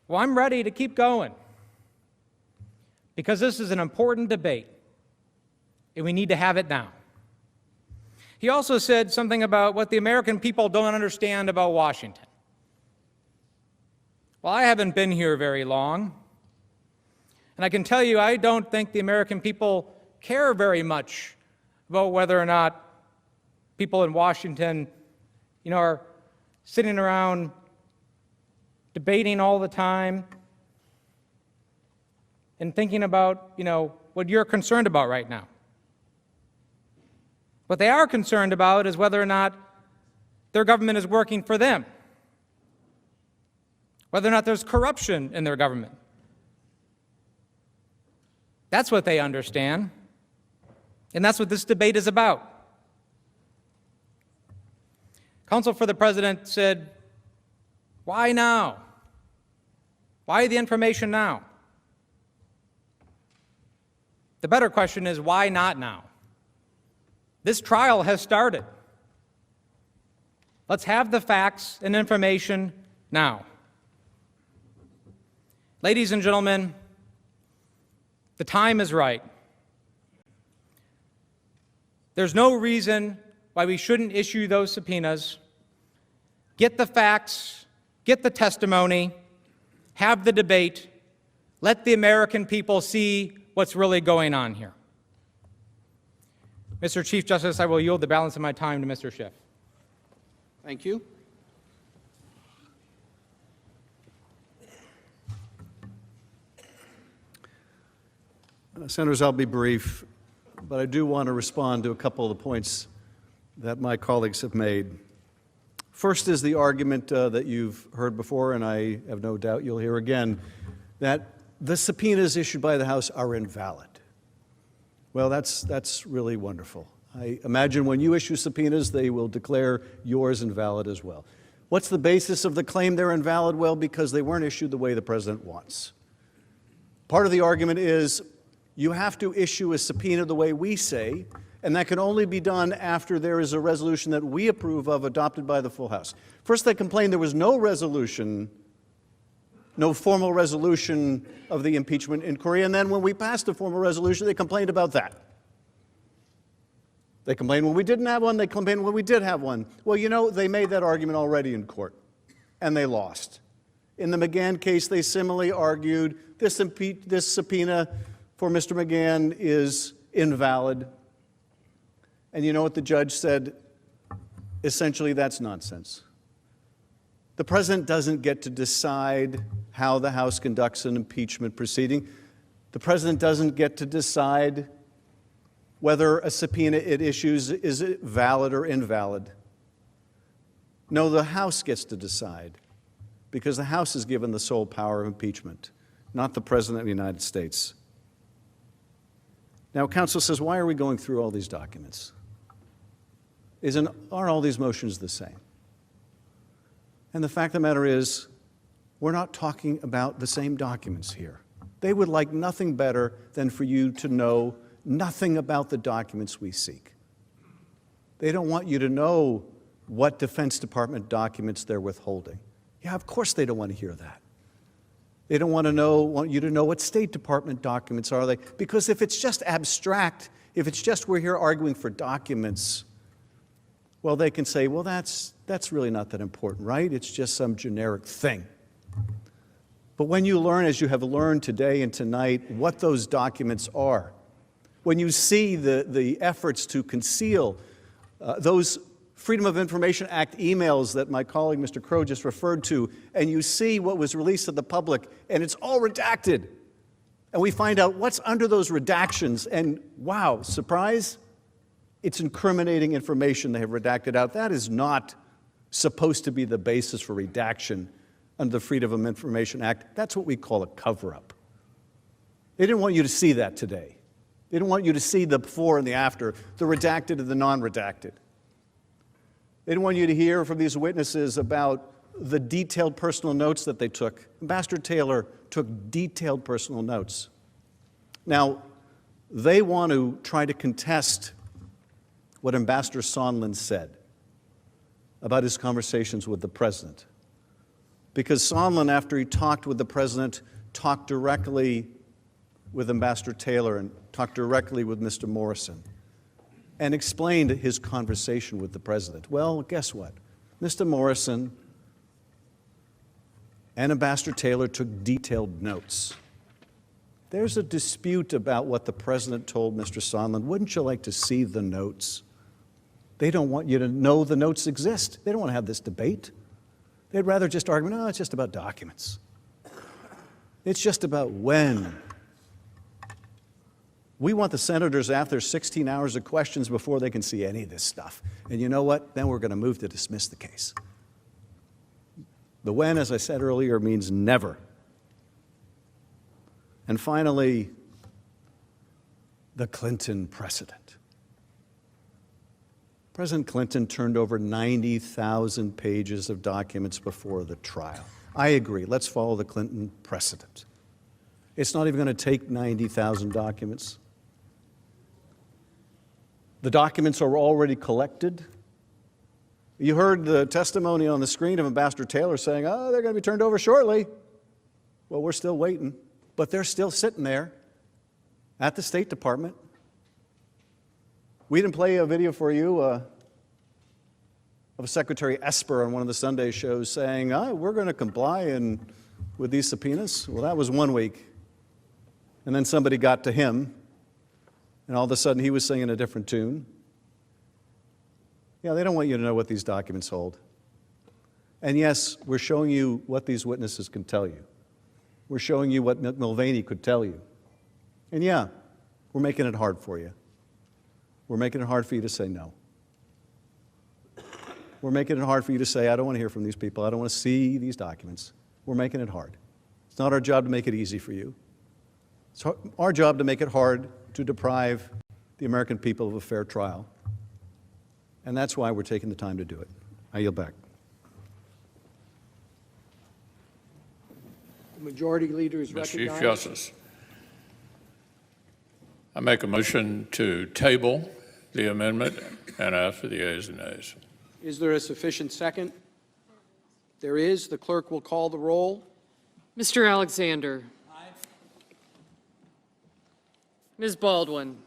Well, I'm ready to keep going because this is an important debate and we need to have it now. He also said something about what the American people don't understand about Washington. Well, I haven't been here very long, and I can tell you I don't think the American people care very much about whether or not people in Washington, you know, are sitting around debating all the time and thinking about, you know, what you're concerned about right now. What they are concerned about is whether or not their government is working for them, whether or not there's corruption in their government. That's what they understand, and that's what this debate is about. Counsel for the President said, why now? Why the information now? The better question is, why not now? This trial has started. Let's have the facts and information now. Ladies and gentlemen, the time is right. There's no reason why we shouldn't issue those subpoenas, get the facts, get the testimony, have the debate, let the American people see what's really going on here. Mr. Chief Justice, I will yield the balance of my time to Mr. Schiff. Thank you. Senators, I'll be brief, but I do want to respond to a couple of the points that my colleagues have made. First is the argument that you've heard before, and I have no doubt you'll hear again, that the subpoenas issued by the House are invalid. Well, that's really wonderful. I imagine when you issue subpoenas, they will declare yours invalid as well. What's the basis of the claim they're invalid? Well, because they weren't issued the way the president wants. Part of the argument is you have to issue a subpoena the way we say, and that can only be done after there is a resolution that we approve of adopted by the full House. First, they complained there was no resolution, no formal resolution of the impeachment inquiry, and then when we passed a formal resolution, they complained about that. They complained when we didn't have one, they complained when we did have one. Well, you know, they made that argument already in court, and they lost. In the McGahn case, they similarly argued this subpoena for Mr. McGahn is invalid. And you know what the judge said? Essentially, that's nonsense. The president doesn't get to decide how the House conducts an impeachment proceeding. The president doesn't get to decide whether a subpoena it issues is valid or invalid. No, the House gets to decide, because the House is given the sole power of impeachment, not the President of the United States. Now, counsel says, why are we going through all these documents? Aren't all these motions the same? And the fact of the matter is, we're not talking about the same documents here. They would like nothing better than for you to know nothing about the documents we seek. They don't want you to know what Defense Department documents they're withholding. Yeah, of course they don't want to hear that. They don't want you to know what State Department documents are they, because if it's just abstract, if it's just we're here arguing for documents, well, they can say, well, that's really not that important, right? It's just some generic thing. But when you learn, as you have learned today and tonight, what those documents are, when you see the efforts to conceal those Freedom of Information Act emails that my colleague Mr. Crow just referred to, and you see what was released to the public, and it's all redacted, and we find out what's under those redactions, and wow, surprise, it's incriminating information they have redacted out. That is not supposed to be the basis for redaction under the Freedom of Information Act. That's what we call a cover-up. They didn't want you to see that today. They didn't want you to see the before and the after, the redacted and the non-redacted. They didn't want you to hear from these witnesses about the detailed personal notes that they took. Ambassador Taylor took detailed personal notes. Now, they want to try to contest what Ambassador Sondland said about his conversations with the president. Because Sondland, after he talked with the president, talked directly with Ambassador Taylor and talked directly with Mr. Morrison and explained his conversation with the president. Well, guess what? Mr. Morrison and Ambassador Taylor took detailed notes. There's a dispute about what the president told Mr. Sondland. Wouldn't you like to see the notes? They don't want you to know the notes exist. They don't want to have this debate. They'd rather just argue, no, it's just about documents. It's just about when. We want the senators after 16 hours of questions before they can see any of this stuff. And you know what? Then we're going to move to dismiss the case. The when, as I said earlier, means never. And finally, the Clinton precedent. President Clinton turned over 90,000 pages of documents before the trial. I agree. Let's follow the Clinton precedent. It's not even going to take 90,000 documents. The documents are already collected. You heard the testimony on the screen of Ambassador Taylor saying, oh, they're going to be turned over shortly. Well, we're still waiting. But they're still sitting there at the State Department. We didn't play a video for you of Secretary Esper on one of the Sunday shows saying, we're going to comply with these subpoenas. Well, that was 1 week. And then somebody got to him, and all of a sudden he was singing a different tune. Yeah, they don't want you to know what these documents hold. And yes, we're showing you what these witnesses can tell you. We're showing you what Mulvaney could tell you. And yeah, we're making it hard for you. We're making it hard for you to say no. We're making it hard for you to say, I don't want to hear from these people. I don't want to see these documents. We're making it hard. It's not our job to make it easy for you. It's our job to make it hard to deprive the American people of a fair trial. And that's why we're taking the time to do it. I yield back. The majority leader is Mr. recognized. Chief Justice, I make a motion to table the amendment and ask for the ayes and nays. Is there a sufficient second? There is. The clerk will call the roll. Mr. Alexander. Aye. Ms. Baldwin.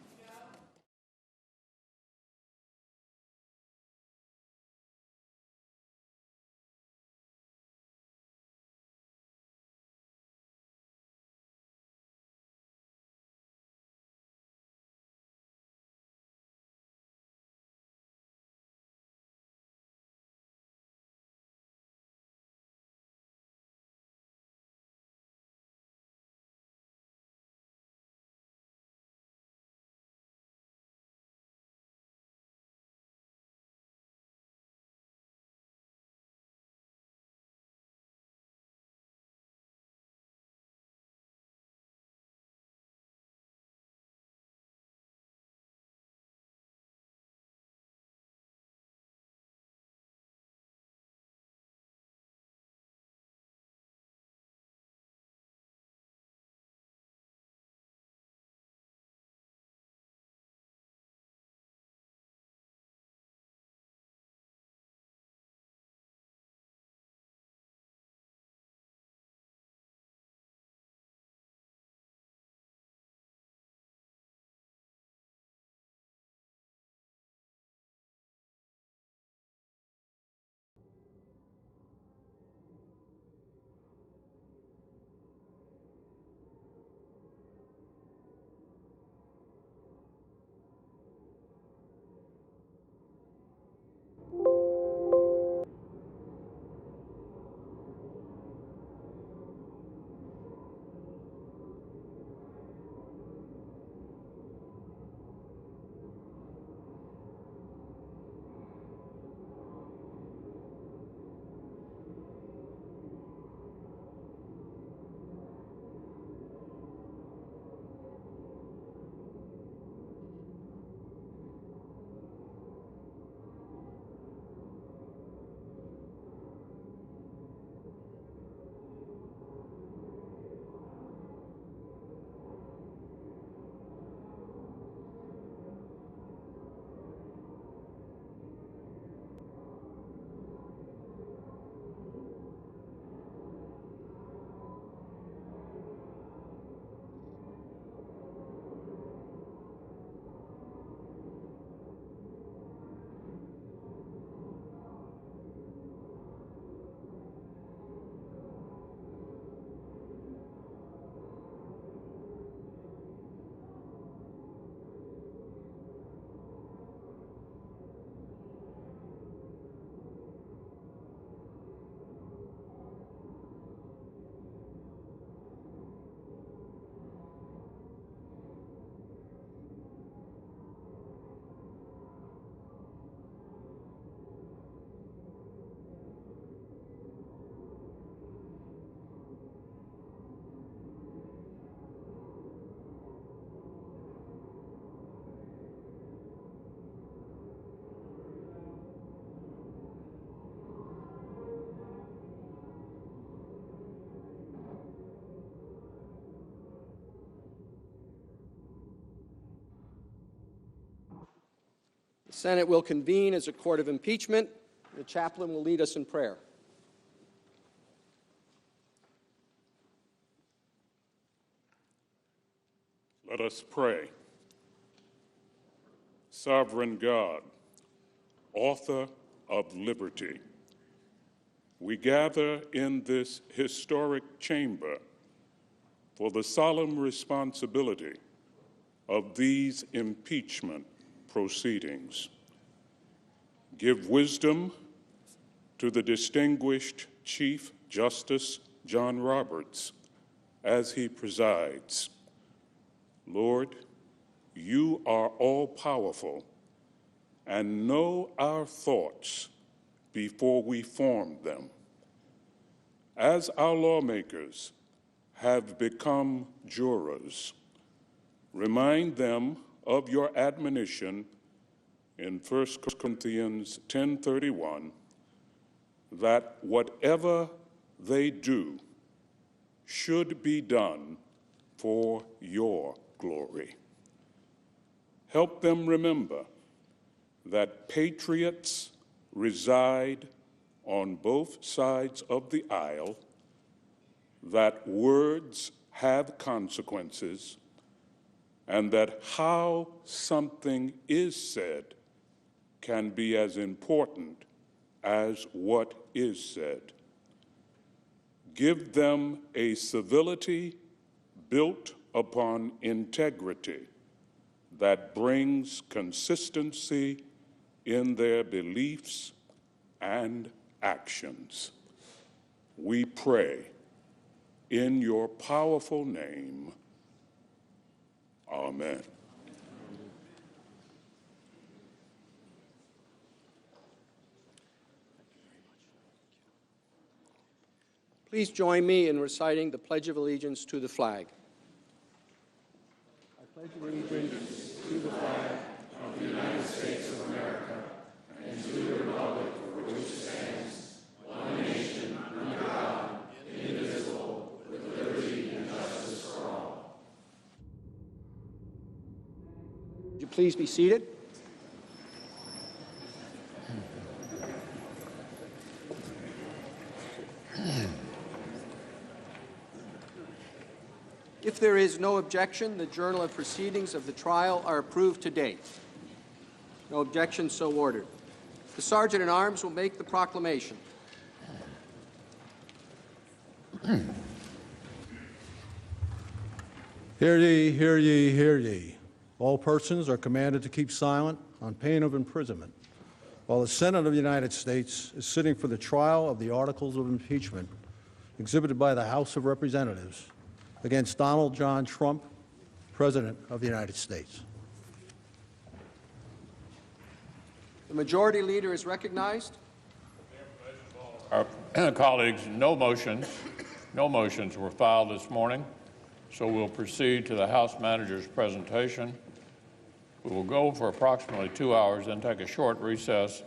The Senate will convene as a court of impeachment. The chaplain will lead us in prayer. Let us pray. Sovereign God, author of liberty, we gather in this historic chamber for the solemn responsibility of these impeachment proceedings. Give wisdom to the distinguished Chief Justice John Roberts as he presides. Lord, you are all-powerful and know our thoughts before we form them. As our lawmakers have become jurors, remind them of your admonition in 1 Corinthians 10:31 that whatever they do should be done for your glory. Help them remember that patriots reside on both sides of the aisle, that words have consequences, and that how something is said can be as important as what is said. Give them a civility built upon integrity that brings consistency in their beliefs and actions. We pray in your powerful name. Amen. Please join me in reciting the Pledge of Allegiance to the flag. I pledge allegiance to the flag of the United States of America and to the republic for which it stands, one nation, under God, indivisible, with liberty and justice for all. Would you please be seated? If there is no objection, the journal of proceedings of the trial are approved to date. No objection, so ordered. The Sergeant-at-Arms will make the proclamation. Hear ye, hear ye, hear ye. All persons are commanded to keep silent on pain of imprisonment while the Senate of the United States is sitting for the trial of the articles of impeachment exhibited by the House of Representatives against Donald John Trump, President of the United States. The Majority Leader is recognized. Our colleagues, no motions were filed this morning, so we'll proceed to the House Manager's presentation. We will go for approximately 2 hours, then take a short recess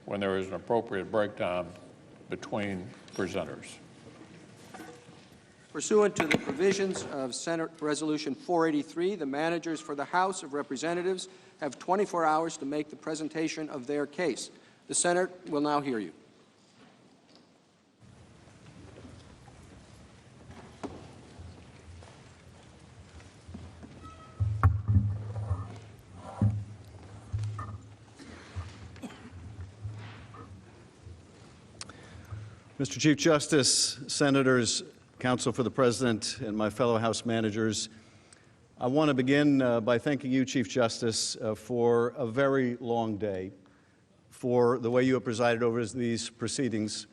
when there is an appropriate break time between presenters. Pursuant to the provisions of Senate Resolution 483, the managers for the House of Representatives have 24 hours to make the presentation of their case. The Senate will now hear you. Mr. Chief Justice, Senators, Counsel for the President, and my fellow House managers, I want to begin by thanking you, Chief Justice, for a very long day, for the way you have presided over these proceedings.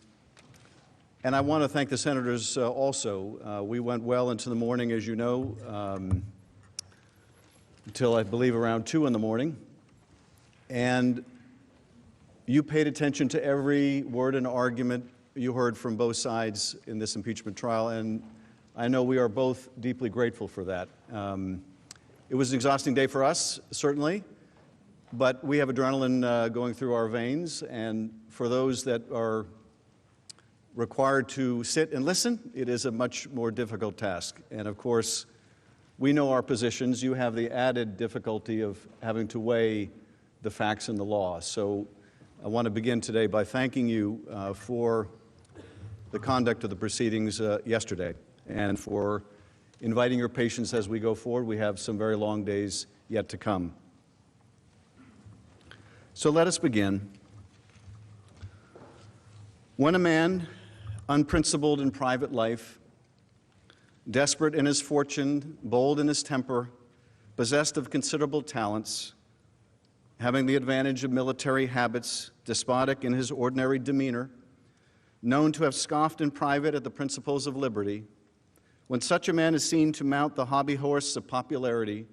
And I want to thank the senators also. We went well into the morning, as you know, until I believe around 2 in the morning. And you paid attention to every word and argument you heard from both sides in this impeachment trial, and I know we are both deeply grateful for that. It was an exhausting day for us, certainly, but we have adrenaline going through our veins, and for those that are required to sit and listen, it is a much more difficult task. And of course, we know our positions. You have the added difficulty of having to weigh the facts and the law. So I want to begin today by thanking you for the conduct of the proceedings yesterday and for inviting your patience as we go forward. We have some very long days yet to come. So let us begin. When a man, unprincipled in private life, desperate in his fortune, bold in his temper, possessed of considerable talents, having the advantage of military habits, despotic in his ordinary demeanor, known to have scoffed in private at the principles of liberty, when such a man is seen to mount the hobby horse of popularity,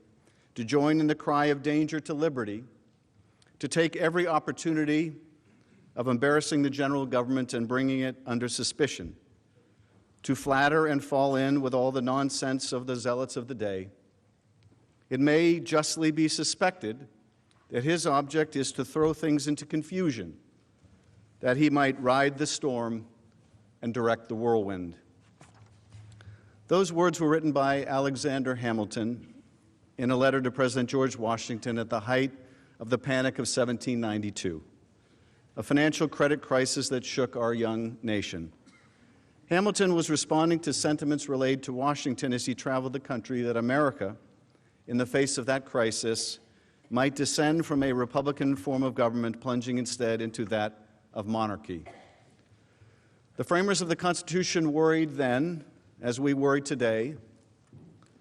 to join in the cry of danger to liberty, to take every opportunity of embarrassing the general government and bringing it under suspicion, to flatter and fall in with all the nonsense of the zealots of the day, it may justly be suspected that his object is to throw things into confusion, that he might ride the storm and direct the whirlwind. Those words were written by Alexander Hamilton in a letter to President George Washington at the height of the Panic of 1792, a financial credit crisis that shook our young nation. Hamilton was responding to sentiments relayed to Washington as he traveled the country that America, in the face of that crisis, might descend from a Republican form of government, plunging instead into that of monarchy. The framers of the Constitution worried then, as we worry today,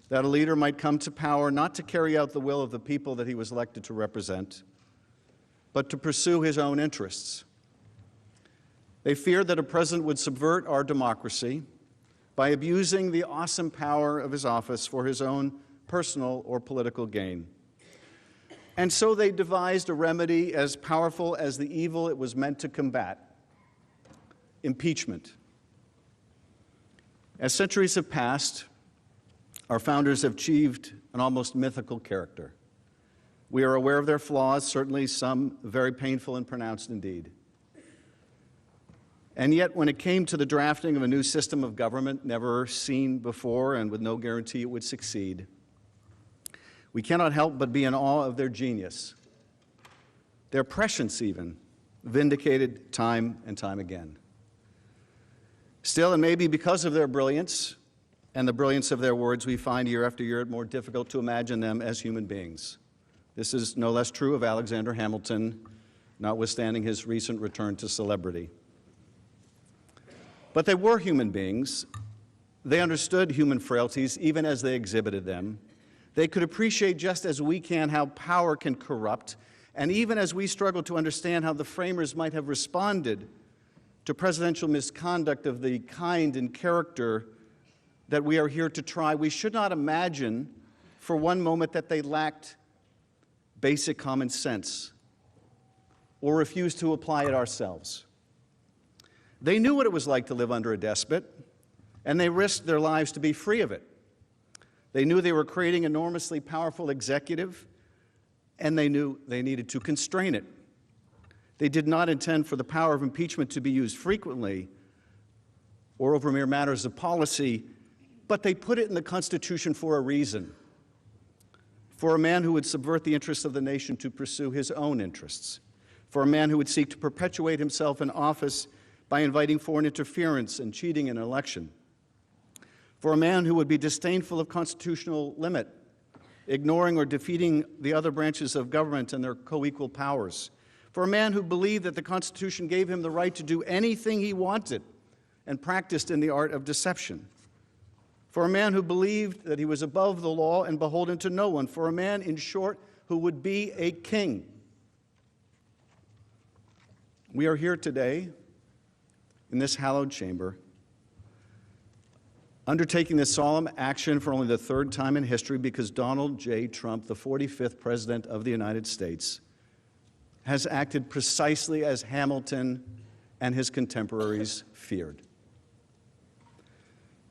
that a leader might come to power not to carry out the will of the people that he was elected to represent, but to pursue his own interests. They feared that a president would subvert our democracy by abusing the awesome power of his office for his own personal or political gain. And so they devised a remedy as powerful as the evil it was meant to combat: impeachment. As centuries have passed, our founders have achieved an almost mythical character. We are aware of their flaws, certainly some very painful and pronounced indeed. And yet, when it came to the drafting of a new system of government never seen before and with no guarantee it would succeed, we cannot help but be in awe of their genius, their prescience even, vindicated time and time again. Still, and maybe because of their brilliance and the brilliance of their words, we find year after year it more difficult to imagine them as human beings. This is no less true of Alexander Hamilton, notwithstanding his recent return to celebrity. But they were human beings. They understood human frailties even as they exhibited them. They could appreciate, just as we can, how power can corrupt, and even as we struggle to understand how the framers might have responded to presidential misconduct of the kind and character that we are here to try, we should not imagine for one moment that they lacked basic common sense or refused to apply it ourselves. They knew what it was like to live under a despot, and they risked their lives to be free of it. They knew they were creating an enormously powerful executive, and they knew they needed to constrain it. They did not intend for the power of impeachment to be used frequently or over mere matters of policy, but they put it in the Constitution for a reason, for a man who would subvert the interests of the nation to pursue his own interests, for a man who would seek to perpetuate himself in office by inviting foreign interference and cheating in an election, for a man who would be disdainful of constitutional limit, ignoring or defeating the other branches of government and their co-equal powers, for a man who believed that the Constitution gave him the right to do anything he wanted and practiced in the art of deception, for a man who believed that he was above the law and beholden to no one, for a man, in short, who would be a king. We are here today in this hallowed chamber, undertaking this solemn action for only the third time in history because Donald J. Trump, the 45th President of the United States, has acted precisely as Hamilton and his contemporaries feared.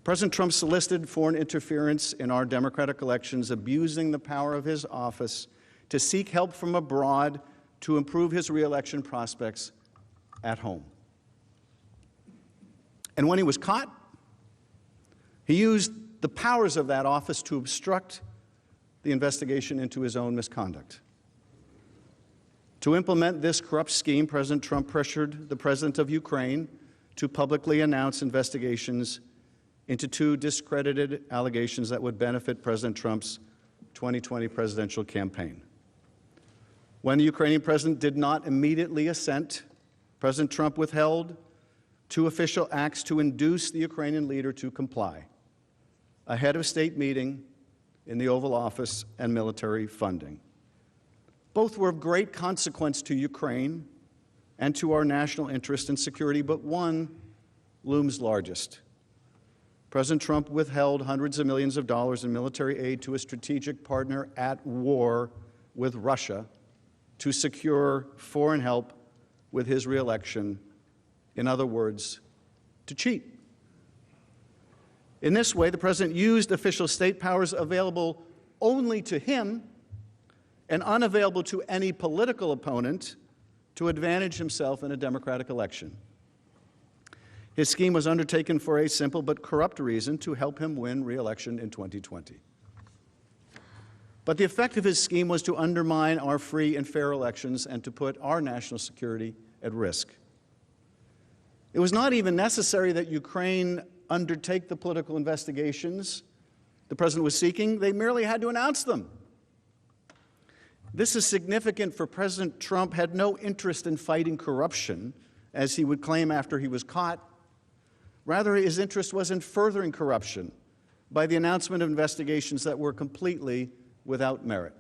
President Trump solicited foreign interference in our democratic elections, abusing the power of his office to seek help from abroad to improve his re-election prospects at home. And when he was caught, he used the powers of that office to obstruct the investigation into his own misconduct, To implement this corrupt scheme, President Trump pressured the president of Ukraine to publicly announce investigations into 2 discredited allegations that would benefit President Trump's 2020 presidential campaign. When the Ukrainian president did not immediately assent, President Trump withheld 2 official acts to induce the Ukrainian leader to comply: a head of state meeting in the Oval Office and military funding. Both were of great consequence to Ukraine and to our national interest and security, but one looms largest. President Trump withheld hundreds of millions of dollars in military aid to a strategic partner at war with Russia to secure foreign help with his reelection. In other words, to cheat. In this way, the president used official state powers available only to him and unavailable to any political opponent to advantage himself in a democratic election. His scheme was undertaken for a simple but corrupt reason: to help him win re-election in 2020. But the effect of his scheme was to undermine our free and fair elections and to put our national security at risk. It was not even necessary that Ukraine undertake the political investigations the president was seeking. They merely had to announce them. This is significant, for President Trump had no interest in fighting corruption, as he would claim after he was caught. Rather, his interest was in furthering corruption by the announcement of investigations that were completely without merit.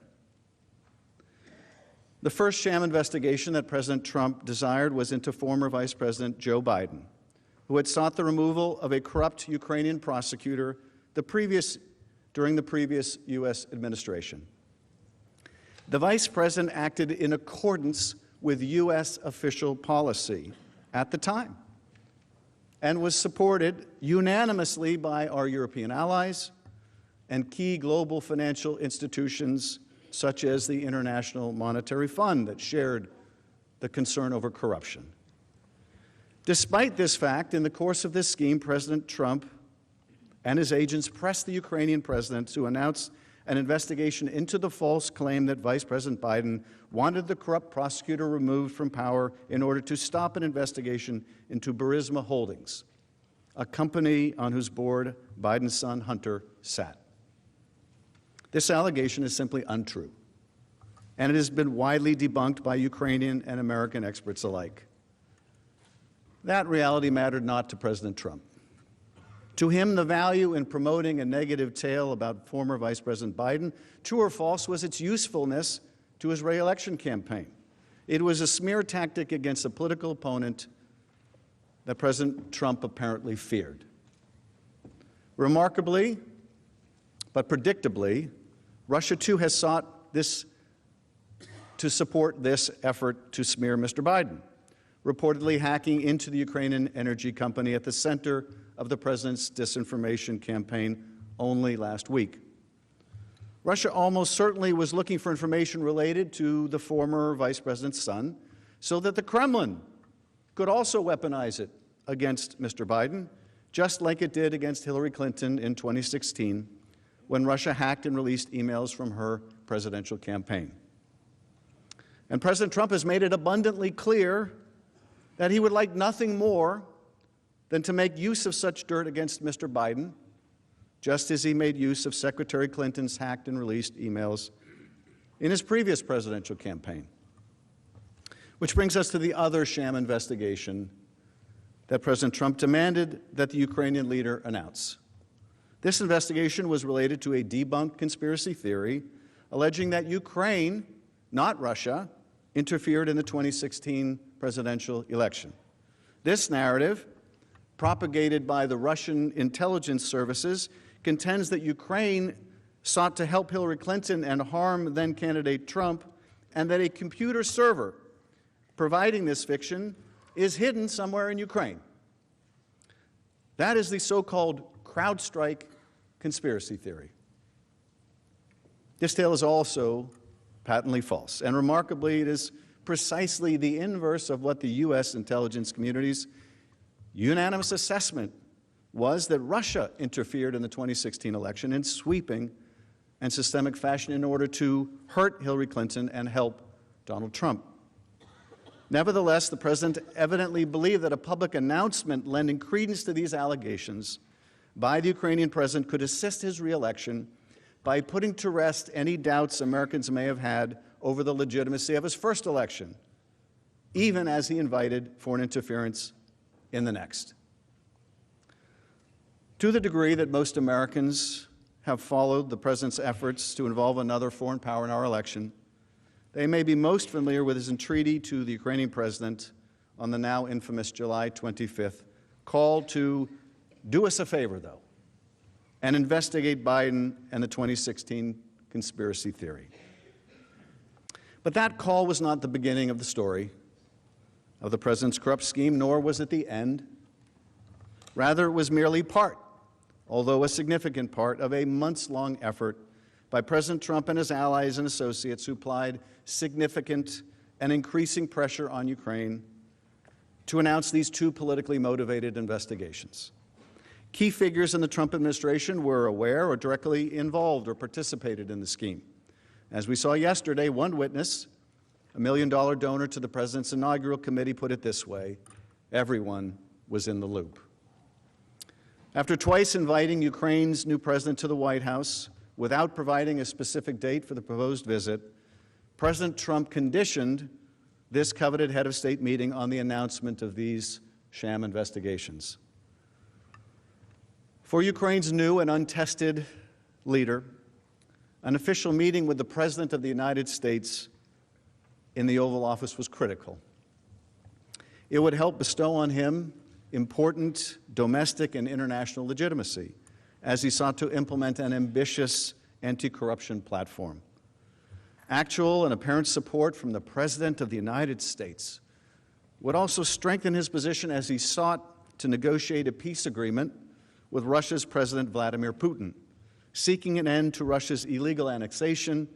The first sham investigation that President Trump desired was into former Vice President Joe Biden, who had sought the removal of a corrupt Ukrainian prosecutor during the previous U.S. administration. The Vice President acted in accordance with U.S. official policy at the time and was supported unanimously by our European allies and key global financial institutions such as the International Monetary Fund that shared the concern over corruption. Despite this fact, in the course of this scheme, President Trump and his agents pressed the Ukrainian president to announce an investigation into the false claim that Vice President Biden wanted the corrupt prosecutor removed from power in order to stop an investigation into Burisma Holdings, a company on whose board Biden's son Hunter sat. This allegation is simply untrue, and it has been widely debunked by Ukrainian and American experts alike. That reality mattered not to President Trump. To him, the value in promoting a negative tale about former Vice President Biden, true or false, was its usefulness to his re-election campaign. It was a smear tactic against a political opponent that President Trump apparently feared. Remarkably, but predictably, Russia too has sought to support this effort to smear Mr. Biden, reportedly hacking into the Ukrainian energy company at the center of the president's disinformation campaign only last week. Russia almost certainly was looking for information related to the former vice president's son so that the Kremlin could also weaponize it against Mr. Biden, just like it did against Hillary Clinton in 2016 when Russia hacked and released emails from her presidential campaign. And President Trump has made it abundantly clear that he would like nothing more than to make use of such dirt against Mr. Biden, just as he made use of Secretary Clinton's hacked and released emails in his previous presidential campaign. Which brings us to the other sham investigation that President Trump demanded that the Ukrainian leader announce. This investigation was related to a debunked conspiracy theory alleging that Ukraine, not Russia, interfered in the 2016 presidential election. This narrative, propagated by the Russian intelligence services, contends that Ukraine sought to help Hillary Clinton and harm then-candidate Trump, and that a computer server providing this fiction is hidden somewhere in Ukraine. That is the so-called CrowdStrike conspiracy theory. This tale is also patently false, and remarkably, it is precisely the inverse of what the U.S. intelligence community's unanimous assessment was, that Russia interfered in the 2016 election in sweeping and systemic fashion in order to hurt Hillary Clinton and help Donald Trump. Nevertheless, the president evidently believed that a public announcement lending credence to these allegations by the Ukrainian president could assist his reelection by putting to rest any doubts Americans may have had over the legitimacy of his first election, even as he invited foreign interference in the next. To the degree that most Americans have followed the president's efforts to involve another foreign power in our election, they may be most familiar with his entreaty to the Ukrainian president on the now infamous July 25th call to do us a favor, though, and investigate Biden and the 2016 conspiracy theory. But that call was not the beginning of the story of the president's corrupt scheme, nor was it the end. Rather, it was merely part, although a significant part, of a months-long effort by President Trump and his allies and associates who applied significant and increasing pressure on Ukraine to announce these two politically motivated investigations. Key figures in the Trump administration were aware or directly involved or participated in the scheme. As we saw yesterday, one witness, a $1 million donor to the president's inaugural committee, put it this way: everyone was in the loop. After twice inviting Ukraine's new president to the White House without providing a specific date for the proposed visit, President Trump conditioned this coveted head of state meeting on the announcement of these sham investigations. For Ukraine's new and untested leader, an official meeting with the President of the United States in the Oval Office was critical. It would help bestow on him important domestic and international legitimacy as he sought to implement an ambitious anti-corruption platform. Actual and apparent support from the President of the United States would also strengthen his position as he sought to negotiate a peace agreement with Russia's President Vladimir Putin, seeking an end to Russia's illegal annexation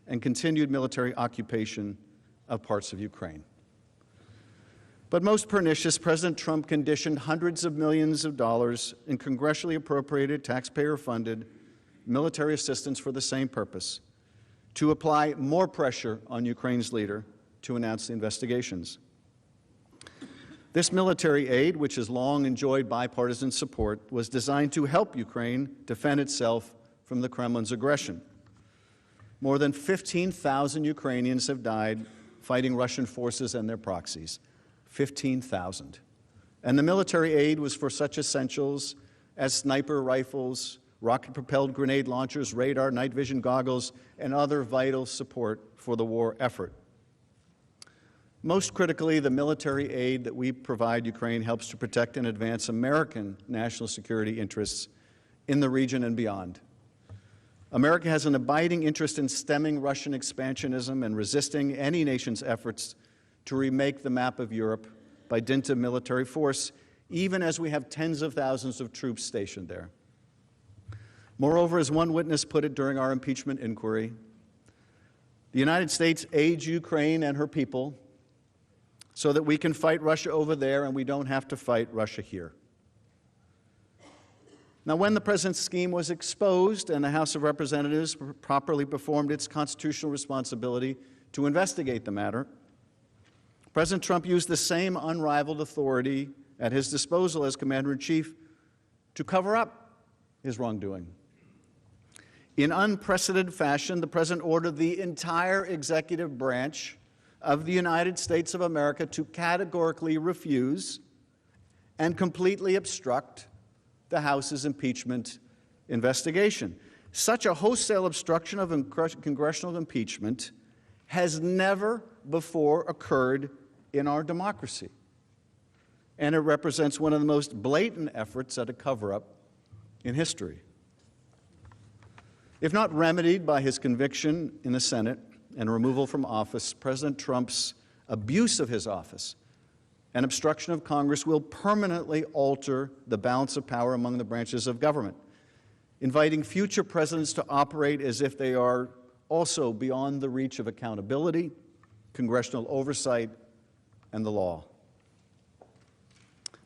and continued military occupation of parts of Ukraine. But most pernicious, President Trump conditioned hundreds of millions of dollars in congressionally appropriated, taxpayer-funded military assistance for the same purpose, to apply more pressure on Ukraine's leader to announce the investigations. This military aid, which has long enjoyed bipartisan support, was designed to help Ukraine defend itself from the Kremlin's aggression. More than 15,000 Ukrainians have died fighting Russian forces and their proxies. 15,000. And the military aid was for such essentials as sniper rifles, rocket-propelled grenade launchers, radar, night vision goggles, and other vital support for the war effort. Most critically, the military aid that we provide Ukraine helps to protect and advance American national security interests in the region and beyond. America has an abiding interest in stemming Russian expansionism and resisting any nation's efforts to remake the map of Europe by dint of military force, even as we have tens of thousands of troops stationed there. Moreover, as one witness put it during our impeachment inquiry, the United States aids Ukraine and her people so that we can fight Russia over there and we don't have to fight Russia here. Now, when the president's scheme was exposed and the House of Representatives properly performed its constitutional responsibility to investigate the matter, President Trump used the same unrivaled authority at his disposal as Commander-in-Chief to cover up his wrongdoing. In unprecedented fashion, the President ordered the entire executive branch of the United States of America to categorically refuse and completely obstruct the House's impeachment investigation. Such a wholesale obstruction of congressional impeachment has never before occurred in our democracy, and it represents one of the most blatant efforts at a cover-up in history. If not remedied by his conviction in the Senate and removal from office, President Trump's abuse of his office and obstruction of Congress will permanently alter the balance of power among the branches of government, inviting future presidents to operate as if they are also beyond the reach of accountability, congressional oversight, and the law.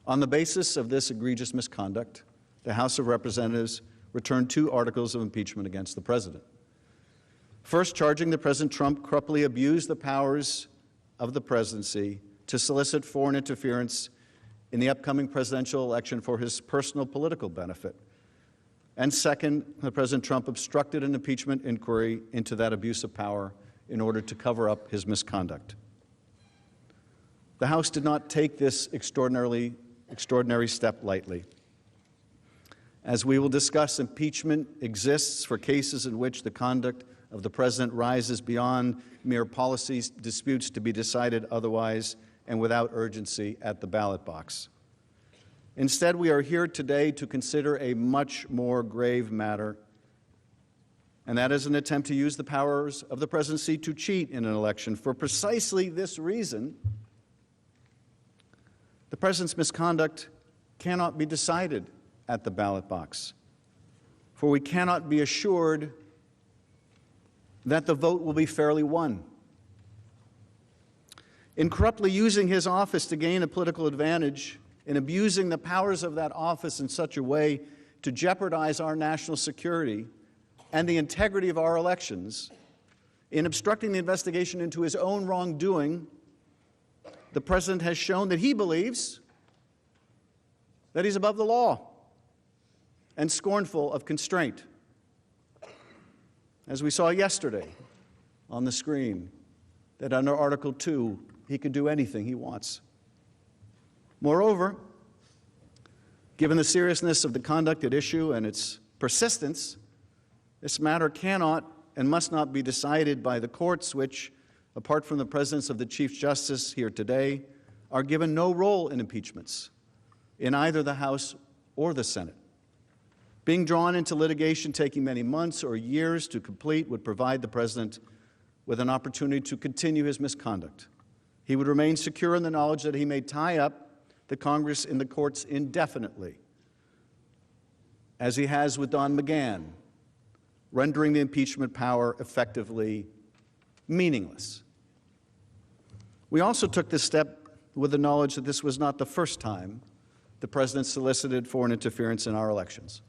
On the basis of this egregious misconduct, the House of Representatives returned 2 articles of impeachment against the President. First, charging that President Trump corruptly abused the powers of the presidency to solicit foreign interference in the upcoming presidential election for his personal political benefit. And second, that President Trump obstructed an impeachment inquiry into that abuse of power in order to cover up his misconduct. The House did not take this extraordinary step lightly. As we will discuss, impeachment exists for cases in which the conduct of the President rises beyond mere policy disputes to be decided otherwise and without urgency at the ballot box. Instead, we are here today to consider a much more grave matter, and that is an attempt to use the powers of the presidency to cheat in an election. For precisely this reason, the President's misconduct cannot be decided at the ballot box, for we cannot be assured that the vote will be fairly won. In corruptly using his office to gain a political advantage, in abusing the powers of that office in such a way to jeopardize our national security and the integrity of our elections, in obstructing the investigation into his own wrongdoing, the President has shown that he believes that he's above the law and scornful of constraint. As we saw yesterday on the screen, that under Article 2, he can do anything he wants. Moreover, given the seriousness of the conduct at issue and its persistence, this matter cannot and must not be decided by the courts, which, apart from the presence of the Chief Justice here today, are given no role in impeachments in either the House or the Senate. Being drawn into litigation taking many months or years to complete would provide the President with an opportunity to continue his misconduct. He would remain secure in the knowledge that he may tie up the Congress in the courts indefinitely, as he has with Don McGahn, rendering the impeachment power effectively meaningless. We also took this step with the knowledge that this was not the first time the President solicited foreign interference in our elections.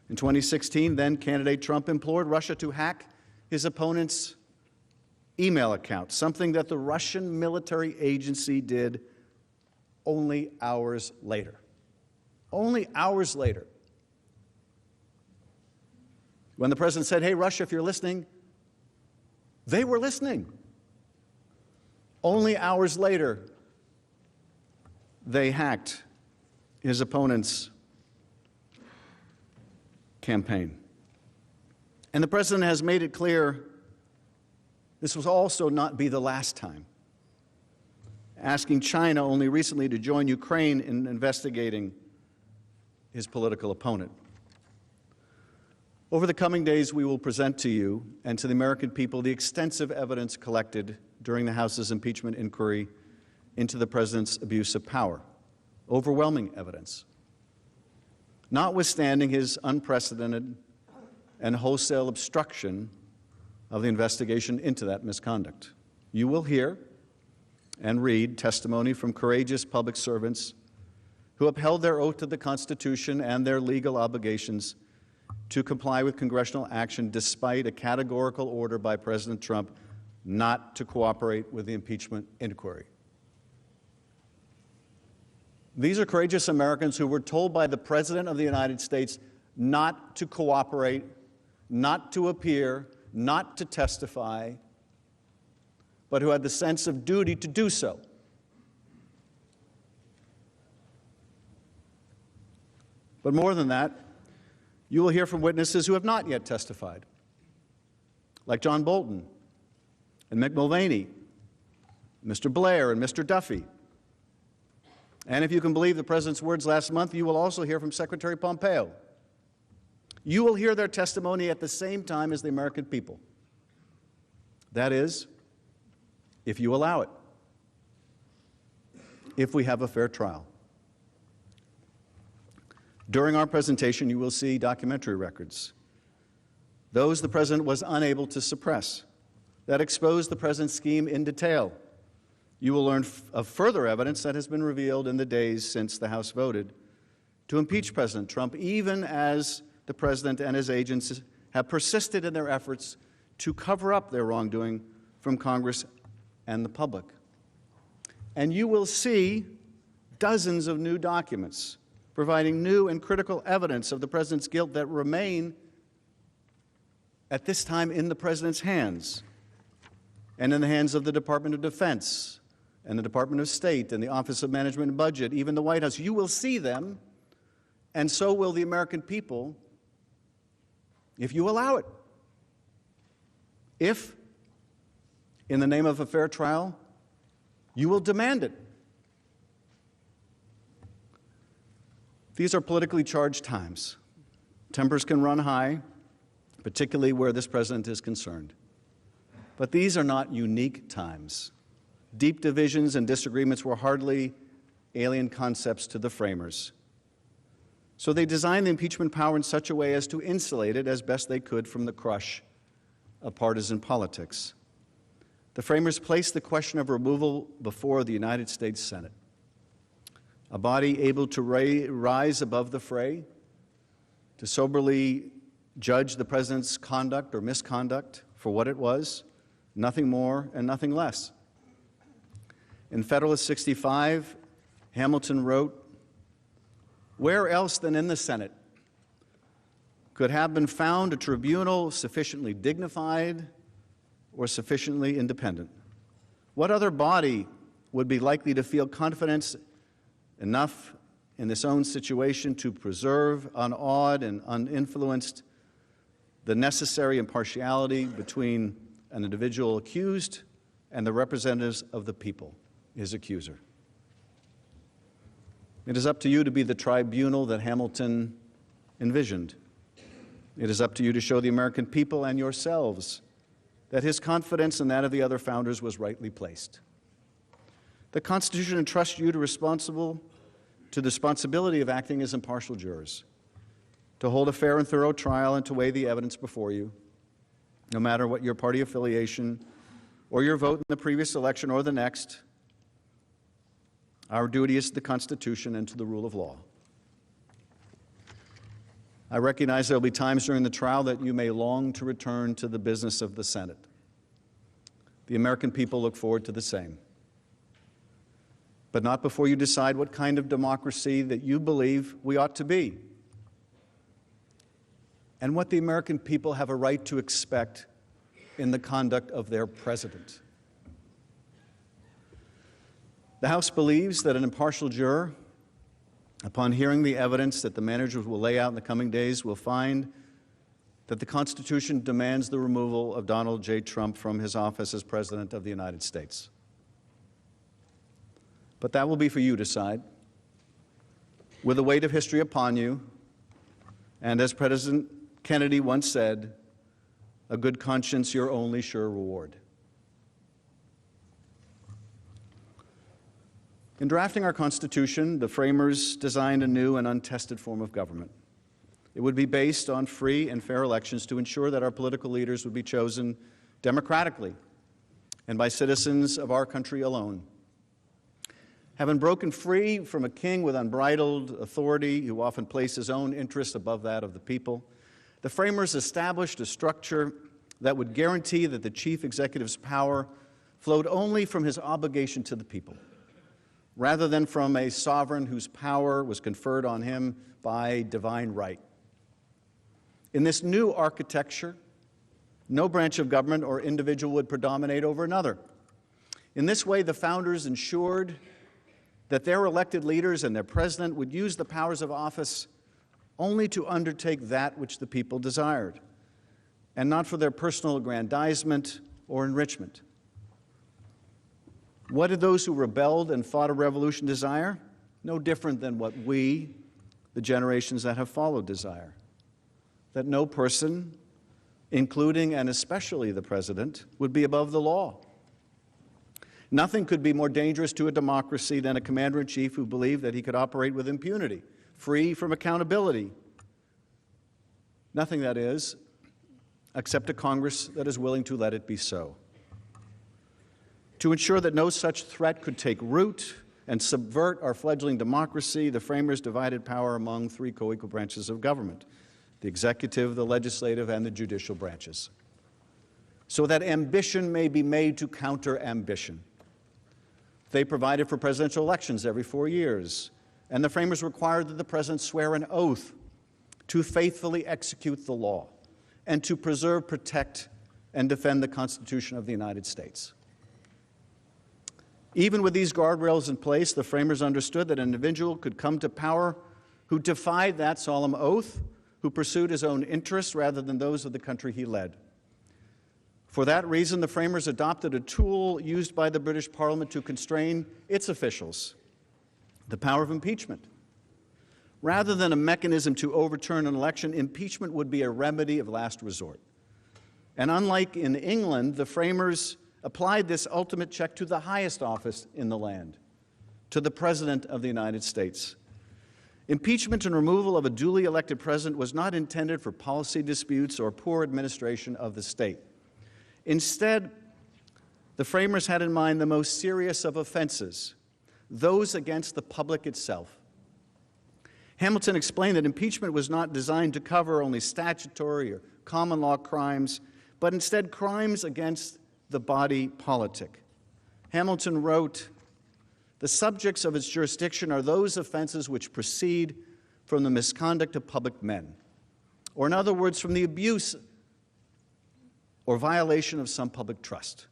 In 2016, then-candidate Trump implored Russia to hack his opponent's email account, something that the Russian military agency did only hours later. Only hours later. When the President said, "Hey, Russia, if you're listening," they were listening. Only hours later, they hacked his opponent's campaign. And the President has made it clear this will also not be the last time, asking China only recently to join Ukraine in investigating his political opponent. Over the coming days, we will present to you and to the American people the extensive evidence collected during the House's impeachment inquiry into the President's abuse of power. Overwhelming evidence. Notwithstanding his unprecedented and wholesale obstruction of the investigation into that misconduct. You will hear and read testimony from courageous public servants who upheld their oath to the Constitution and their legal obligations to comply with congressional action despite a categorical order by President Trump not to cooperate with the impeachment inquiry. These are courageous Americans who were told by the President of the United States not to cooperate, not to appear, not to testify, but who had the sense of duty to do so. But more than that, you will hear from witnesses who have not yet testified, like John Bolton and Mick Mulvaney, Mr. Blair and Mr. Duffy. And if you can believe the President's words last month, you will also hear from Secretary Pompeo. You will hear their testimony at the same time as the American people. That is, if you allow it, if we have a fair trial. During our presentation, you will see documentary records, those the President was unable to suppress, that expose the President's scheme in detail. You will learn of further evidence that has been revealed in the days since the House voted to impeach President Trump, even as the President and his agents have persisted in their efforts to cover up their wrongdoing from Congress and the public. and you will see dozens of new documents providing new and critical evidence of the president's guilt that remain at this time in the president's hands and in the hands of the Department of Defense and the Department of State and the Office of Management and Budget, even the White House. You will see them, and so will the American people if you allow it. If, in the name of a fair trial, you will demand it. These are politically charged times. Tempers can run high, particularly where this president is concerned. But these are not unique times. Deep divisions and disagreements were hardly alien concepts to the framers. So they designed the impeachment power in such a way as to insulate it as best they could from the crush of partisan politics. The framers placed the question of removal before the United States Senate, a body able to rise above the fray, to soberly judge the president's conduct or misconduct for what it was, nothing more and nothing less. In Federalist 65, Hamilton wrote, "Where else than in the Senate could have been found a tribunal sufficiently dignified or sufficiently independent? What other body would be likely to feel confidence enough in its own situation to preserve, unawed and uninfluenced, the necessary impartiality between an individual accused and the representatives of the people, his accuser?" It is up to you to be the tribunal that Hamilton envisioned. It is up to you to show the American people and yourselves that his confidence and that of the other founders was rightly placed. The Constitution entrusts you to the responsibility of acting as impartial jurors, to hold a fair and thorough trial and to weigh the evidence before you, no matter what your party affiliation or your vote in the previous election or the next. Our duty is to the Constitution and to the rule of law. I recognize there will be times during the trial that you may long to return to the business of the Senate. The American people look forward to the same. But not before you decide what kind of democracy that you believe we ought to be, and what the American people have a right to expect in the conduct of their president. The House believes that an impartial juror, upon hearing the evidence that the managers will lay out in the coming days, will find that the Constitution demands the removal of Donald J. Trump from his office as President of the United States. But that will be for you to decide, with the weight of history upon you, and as President Kennedy once said, a good conscience your only sure reward. In drafting our Constitution, the framers designed a new and untested form of government. It would be based on free and fair elections to ensure that our political leaders would be chosen democratically and by citizens of our country alone. Having broken free from a king with unbridled authority who often placed his own interests above that of the people, the framers established a structure that would guarantee that the chief executive's power flowed only from his obligation to the people, rather than from a sovereign whose power was conferred on him by divine right. In this new architecture, no branch of government or individual would predominate over another. In this way, the founders ensured that their elected leaders and their president would use the powers of office only to undertake that which the people desired, and not for their personal aggrandizement or enrichment. What did those who rebelled and fought a revolution desire? No different than what we, the generations that have followed, desire. That no person, including and especially the president, would be above the law. Nothing could be more dangerous to a democracy than a commander-in-chief who believed that he could operate with impunity, free from accountability. Nothing, that is, except a Congress that is willing to let it be so. To ensure that no such threat could take root and subvert our fledgling democracy, the framers divided power among three co-equal branches of government: the executive, the legislative, and the judicial branches, so that ambition may be made to counter ambition. They provided for presidential elections every 4 years, and the framers required that the president swear an oath to faithfully execute the law and to preserve, protect, and defend the Constitution of the United States. Even with these guardrails in place, the framers understood that an individual could come to power who defied that solemn oath, who pursued his own interests rather than those of the country he led. For that reason, the framers adopted a tool used by the British Parliament to constrain its officials, the power of impeachment. Rather than a mechanism to overturn an election, impeachment would be a remedy of last resort. And unlike in England, the framers applied this ultimate check to the highest office in the land, to the President of the United States. Impeachment and removal of a duly elected president was not intended for policy disputes or poor administration of the state. Instead, the framers had in mind the most serious of offenses, those against the public itself. Hamilton explained that impeachment was not designed to cover only statutory or common law crimes, but instead crimes against the body politic. Hamilton wrote, "The subjects of its jurisdiction are those offenses which proceed from the misconduct of public men, or in other words, from the abuse or violation of some public trust.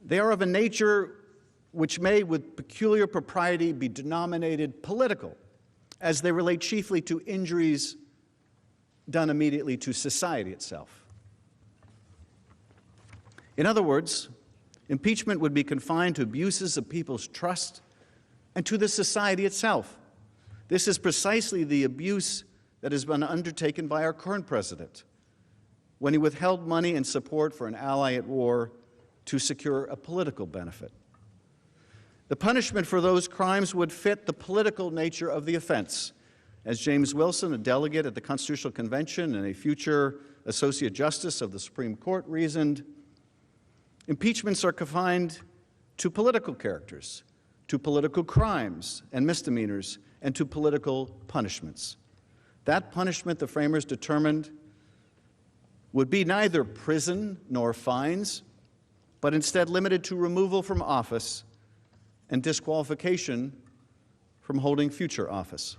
They are of a nature which may with peculiar propriety be denominated political, as they relate chiefly to injuries done immediately to society itself." In other words, impeachment would be confined to abuses of people's trust and to the society itself. This is precisely the abuse that has been undertaken by our current president when he withheld money and support for an ally at war to secure a political benefit. The punishment for those crimes would fit the political nature of the offense. As James Wilson, a delegate at the Constitutional Convention and a future Associate Justice of the Supreme Court, reasoned, impeachments are confined to political characters, to political crimes and misdemeanors, and to political punishments. That punishment, the framers determined, would be neither prison nor fines, but instead limited to removal from office and disqualification from holding future office.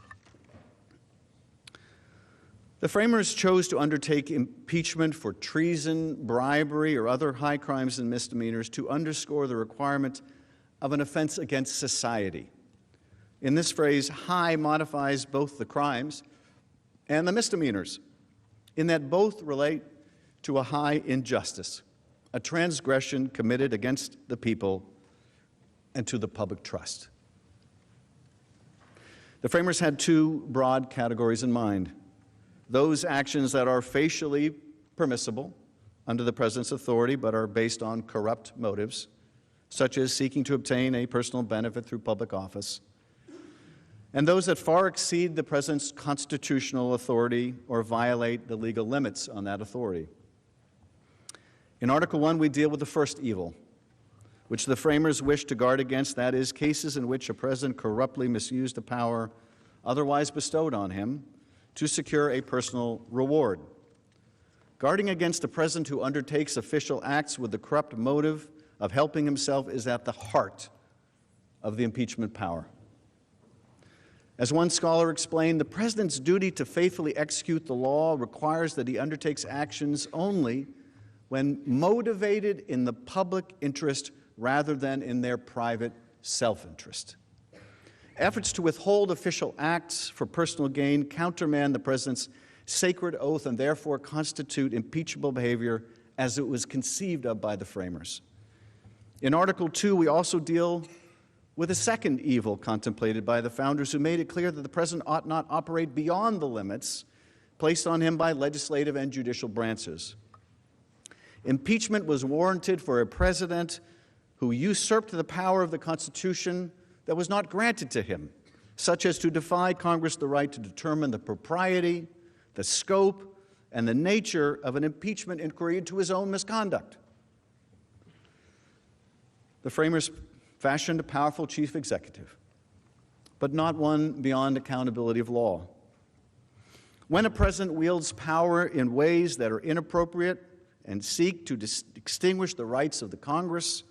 The framers chose to undertake impeachment for treason, bribery, or other high crimes and misdemeanors to underscore the requirement of an offense against society. In this phrase, high modifies both the crimes and the misdemeanors, in that both relate to a high injustice, a transgression committed against the people and to the public trust. The framers had two broad categories in mind: those actions that are facially permissible under the president's authority but are based on corrupt motives, such as seeking to obtain a personal benefit through public office, and those that far exceed the president's constitutional authority or violate the legal limits on that authority. In Article 1, we deal with the first evil, which the framers wished to guard against, that is, cases in which a president corruptly misused a power otherwise bestowed on him to secure a personal reward. Guarding against a president who undertakes official acts with the corrupt motive of helping himself is at the heart of the impeachment power. As one scholar explained, the president's duty to faithfully execute the law requires that he undertakes actions only when motivated in the public interest rather than in their private self-interest. Efforts to withhold official acts for personal gain countermand the president's sacred oath and therefore constitute impeachable behavior as it was conceived of by the framers. In Article 2, we also deal with a second evil contemplated by the founders, who made it clear that the president ought not operate beyond the limits placed on him by legislative and judicial branches. Impeachment was warranted for a president who usurped the power of the Constitution that was not granted to him, such as to defy Congress the right to determine the propriety, the scope, and the nature of an impeachment inquiry into his own misconduct. The framers fashioned a powerful chief executive, but not one beyond accountability of law. When a president wields power in ways that are inappropriate and seek to extinguish the rights of the Congress,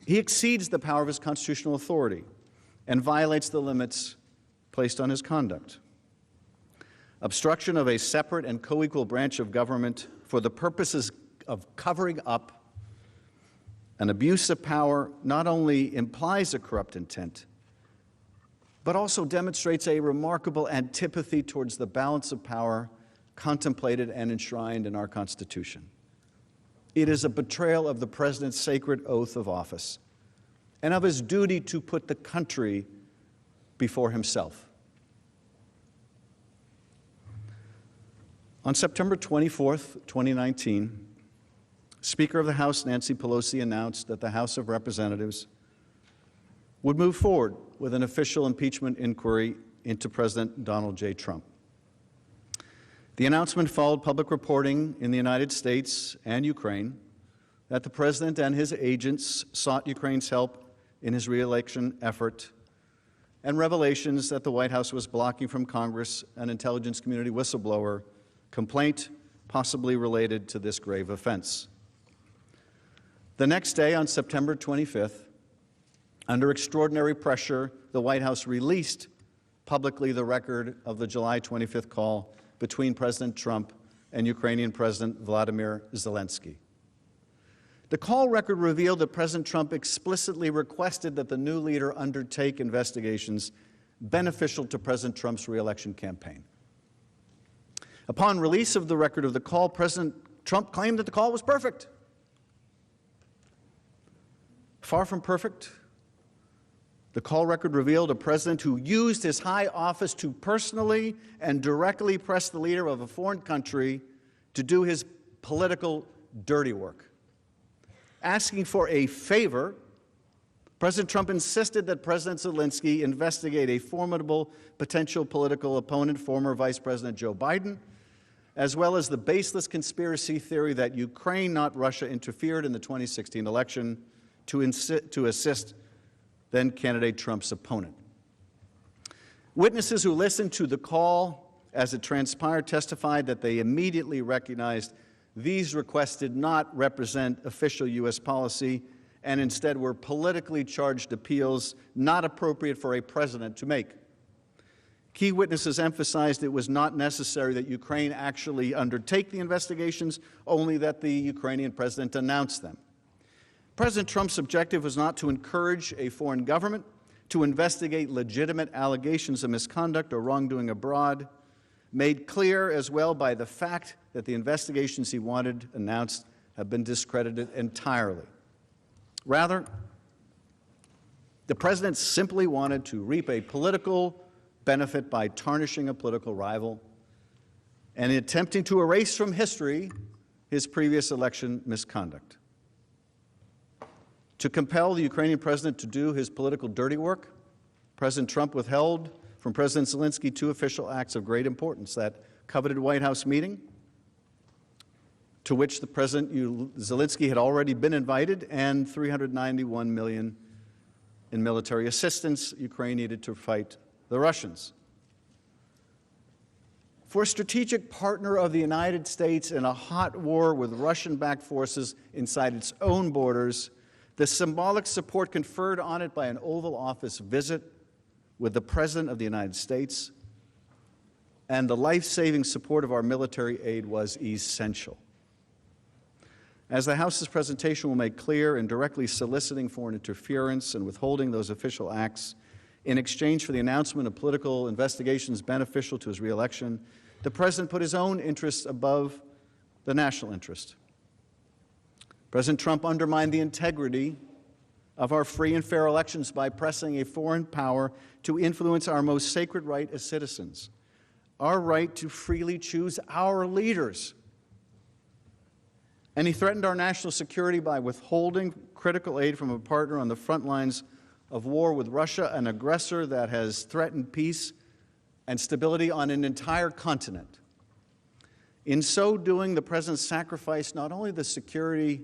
He exceeds the power of his constitutional authority and violates the limits placed on his conduct. Obstruction of a separate and co-equal branch of government for the purposes of covering up an abuse of power not only implies a corrupt intent, but also demonstrates a remarkable antipathy towards the balance of power contemplated and enshrined in our Constitution. It is a betrayal of the President's sacred oath of office and of his duty to put the country before himself. On September 24th, 2019, Speaker of the House Nancy Pelosi announced that the House of Representatives would move forward with an official impeachment inquiry into President Donald J. Trump. The announcement followed public reporting in the United States and Ukraine that the President and his agents sought Ukraine's help in his re-election effort, and revelations that the White House was blocking from Congress an intelligence community whistleblower complaint possibly related to this grave offense. The next day, on September 25th, under extraordinary pressure, the White House released publicly the record of the July 25th call between President Trump and Ukrainian President Vladimir Zelensky. The call record revealed that President Trump explicitly requested that the new leader undertake investigations beneficial to President Trump's re-election campaign. Upon release of the record of the call, President Trump claimed that the call was perfect. Far from perfect, the call record revealed a president who used his high office to personally and directly press the leader of a foreign country to do his political dirty work. Asking for a favor, President Trump insisted that President Zelensky investigate a formidable potential political opponent, former Vice President Joe Biden, as well as the baseless conspiracy theory that Ukraine, not Russia, interfered in the 2016 election to assist then-candidate Trump's opponent. Witnesses who listened to the call as it transpired testified that they immediately recognized these requests did not represent official U.S. policy and instead were politically charged appeals not appropriate for a president to make. Key witnesses emphasized it was not necessary that Ukraine actually undertake the investigations, only that the Ukrainian president announce them. President Trump's objective was not to encourage a foreign government to investigate legitimate allegations of misconduct or wrongdoing abroad, made clear as well by the fact that the investigations he wanted announced have been discredited entirely. Rather, the president simply wanted to reap a political benefit by tarnishing a political rival and attempting to erase from history his previous election misconduct. To compel the Ukrainian president to do his political dirty work, President Trump withheld from President Zelensky two official acts of great importance: that coveted White House meeting, to which the President Zelensky had already been invited, and $391 million in military assistance Ukraine needed to fight the Russians. For a strategic partner of the United States in a hot war with Russian-backed forces inside its own borders, the symbolic support conferred on it by an Oval Office visit with the President of the United States and the life-saving support of our military aid was essential. As the House's presentation will make clear, in directly soliciting foreign interference and withholding those official acts in exchange for the announcement of political investigations beneficial to his re-election, the President put his own interests above the national interest. President Trump undermined the integrity of our free and fair elections by pressing a foreign power to influence our most sacred right as citizens, our right to freely choose our leaders. And he threatened our national security by withholding critical aid from a partner on the front lines of war with Russia, an aggressor that has threatened peace and stability on an entire continent. In so doing, the President sacrificed not only the security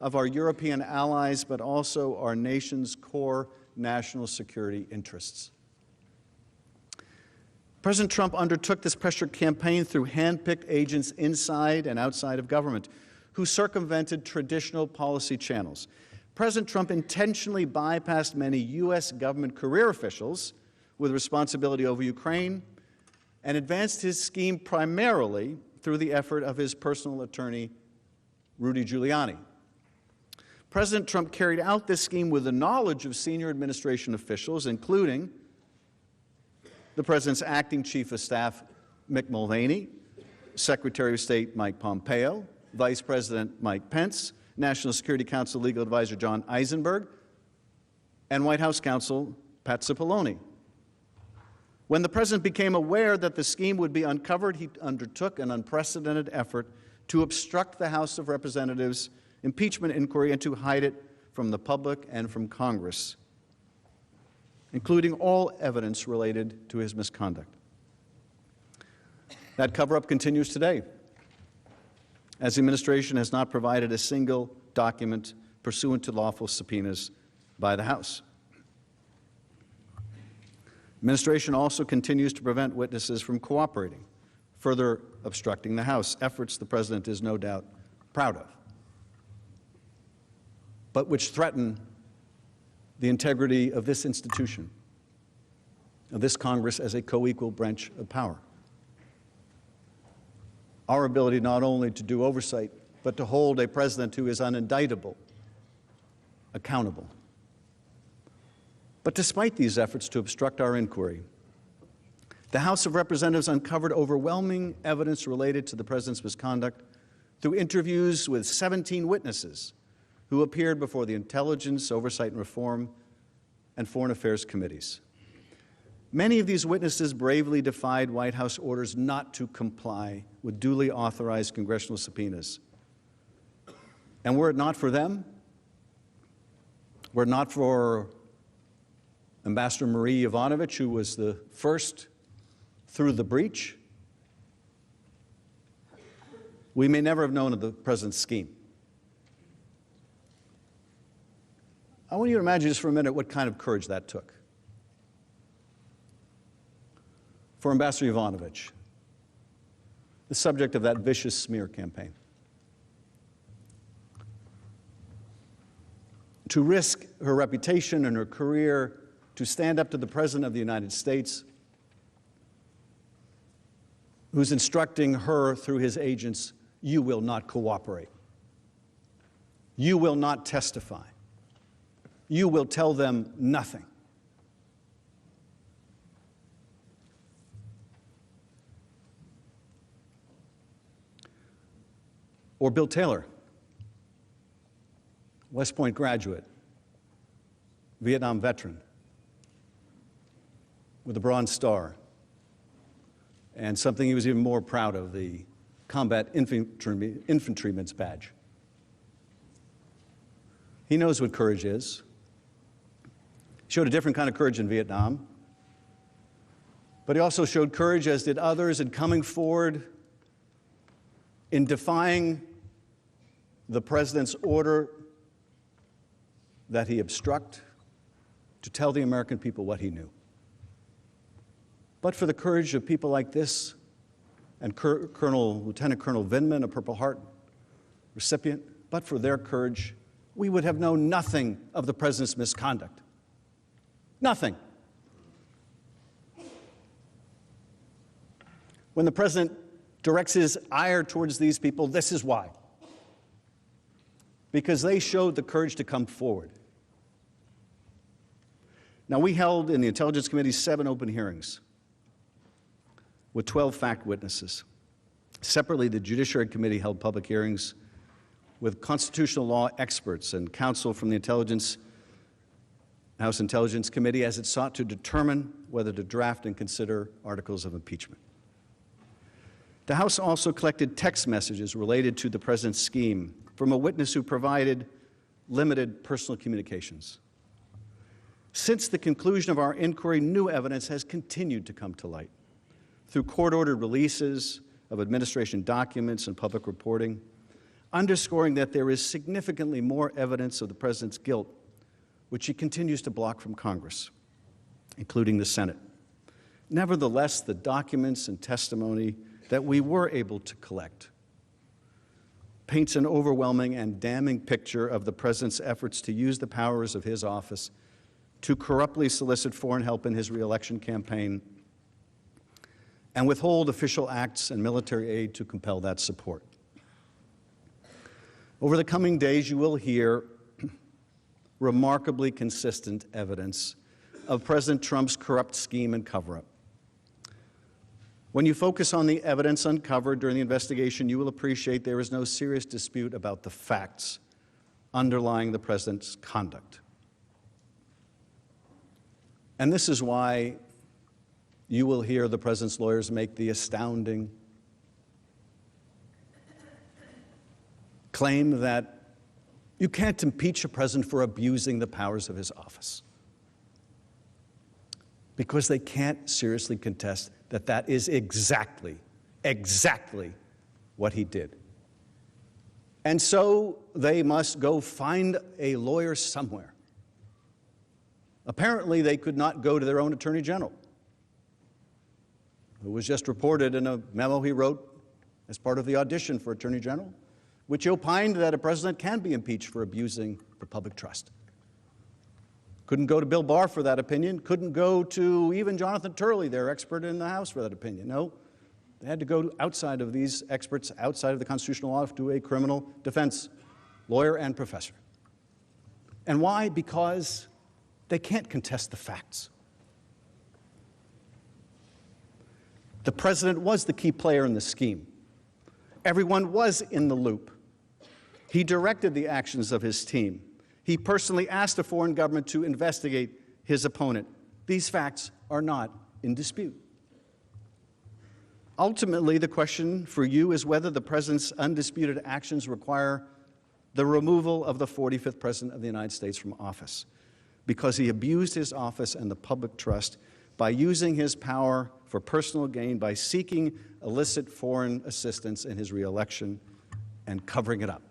of our European allies, but also our nation's core national security interests. President Trump undertook this pressure campaign through hand-picked agents inside and outside of government who circumvented traditional policy channels. President Trump intentionally bypassed many U.S. government career officials with responsibility over Ukraine and advanced his scheme primarily through the effort of his personal attorney, Rudy Giuliani. President Trump carried out this scheme with the knowledge of senior administration officials, including the President's acting Chief of Staff, Mick Mulvaney, Secretary of State Mike Pompeo, Vice President Mike Pence, National Security Council Legal Advisor John Eisenberg, and White House counsel Pat Cipollone. When the President became aware that the scheme would be uncovered, he undertook an unprecedented effort to obstruct the House of Representatives' impeachment inquiry and to hide it from the public and from Congress, including all evidence related to his misconduct. That cover-up continues today, as the administration has not provided a single document pursuant to lawful subpoenas by the House. Administration also continues to prevent witnesses from cooperating, further obstructing the House, efforts the President is no doubt proud of, but which threaten the integrity of this institution, of this Congress as a co-equal branch of power. Our ability not only to do oversight, but to hold a president who is unindictable accountable. But despite these efforts to obstruct our inquiry, the House of Representatives uncovered overwhelming evidence related to the President's misconduct through interviews with 17 witnesses who appeared before the Intelligence, Oversight and Reform, and Foreign Affairs committees. Many of these witnesses bravely defied White House orders not to comply with duly authorized congressional subpoenas. And were it not for them, were it not for Ambassador Marie Yovanovitch, who was the first through the breach, we may never have known of the President's scheme. I want you to imagine just for a minute what kind of courage that took. For Ambassador Yovanovitch, the subject of that vicious smear campaign, to risk her reputation and her career to stand up to the President of the United States, who's instructing her through his agents, you will not cooperate. You will not testify. You will tell them nothing. Or Bill Taylor, West Point graduate, Vietnam veteran, with a Bronze Star, and something he was even more proud of, the Combat Infantryman's Badge. He knows what courage is. He showed a different kind of courage in Vietnam, but he also showed courage, as did others, in coming forward in defying the President's order that he obstruct, to tell the American people what he knew. But for the courage of people like this, and Lieutenant Colonel Vindman, a Purple Heart recipient, but for their courage, we would have known nothing of the President's misconduct. Nothing. When the President directs his ire towards these people, this is why. Because they showed the courage to come forward. Now, we held in the Intelligence Committee 7 open hearings with 12 fact witnesses. Separately, the Judiciary Committee held public hearings with constitutional law experts and counsel from the House Intelligence Committee as it sought to determine whether to draft and consider articles of impeachment. The House also collected text messages related to the President's scheme from a witness who provided limited personal communications. Since the conclusion of our inquiry, new evidence has continued to come to light through court-ordered releases of administration documents and public reporting, underscoring that there is significantly more evidence of the President's guilt, which he continues to block from Congress, including the Senate. Nevertheless, the documents and testimony that we were able to collect paints an overwhelming and damning picture of the president's efforts to use the powers of his office to corruptly solicit foreign help in his reelection campaign and withhold official acts and military aid to compel that support. Over the coming days, you will hear remarkably consistent evidence of President Trump's corrupt scheme and cover-up. When you focus on the evidence uncovered during the investigation, you will appreciate there is no serious dispute about the facts underlying the president's conduct. And this is why you will hear the president's lawyers make the astounding claim that you can't impeach a president for abusing the powers of his office, because they can't seriously contest that that is exactly what he did. And so they must go find a lawyer somewhere. Apparently, they could not go to their own attorney general, who was just reported in a memo he wrote as part of the audition for attorney general, which opined that a president can be impeached for abusing the public trust. Couldn't go to Bill Barr for that opinion, couldn't go to even Jonathan Turley, their expert in the House, for that opinion. No, they had to go outside of these experts, outside of the constitutional law, to a criminal defense lawyer and professor. And why? Because they can't contest the facts. The president was the key player in the scheme. Everyone was in the loop. He directed the actions of his team. He personally asked a foreign government to investigate his opponent. These facts are not in dispute. Ultimately, the question for you is whether the president's undisputed actions require the removal of the 45th president of the United States from office, because he abused his office and the public trust by using his power for personal gain, by seeking illicit foreign assistance in his reelection and covering it up.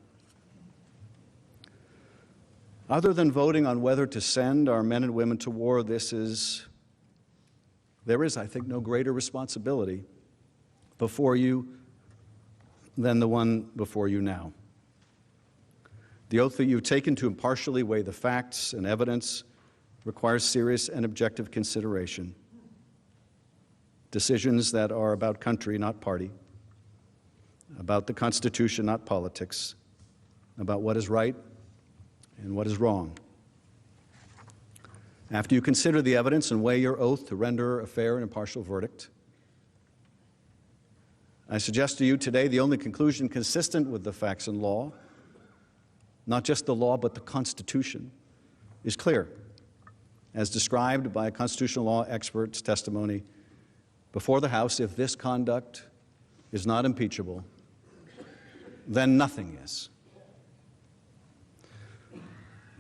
Other than voting on whether to send our men and women to war, there is, I think, no greater responsibility before you than the one before you now. The oath that you've taken to impartially weigh the facts and evidence requires serious and objective consideration. Decisions that are about country, not party, about the Constitution, not politics, about what is right and what is wrong. After you consider the evidence and weigh your oath to render a fair and impartial verdict, I suggest to you today the only conclusion consistent with the facts and law, not just the law but the Constitution, is clear, as described by a constitutional law expert's testimony before the House. If this conduct is not impeachable, then nothing is.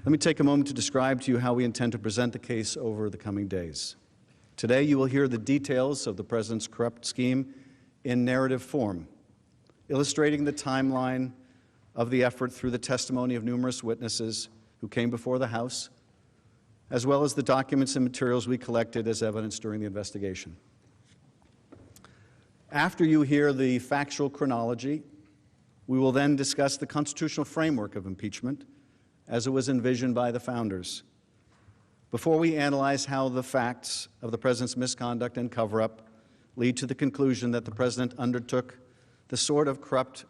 Let me take a moment to describe to you how we intend to present the case over the coming days. Today, you will hear the details of the president's corrupt scheme in narrative form, illustrating the timeline of the effort through the testimony of numerous witnesses who came before the House, as well as the documents and materials we collected as evidence during the investigation. After you hear the factual chronology, we will then discuss the constitutional framework of impeachment as it was envisioned by the founders, before we analyze how the facts of the president's misconduct and cover-up lead to the conclusion that the president undertook the sort of corrupt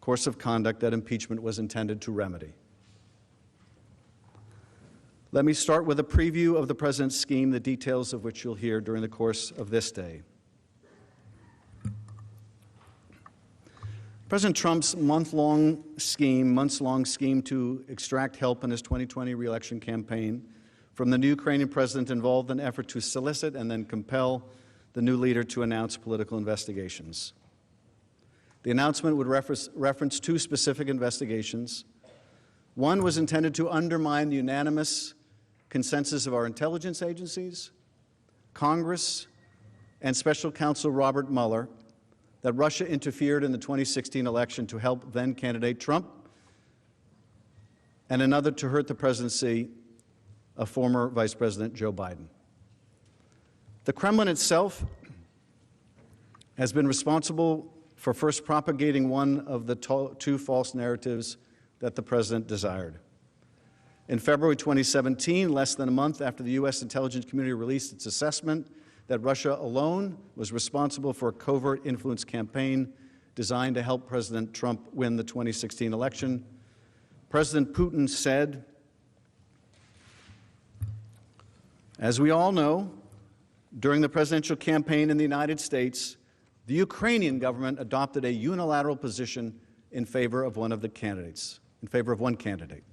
course of conduct that impeachment was intended to remedy. Let me start with a preview of the president's scheme, the details of which you'll hear during the course of this day. President Trump's months-long scheme to extract help in his 2020 reelection campaign from the new Ukrainian president involved an effort to solicit and then compel the new leader to announce political investigations. The announcement would reference two specific investigations. One was intended to undermine the unanimous consensus of our intelligence agencies, Congress, and Special Counsel Robert Mueller that Russia interfered in the 2016 election to help then-candidate Trump, and another to hurt the presidency of former Vice President Joe Biden. The Kremlin itself has been responsible for first propagating one of the two false narratives that the president desired. In February 2017, less than a month after the U.S. intelligence community released its assessment that Russia alone was responsible for a covert influence campaign designed to help President Trump win the 2016 election, President Putin said, "As we all know, during the presidential campaign in the United States, the Ukrainian government adopted a unilateral position in favor of one candidate.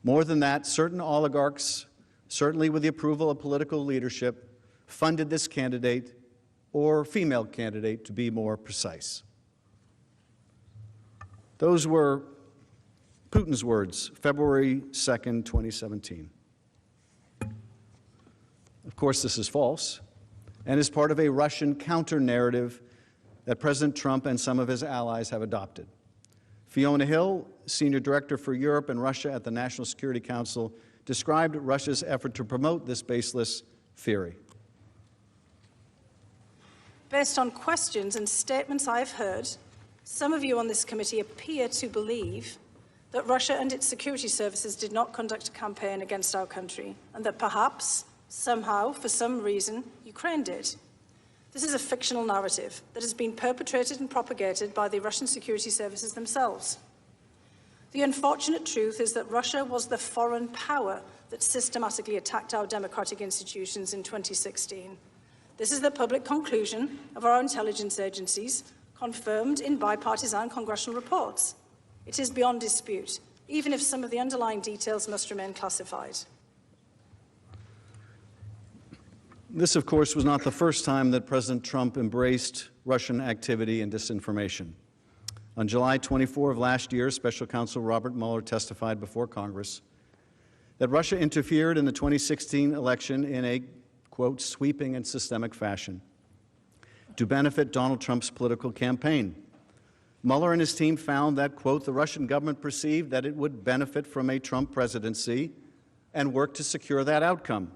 More than that, certain oligarchs, certainly with the approval of political leadership, funded this candidate, or female candidate to be more precise." Those were Putin's words, February 2nd, 2017. Of course, this is false and is part of a Russian counter-narrative that President Trump and some of his allies have adopted. Fiona Hill, Senior Director for Europe and Russia at the National Security Council, described Russia's effort to promote this baseless theory. Based on questions and statements I've heard, some of you on this committee appear to believe that Russia and its security services did not conduct a campaign against our country, and that perhaps, somehow, for some reason, Ukraine did. This is a fictional narrative that has been perpetrated and propagated by the Russian security services themselves. The unfortunate truth is that Russia was the foreign power that systematically attacked our democratic institutions in 2016. This is the public conclusion of our intelligence agencies, confirmed in bipartisan congressional reports. It is beyond dispute, even if some of the underlying details must remain classified. This, of course, was not the first time that President Trump embraced Russian activity and disinformation. On July 24 of last year, Special Counsel Robert Mueller testified before Congress that Russia interfered in the 2016 election in a, quote, sweeping and systemic fashion to benefit Donald Trump's political campaign. Mueller and his team found that, quote, the Russian government perceived that it would benefit from a Trump presidency and worked to secure that outcome.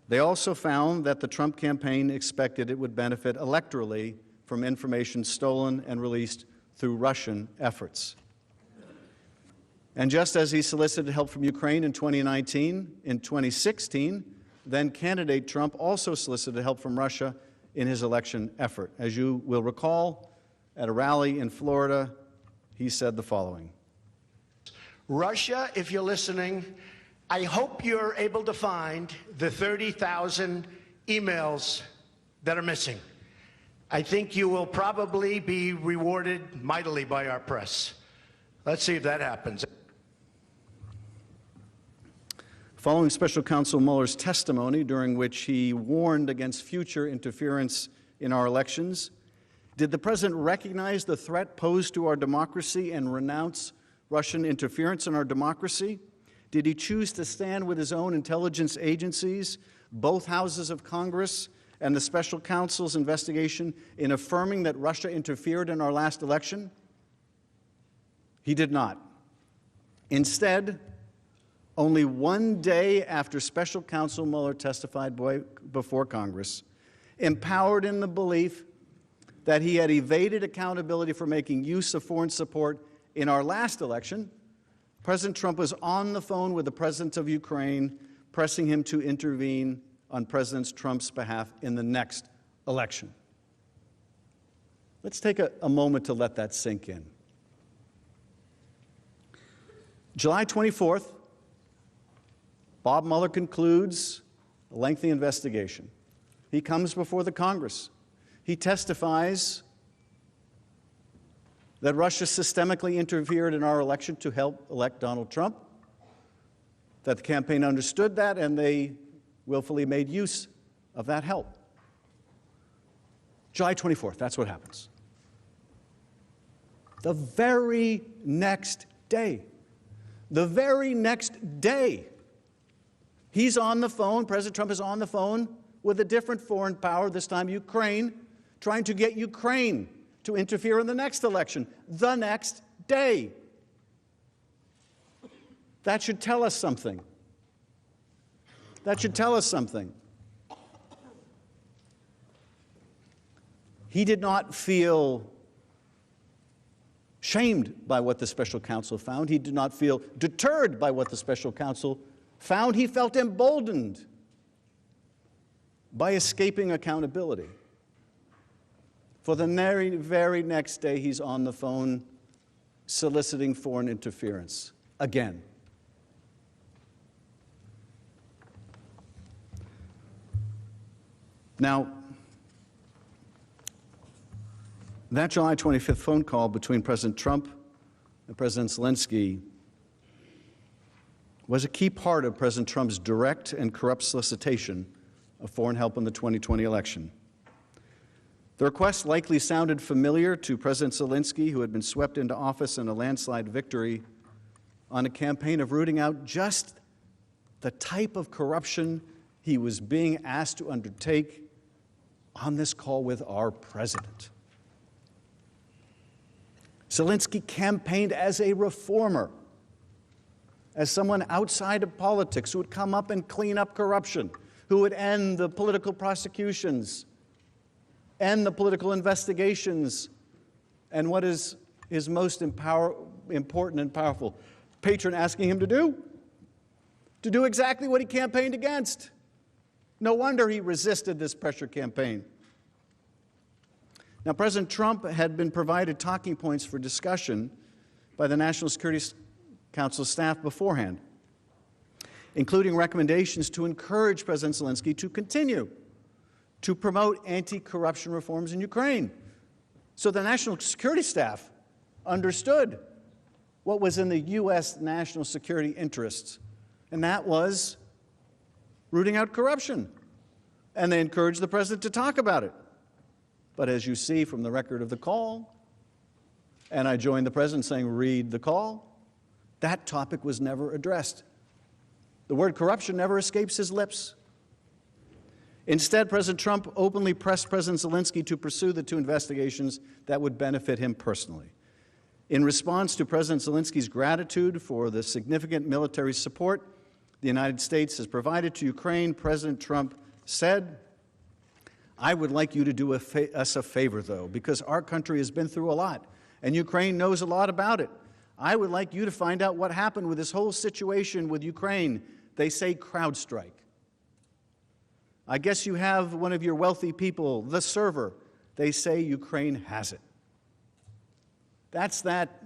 They also found that the Trump campaign expected it would benefit electorally from information stolen and released through Russian efforts. And just as he solicited help from Ukraine in 2019, in 2016, then candidate Trump also solicited help from Russia in his election effort. As you will recall, at a rally in Florida, he said the following. Russia, if you're listening, I hope you're able to find the 30,000 emails that are missing. I think you will probably be rewarded mightily by our press. Let's see if that happens. Following Special Counsel Mueller's testimony, during which he warned against future interference in our elections, did the President recognize the threat posed to our democracy and renounce Russian interference in our democracy? Did he choose to stand with his own intelligence agencies, both houses of Congress, and the Special Counsel's investigation in affirming that Russia interfered in our last election? He did not. Instead, only one day after Special Counsel Mueller testified before Congress, empowered in the belief that he had evaded accountability for making use of foreign support in our last election, President Trump was on the phone with the President of Ukraine, pressing him to intervene on President Trump's behalf in the next election. Let's take a moment to let that sink in. July 24th, Bob Mueller concludes a lengthy investigation. He comes before the Congress. He testifies that Russia systemically interfered in our election to help elect Donald Trump, that the campaign understood that, and they willfully made use of that help. July 24th, that's what happens. The very next day, he's on the phone, President Trump is on the phone with a different foreign power, this time Ukraine, trying to get Ukraine to interfere in the next election, the next day. That should tell us something. He did not feel shamed by what the special counsel found. He did not feel deterred by what the special counsel found. He felt emboldened by escaping accountability. For the very next day, he's on the phone soliciting foreign interference again. Now, that July 25th phone call between President Trump and President Zelensky was a key part of President Trump's direct and corrupt solicitation of foreign help in the 2020 election. The request likely sounded familiar to President Zelensky, who had been swept into office in a landslide victory on a campaign of rooting out just the type of corruption he was being asked to undertake on this call with our president. Zelensky campaigned as a reformer, as someone outside of politics who would come up and clean up corruption, who would end the political prosecutions, end the political investigations, and what is his most important and powerful patron asking him to do exactly what he campaigned against. No wonder he resisted this pressure campaign. Now, President Trump had been provided talking points for discussion by the National Security Council staff beforehand, including recommendations to encourage President Zelensky to continue to promote anti-corruption reforms in Ukraine. So the National Security Staff understood what was in the U.S. national security interests, and that was rooting out corruption. And they encouraged the president to talk about it. But as you see from the record of the call, and I joined the president saying, read the call, that topic was never addressed. The word corruption never escapes his lips. Instead, President Trump openly pressed President Zelensky to pursue the two investigations that would benefit him personally. In response to President Zelensky's gratitude for the significant military support the United States has provided to Ukraine, President Trump said, I would like you to do us a favor, though, because our country has been through a lot, and Ukraine knows a lot about it. I would like you to find out what happened with this whole situation with Ukraine. They say CrowdStrike. I guess you have one of your wealthy people, the server. They say Ukraine has it. That's that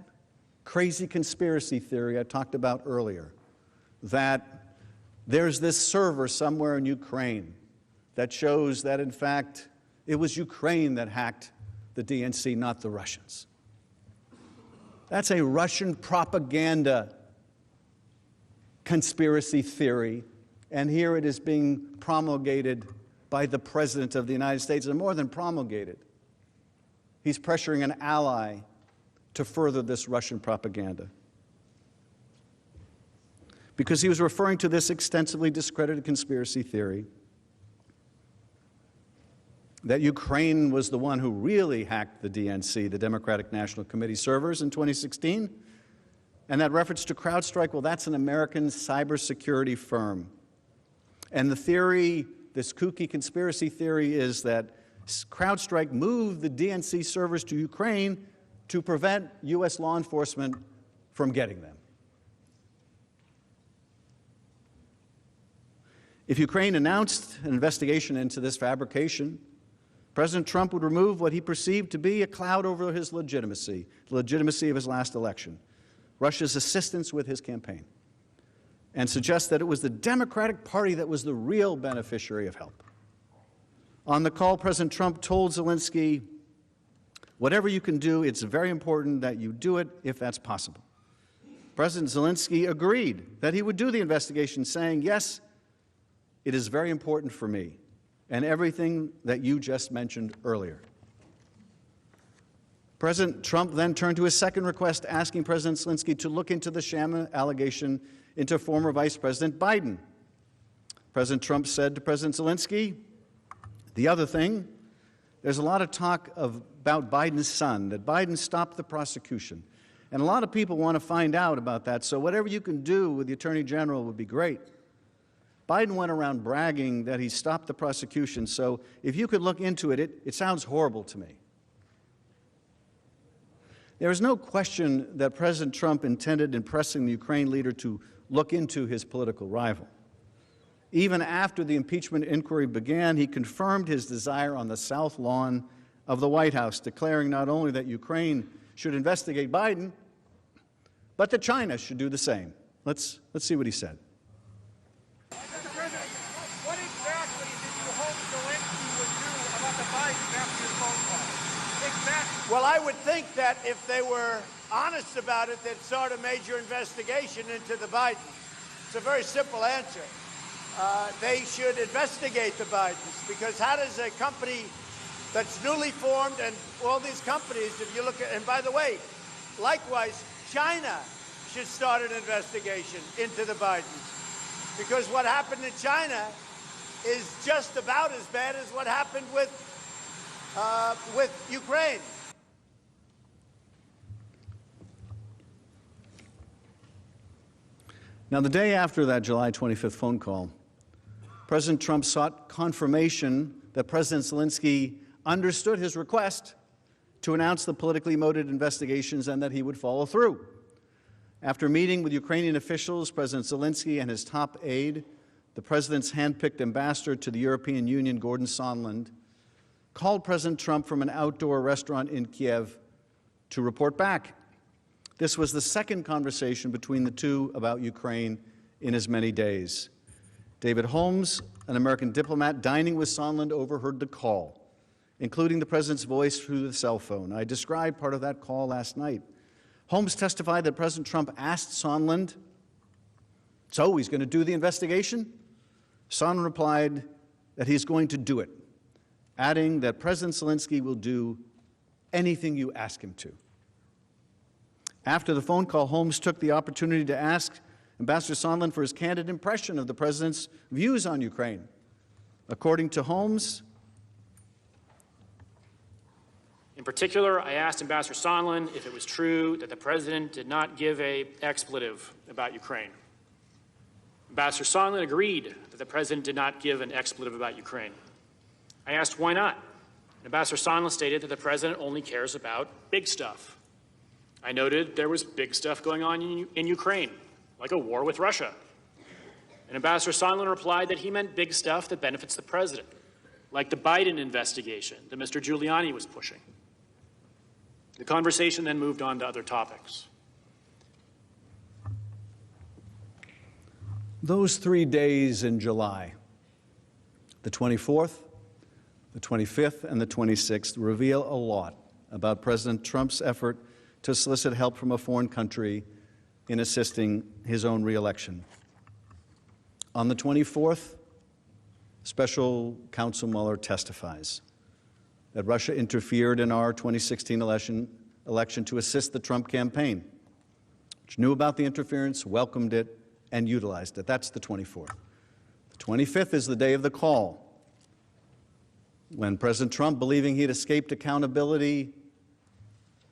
crazy conspiracy theory I talked about earlier, that there's this server somewhere in Ukraine that shows that, in fact, it was Ukraine that hacked the DNC, not the Russians. That's a Russian propaganda conspiracy theory, and here it is being promulgated by the President of the United States, and more than promulgated. He's pressuring an ally to further this Russian propaganda, because he was referring to this extensively discredited conspiracy theory that Ukraine was the one who really hacked the DNC, the Democratic National Committee servers, in 2016. And that reference to CrowdStrike, well, that's an American cybersecurity firm. And the theory, this kooky conspiracy theory, is that CrowdStrike moved the DNC servers to Ukraine to prevent U.S. law enforcement from getting them. If Ukraine announced an investigation into this fabrication, President Trump would remove what he perceived to be a cloud over his legitimacy, the legitimacy of his last election, Russia's assistance with his campaign, and suggest that it was the Democratic Party that was the real beneficiary of help. On the call, President Trump told Zelensky, whatever you can do, it's very important that you do it if that's possible. President Zelensky agreed that he would do the investigation, saying, yes, it is very important for me, and everything that you just mentioned earlier. President Trump then turned to his second request, asking President Zelensky to look into the sham allegation into former Vice President Biden. President Trump said to President Zelensky, the other thing, there's a lot of talk about Biden's son, that Biden stopped the prosecution. And a lot of people want to find out about that, so whatever you can do with the Attorney General would be great. Biden went around bragging that he stopped the prosecution, so if you could look into it, it sounds horrible to me. There is no question that President Trump intended in pressing the Ukraine leader to look into his political rival. Even after the impeachment inquiry began, he confirmed his desire on the South Lawn of the White House, declaring not only that Ukraine should investigate Biden, but that China should do the same. Let's see what he said. Mr. President, what exactly did you hope Zelensky would do about the Bidens after your phone call? Exactly. Well, I would think that if they were honest about it, they'd start a major investigation into the Bidens. It's a very simple answer. They should investigate the Bidens, because how does a company that's newly formed, and all these companies, if you look at, and by the way, likewise, China should start an investigation into the Bidens, because what happened in China is just about as bad as what happened with Ukraine. Now, the day after that July 25th phone call, President Trump sought confirmation that President Zelensky understood his request to announce the politically motivated investigations and that he would follow through. After meeting with Ukrainian officials, President Zelensky and his top aide, the president's handpicked ambassador to the European Union, Gordon Sondland, called President Trump from an outdoor restaurant in Kiev to report back. This was the second conversation between the two about Ukraine in as many days. David Holmes, an American diplomat dining with Sondland, overheard the call, including the president's voice through the cell phone. I described part of that call last night. Holmes testified that President Trump asked Sondland, "So he's going to do the investigation?" Sondland replied that he's going to do it, adding that President Zelensky will do anything you ask him to. After the phone call, Holmes took the opportunity to ask Ambassador Sondland for his candid impression of the president's views on Ukraine. According to Holmes, In particular, I asked Ambassador Sondland if it was true that the president did not give an expletive about Ukraine. Ambassador Sondland agreed that the president did not give an expletive about Ukraine. I asked why not. Ambassador Sondland stated that the president only cares about big stuff. I noted there was big stuff going on in Ukraine, like a war with Russia. And Ambassador Sondland replied that he meant big stuff that benefits the president, like the Biden investigation that Mr. Giuliani was pushing. The conversation then moved on to other topics. those 3 days in July, the 24th, the 25th, and the 26th, reveal a lot about President Trump's effort to solicit help from a foreign country in assisting his own reelection. On the 24th, Special Counsel Mueller testifies that Russia interfered in our 2016 election to assist the Trump campaign, which knew about the interference, welcomed it, and utilized it. That's the 24th. The 25th is the day of the call, when President Trump, believing he'd escaped accountability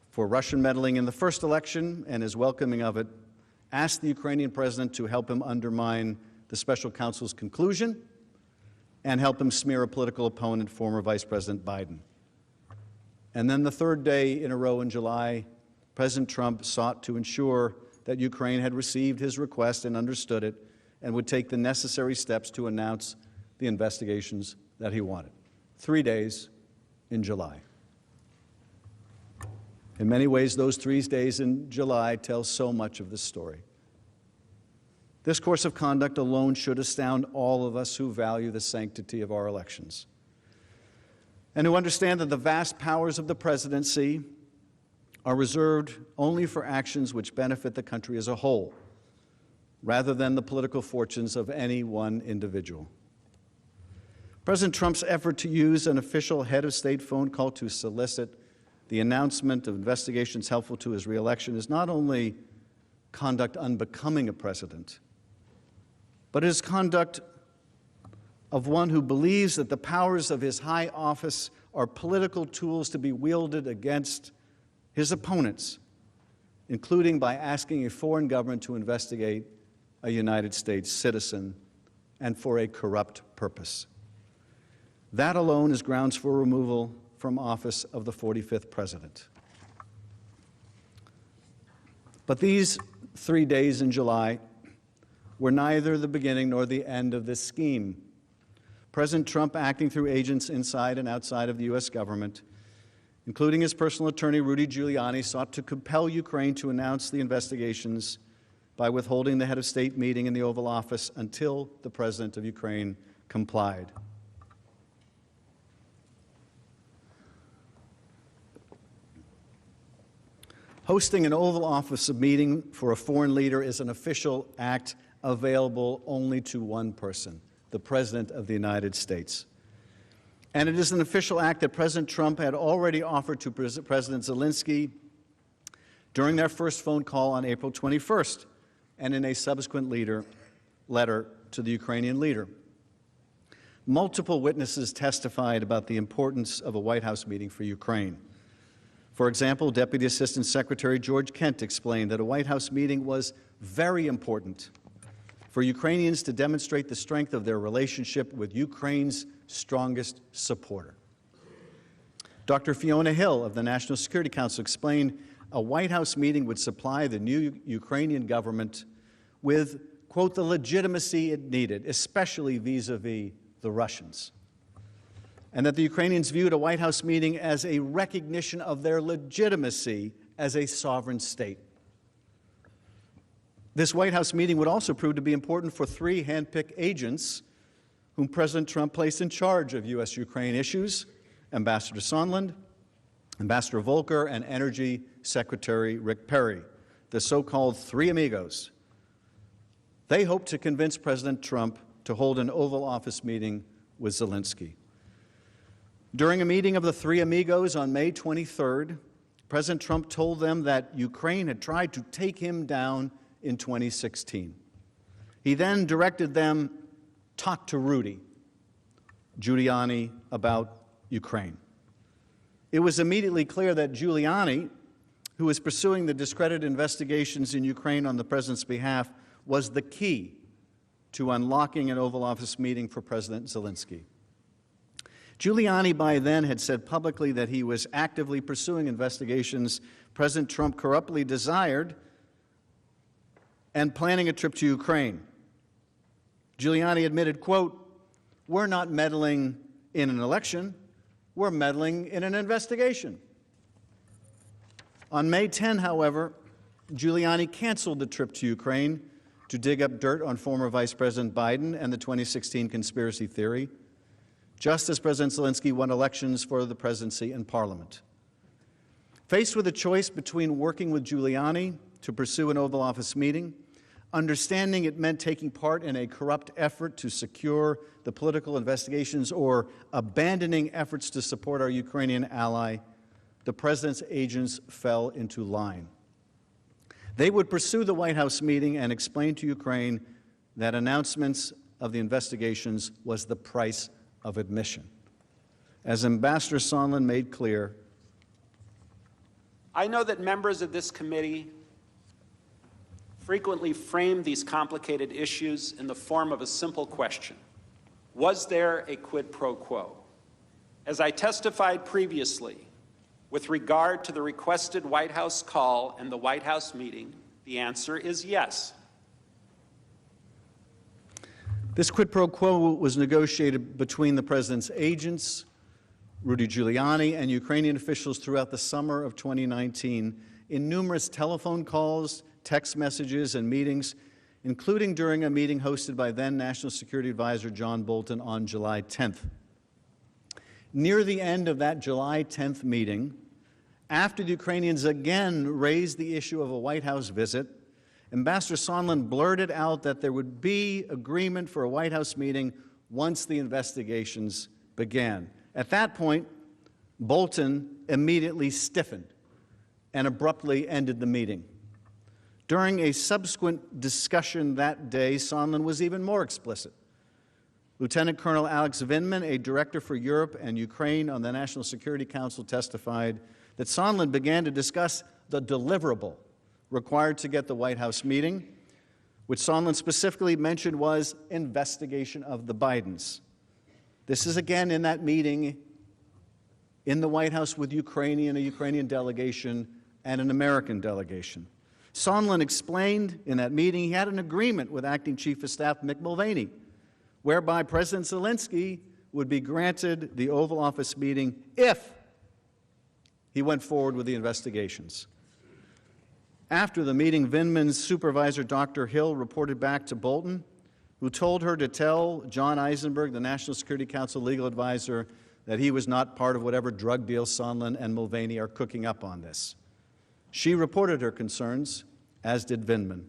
for Russian meddling in the first election and his welcoming of it, asked the Ukrainian president to help him undermine the special counsel's conclusion and help him smear a political opponent, former Vice President Biden. And then the third day in a row in July, President Trump sought to ensure that Ukraine had received his request and understood it and would take the necessary steps to announce the investigations that he wanted. 3 days in July. In many ways, those 3 days in July tell so much of this story. This course of conduct alone should astound all of us who value the sanctity of our elections and who understand that the vast powers of the presidency are reserved only for actions which benefit the country as a whole, rather than the political fortunes of any one individual. President Trump's effort to use an official head of state phone call to solicit the announcement of investigations helpful to his reelection is not only conduct unbecoming a president, but is conduct of one who believes that the powers of his high office are political tools to be wielded against his opponents, including by asking a foreign government to investigate a United States citizen and for a corrupt purpose. That alone is grounds for removal from office of the 45th president. But these 3 days in July were neither the beginning nor the end of this scheme. President Trump, acting through agents inside and outside of the U.S. government, including his personal attorney, Rudy Giuliani, sought to compel Ukraine to announce the investigations by withholding the head of state meeting in the Oval Office until the president of Ukraine complied. Hosting an Oval Office meeting for a foreign leader is an official act available only to one person, the President of the United States. And it is an official act that President Trump had already offered to President Zelensky during their first phone call on April 21st and in a subsequent letter to the Ukrainian leader. Multiple witnesses testified about the importance of a White House meeting for Ukraine. For example, Deputy Assistant Secretary George Kent explained that a White House meeting was very important for Ukrainians to demonstrate the strength of their relationship with Ukraine's strongest supporter. Dr. Fiona Hill of the National Security Council explained a White House meeting would supply the new Ukrainian government with, quote, the legitimacy it needed, especially vis-a-vis the Russians, and that the Ukrainians viewed a White House meeting as a recognition of their legitimacy as a sovereign state. This White House meeting would also prove to be important for 3 hand-picked agents whom President Trump placed in charge of U.S.-Ukraine issues: Ambassador Sondland, Ambassador Volker, and Energy Secretary Rick Perry, the so-called 3 amigos. They hope to convince President Trump to hold an Oval Office meeting with Zelensky. During a meeting of the 3 amigos on May 23rd, President Trump told them that Ukraine had tried to take him down in 2016. He then directed them, talk to Rudy Giuliani about Ukraine. It was immediately clear that Giuliani, who was pursuing the discredited investigations in Ukraine on the president's behalf, was the key to unlocking an Oval Office meeting for President Zelensky. Giuliani by then had said publicly that he was actively pursuing investigations President Trump corruptly desired and planning a trip to Ukraine. Giuliani admitted, quote, "We're not meddling in an election, we're meddling in an investigation." On May 10, however, Giuliani canceled the trip to Ukraine to dig up dirt on former Vice President Biden and the 2016 conspiracy theory, just as President Zelensky won elections for the presidency and parliament. Faced with a choice between working with Giuliani to pursue an Oval Office meeting, understanding it meant taking part in a corrupt effort to secure the political investigations, or abandoning efforts to support our Ukrainian ally, the president's agents fell into line. They would pursue the White House meeting and explain to Ukraine that announcements of the investigations was the price of admission. As Ambassador Sondland made clear, I know that members of this committee frequently frame these complicated issues in the form of a simple question: was there a quid pro quo? As I testified previously, with regard to the requested White House call and the White House meeting, the answer is yes. This quid pro quo was negotiated between the president's agents, Rudy Giuliani, and Ukrainian officials throughout the summer of 2019 in numerous telephone calls, text messages, and meetings, including during a meeting hosted by then National Security Advisor John Bolton on July 10th. Near the end of that July 10th meeting, after the Ukrainians again raised the issue of a White House visit, Ambassador Sondland blurted out that there would be agreement for a White House meeting once the investigations began. At that point, Bolton immediately stiffened and abruptly ended the meeting. During a subsequent discussion that day, Sondland was even more explicit. Lieutenant Colonel Alex Vindman, a director for Europe and Ukraine on the National Security Council, testified that Sondland began to discuss the deliverable required to get the White House meeting, which Sondland specifically mentioned was investigation of the Bidens. This is again in that meeting in the White House with a Ukrainian delegation and an American delegation. Sondland explained in that meeting he had an agreement with Acting Chief of Staff Mick Mulvaney, whereby President Zelensky would be granted the Oval Office meeting if he went forward with the investigations. After the meeting, Vindman's supervisor, Dr. Hill, reported back to Bolton, who told her to tell John Eisenberg, the National Security Council legal advisor, that he was not part of whatever drug deal Sondland and Mulvaney are cooking up on this. She reported her concerns, as did Vindman.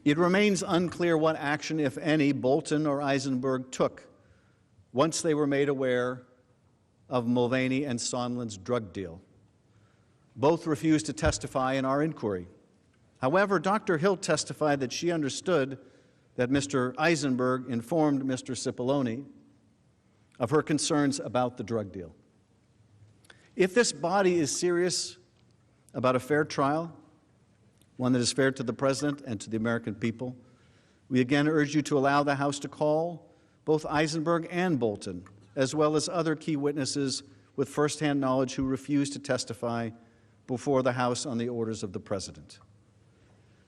It remains unclear what action, if any, Bolton or Eisenberg took once they were made aware of Mulvaney and Sondland's drug deal. Both refused to testify in our inquiry. However, Dr. Hill testified that she understood that Mr. Eisenberg informed Mr. Cipollone of her concerns about the drug deal. If this body is serious about a fair trial, one that is fair to the President and to the American people, we again urge you to allow the House to call both Eisenberg and Bolton, as well as other key witnesses with firsthand knowledge who refuse to testify before the House on the orders of the President.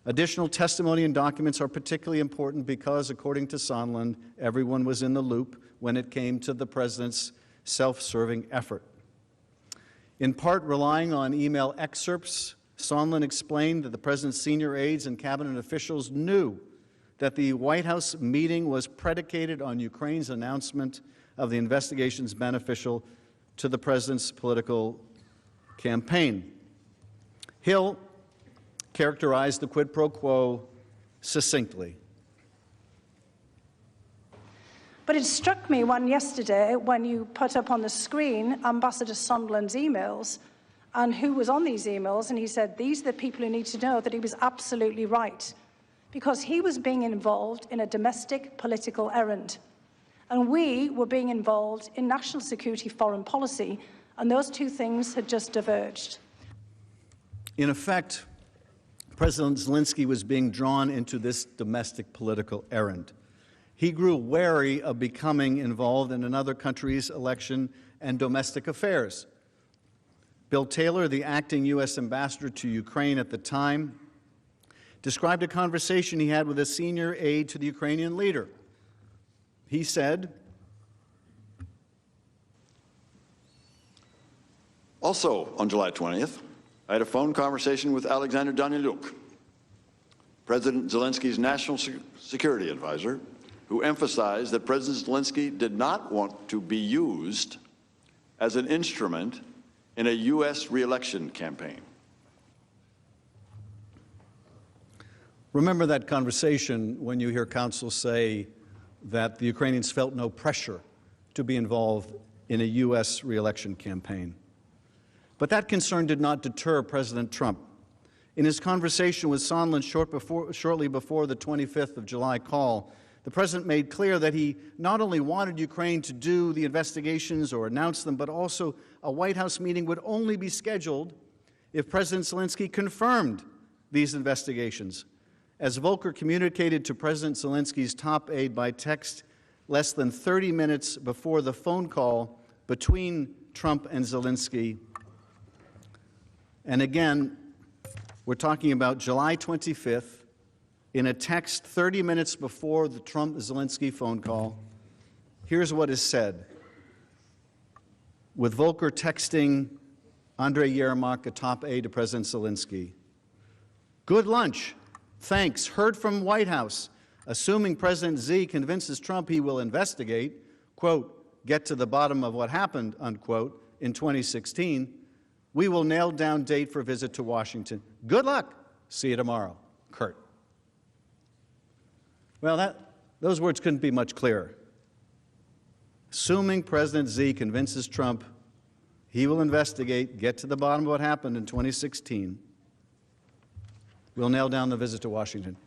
Additional testimony and documents are particularly important because, according to Sondland, everyone was in the loop when it came to the President's self-serving effort. In part relying on email excerpts, Sondland explained that the President's senior aides and cabinet officials knew that the White House meeting was predicated on Ukraine's announcement of the investigations beneficial to the President's political campaign. Hill characterized the quid pro quo succinctly. But it struck me yesterday when you put up on the screen Ambassador Sondland's emails and who was on these emails, and he said, these are the people who need to know, that he was absolutely right, because he was being involved in a domestic political errand. And we were being involved in national security foreign policy, and those two things had just diverged. In effect, President Zelensky was being drawn into this domestic political errand. He grew wary of becoming involved in another country's election and domestic affairs. Bill Taylor, the acting U.S. ambassador to Ukraine at the time, described a conversation he had with a senior aide to the Ukrainian leader. He said, also on July 20th, I had a phone conversation with Alexander Danylyuk, President Zelensky's national security advisor, who emphasized that President Zelensky did not want to be used as an instrument in a U.S. re-election campaign. Remember that conversation when you hear counsel say that the Ukrainians felt no pressure to be involved in a U.S. re-election campaign. But that concern did not deter President Trump. In his conversation with Sondland shortly before the 25th of July call, the President made clear that he not only wanted Ukraine to do the investigations or announce them, but also a White House meeting would only be scheduled if President Zelensky confirmed these investigations. As Volker communicated to President Zelensky's top aide by text less than 30 minutes before the phone call between Trump and Zelensky, and again, we're talking about July 25th, in a text 30 minutes before the Trump-Zelensky phone call, here's what is said. With Volker texting Andrei Yermak, a top aide to President Zelensky, "Good lunch. Thanks. Heard from White House. Assuming President Z convinces Trump he will investigate, quote, get to the bottom of what happened, unquote, in 2016, we will nail down date for visit to Washington. Good luck. See you tomorrow. Kurt." Well, those words couldn't be much clearer. Assuming President Z convinces Trump he will investigate, get to the bottom of what happened in 2016, we'll nail down the visit to Washington.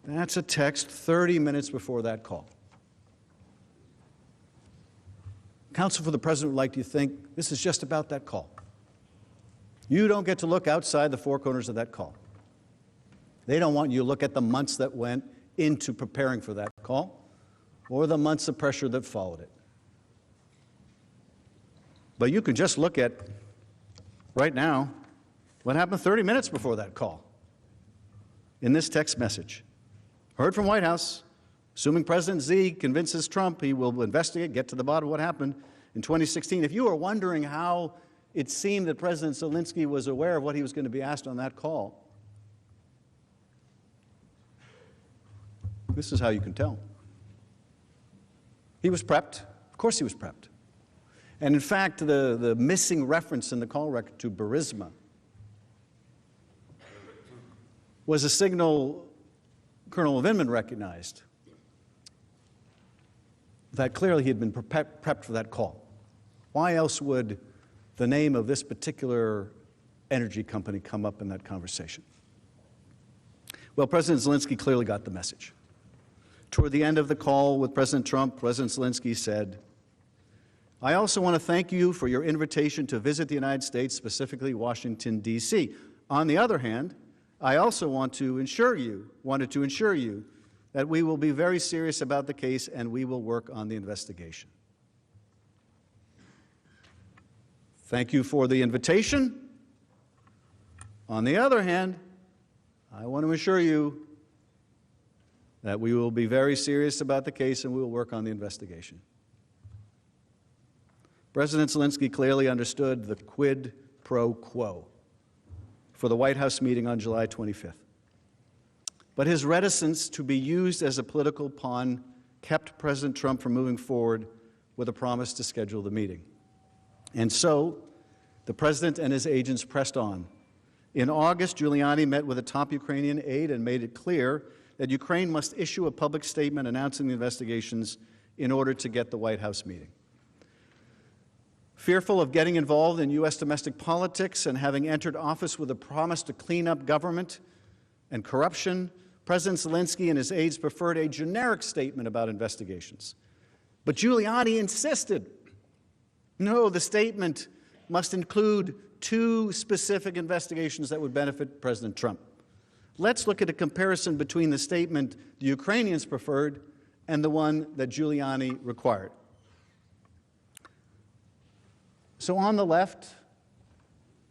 That's a text 30 minutes before that call. Counsel for the President would like you to think this is just about that call. You don't get to look outside the four corners of that call. They don't want you to look at the months that went into preparing for that call or the months of pressure that followed it. But you can just look at, right now, What happened 30 minutes before that call? In this text message, heard from White House, assuming President Z convinces Trump he will investigate, get to the bottom of what happened in 2016. If you are wondering how it seemed that President Zelensky was aware of what he was going to be asked on that call, this is how you can tell. He was prepped. Of course he was prepped. And in fact, the missing reference in the call record to Burisma was a signal Colonel Vindman recognized that clearly he had been prepped for that call. Why else would the name of this particular energy company come up in that conversation? Well, President Zelensky clearly got the message. Toward the end of the call with President Trump, President Zelensky said, "I also want to thank you for your invitation to visit the United States, specifically Washington, D.C. On the other hand, I also wanted to ensure you that we will be very serious about the case and we will work on the investigation." Thank you for the invitation. On the other hand, I want to assure you that we will be very serious about the case and we will work on the investigation. President Zelensky clearly understood the quid pro quo for the White House meeting on July 25th. But his reticence to be used as a political pawn kept President Trump from moving forward with a promise to schedule the meeting. And so, the president and his agents pressed on. In August, Giuliani met with a top Ukrainian aide and made it clear that Ukraine must issue a public statement announcing the investigations in order to get the White House meeting. Fearful of getting involved in U.S. domestic politics and having entered office with a promise to clean up government and corruption, President Zelensky and his aides preferred a generic statement about investigations. But Giuliani insisted, no, the statement must include 2 specific investigations that would benefit President Trump. Let's look at a comparison between the statement the Ukrainians preferred and the one that Giuliani required. So on the left,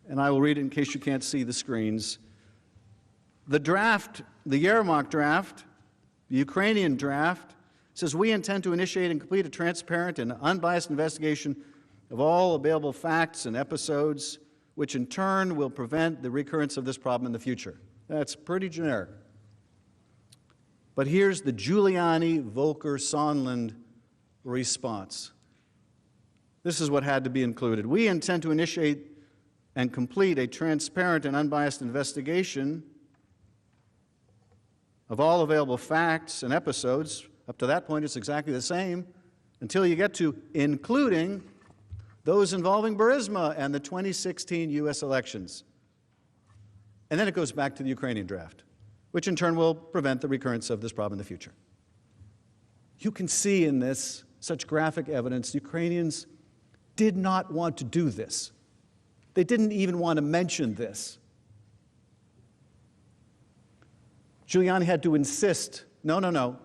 and I will read it in case you can't see the screens, the draft, the Yermak draft, the Ukrainian draft, says we intend to initiate and complete a transparent and unbiased investigation of all available facts and episodes, which in turn will prevent the recurrence of this problem in the future. That's pretty generic. But here's the Giuliani-Volker-Sondland response. This is what had to be included. We intend to initiate and complete a transparent and unbiased investigation of all available facts and episodes. Up to that point, it's exactly the same, until you get to including those involving Burisma and the 2016 U.S. elections. And then it goes back to the Ukrainian draft, which in turn will prevent the recurrence of this problem in the future. You can see in this such graphic evidence Ukrainians did not want to do this. They didn't even want to mention this. Giuliani had to insist, no,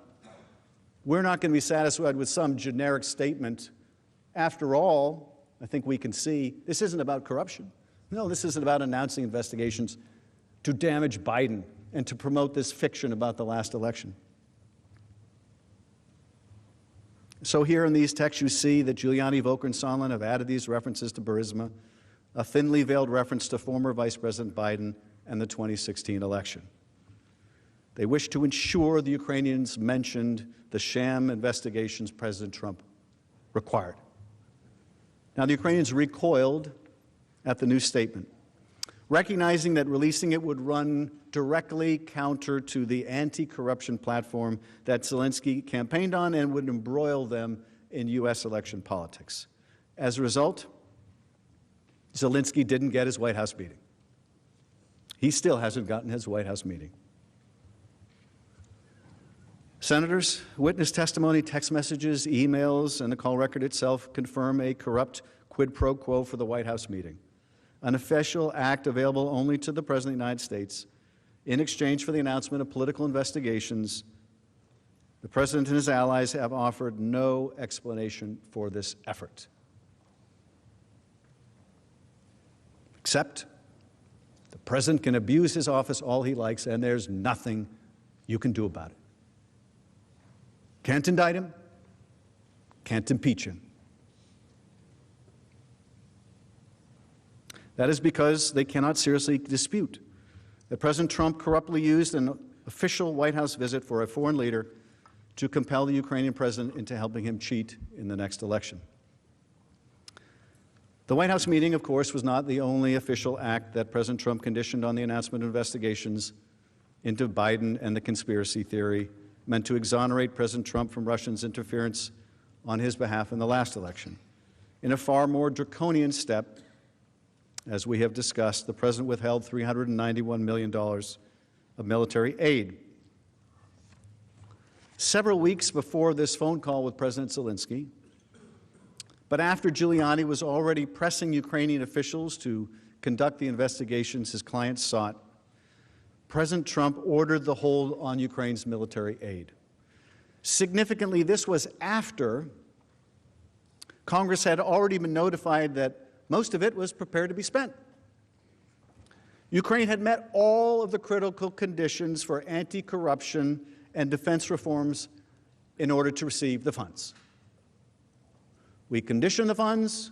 we're not going to be satisfied with some generic statement. After all, I think we can see this isn't about corruption. No, this isn't about announcing investigations to damage Biden and to promote this fiction about the last election. So here in these texts you see that Giuliani, Volker, and Sondland have added these references to Burisma, a thinly veiled reference to former Vice President Biden and the 2016 election. They wish to ensure the Ukrainians mentioned the sham investigations President Trump required. Now, the Ukrainians recoiled at the new statement, recognizing that releasing it would run directly counter to the anti-corruption platform that Zelensky campaigned on and would embroil them in U.S. election politics. As a result, Zelensky didn't get his White House meeting. He still hasn't gotten his White House meeting. Senators, witness testimony, text messages, emails, and the call record itself confirm a corrupt quid pro quo for the White House meeting, an official act available only to the President of the United States in exchange for the announcement of political investigations. The President and his allies have offered no explanation for this effort, except the president can abuse his office all he likes, and there's nothing you can do about it. Can't indict him, can't impeach him. That is because they cannot seriously dispute that President Trump corruptly used an official White House visit for a foreign leader to compel the Ukrainian president into helping him cheat in the next election. The White House meeting, of course, was not the only official act that President Trump conditioned on the announcement of investigations into Biden and the conspiracy theory meant to exonerate President Trump from Russians' interference on his behalf in the last election. In a far more draconian step, as we have discussed, the president withheld $391 million of military aid. Several weeks before this phone call with President Zelensky, but after Giuliani was already pressing Ukrainian officials to conduct the investigations his clients sought, President Trump ordered the hold on Ukraine's military aid. Significantly, this was after Congress had already been notified that most of it was prepared to be spent. Ukraine had met all of the critical conditions for anti-corruption and defense reforms in order to receive the funds. We conditioned the funds.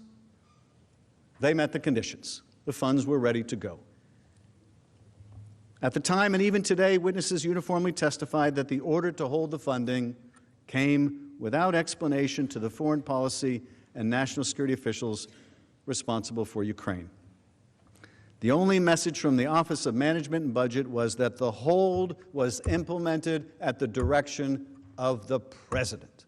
They met the conditions. The funds were ready to go. At the time, and even today, witnesses uniformly testified that the order to hold the funding came without explanation to the foreign policy and national security officials responsible for Ukraine. The only message from the Office of Management and Budget was that the hold was implemented at the direction of the president.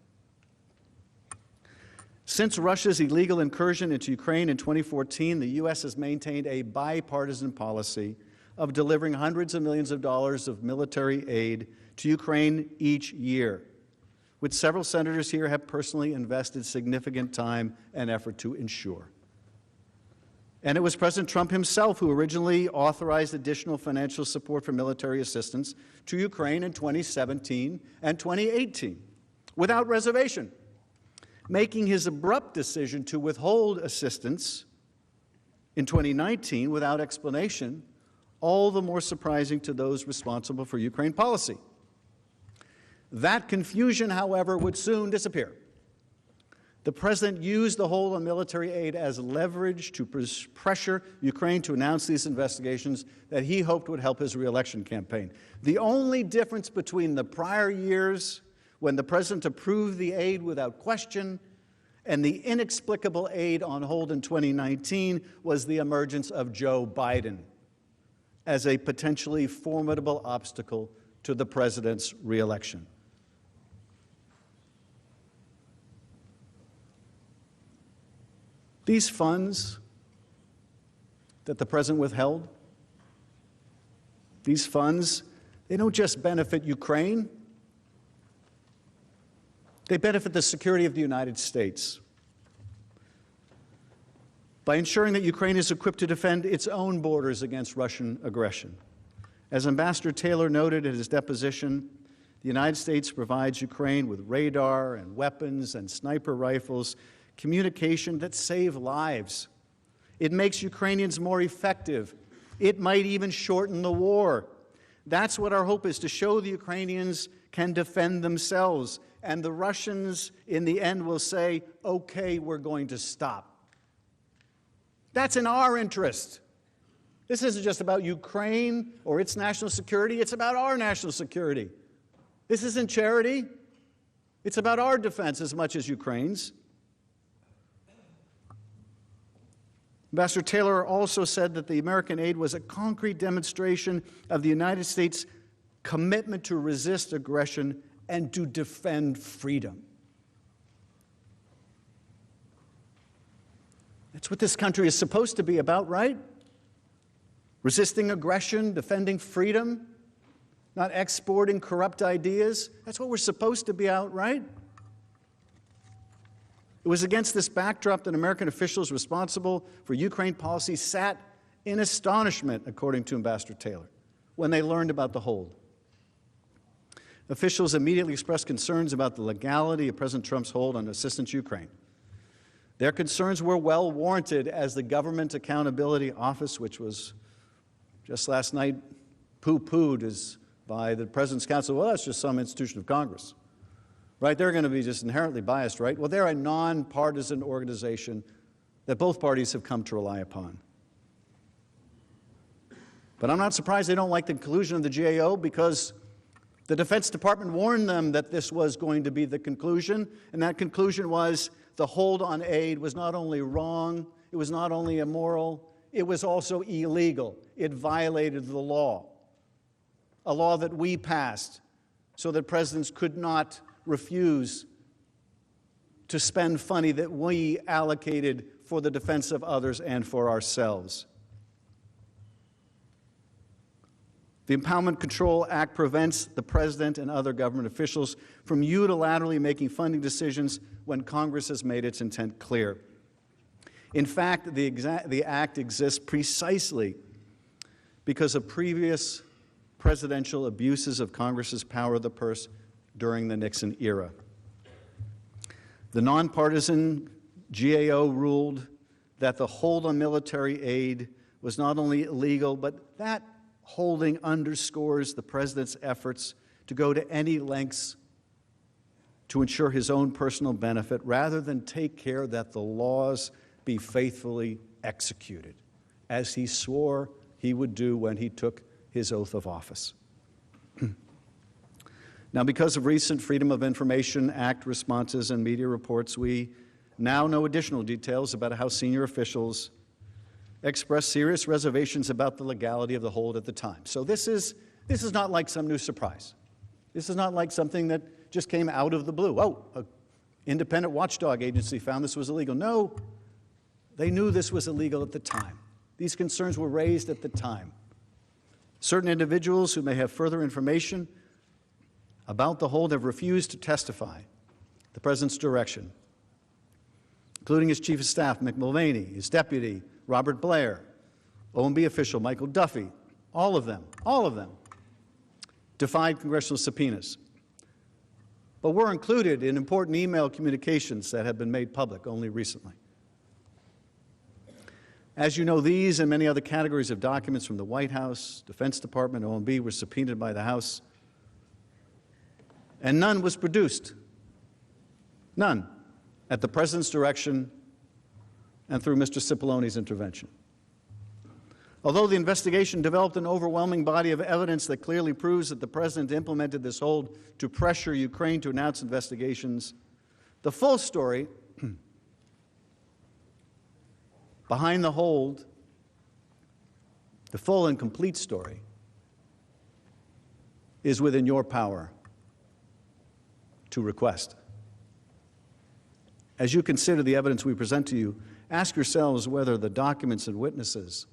Since Russia's illegal incursion into Ukraine in 2014, the U.S. has maintained a bipartisan policy of delivering hundreds of millions of dollars of military aid to Ukraine each year, which several senators here have personally invested significant time and effort to ensure. And it was President Trump himself who originally authorized additional financial support for military assistance to Ukraine in 2017 and 2018, without reservation, making his abrupt decision to withhold assistance in 2019 without explanation all the more surprising to those responsible for Ukraine policy. That confusion, however, would soon disappear. The president used the hold on military aid as leverage to pressure Ukraine to announce these investigations that he hoped would help his re-election campaign. The only difference between the prior years, when the president approved the aid without question, and the inexplicable aid on hold in 2019, was the emergence of Joe Biden as a potentially formidable obstacle to the president's re-election. These funds that the president withheld, these funds, they don't just benefit Ukraine, they benefit the security of the United States by ensuring that Ukraine is equipped to defend its own borders against Russian aggression. As Ambassador Taylor noted in his deposition, the United States provides Ukraine with radar and weapons and sniper rifles, communication that save lives. It makes Ukrainians more effective. It might even shorten the war. That's what our hope is, to show the Ukrainians can defend themselves. And the Russians, in the end, will say, okay, we're going to stop. That's in our interest. This isn't just about Ukraine or its national security. It's about our national security. This isn't charity. It's about our defense as much as Ukraine's. Ambassador Taylor also said that the American aid was a concrete demonstration of the United States' commitment to resist aggression and to defend freedom. That's what this country is supposed to be about, right? Resisting aggression, defending freedom, not exporting corrupt ideas. That's what we're supposed to be about, right? It was against this backdrop that American officials responsible for Ukraine policy sat in astonishment, according to Ambassador Taylor, when they learned about the hold. Officials immediately expressed concerns about the legality of President Trump's hold on assistance to Ukraine. Their concerns were well warranted, as the Government Accountability Office, which was just last night poo-pooed by the President's Counsel. Well, that's just some institution of Congress, right? They're going to be just inherently biased, right? Well, they're a nonpartisan organization that both parties have come to rely upon. But I'm not surprised they don't like the conclusion of the GAO, because the Defense Department warned them that this was going to be the conclusion, and that conclusion was the hold on aid was not only wrong, it was not only immoral, it was also illegal. It violated the law, a law that we passed so that presidents could not refuse to spend money that we allocated for the defense of others and for ourselves. The Impoundment Control Act prevents the President and other government officials from unilaterally making funding decisions when Congress has made its intent clear. In fact, the Act exists precisely because of previous presidential abuses of Congress's power of the purse during the Nixon era. The nonpartisan GAO ruled that the hold on military aid was not only illegal, but that holding underscores the President's efforts to go to any lengths to ensure his own personal benefit rather than take care that the laws be faithfully executed, as he swore he would do when he took his oath of office. Now, because of recent Freedom of Information Act responses and media reports, we now know additional details about how senior officials expressed serious reservations about the legality of the hold at the time. So this is not like some new surprise. This is not like something that just came out of the blue. Oh, an independent watchdog agency found this was illegal. No, they knew this was illegal at the time. These concerns were raised at the time. Certain individuals who may have further information about the hold have refused to testify at the President's direction, including his Chief of Staff, Mick Mulvaney, his deputy, Robert Blair, OMB official Michael Duffy, all of them defied congressional subpoenas. But were included in important email communications that have been made public only recently. As you know, these and many other categories of documents from the White House, Defense Department, OMB were subpoenaed by the House, and none was produced. None, at the President's direction and through Mr. Cipollone's intervention. Although the investigation developed an overwhelming body of evidence that clearly proves that the President implemented this hold to pressure Ukraine to announce investigations, the full story behind the hold, the full and complete story, is within your power to request. As you consider the evidence we present to you, ask yourselves whether the documents and witnesses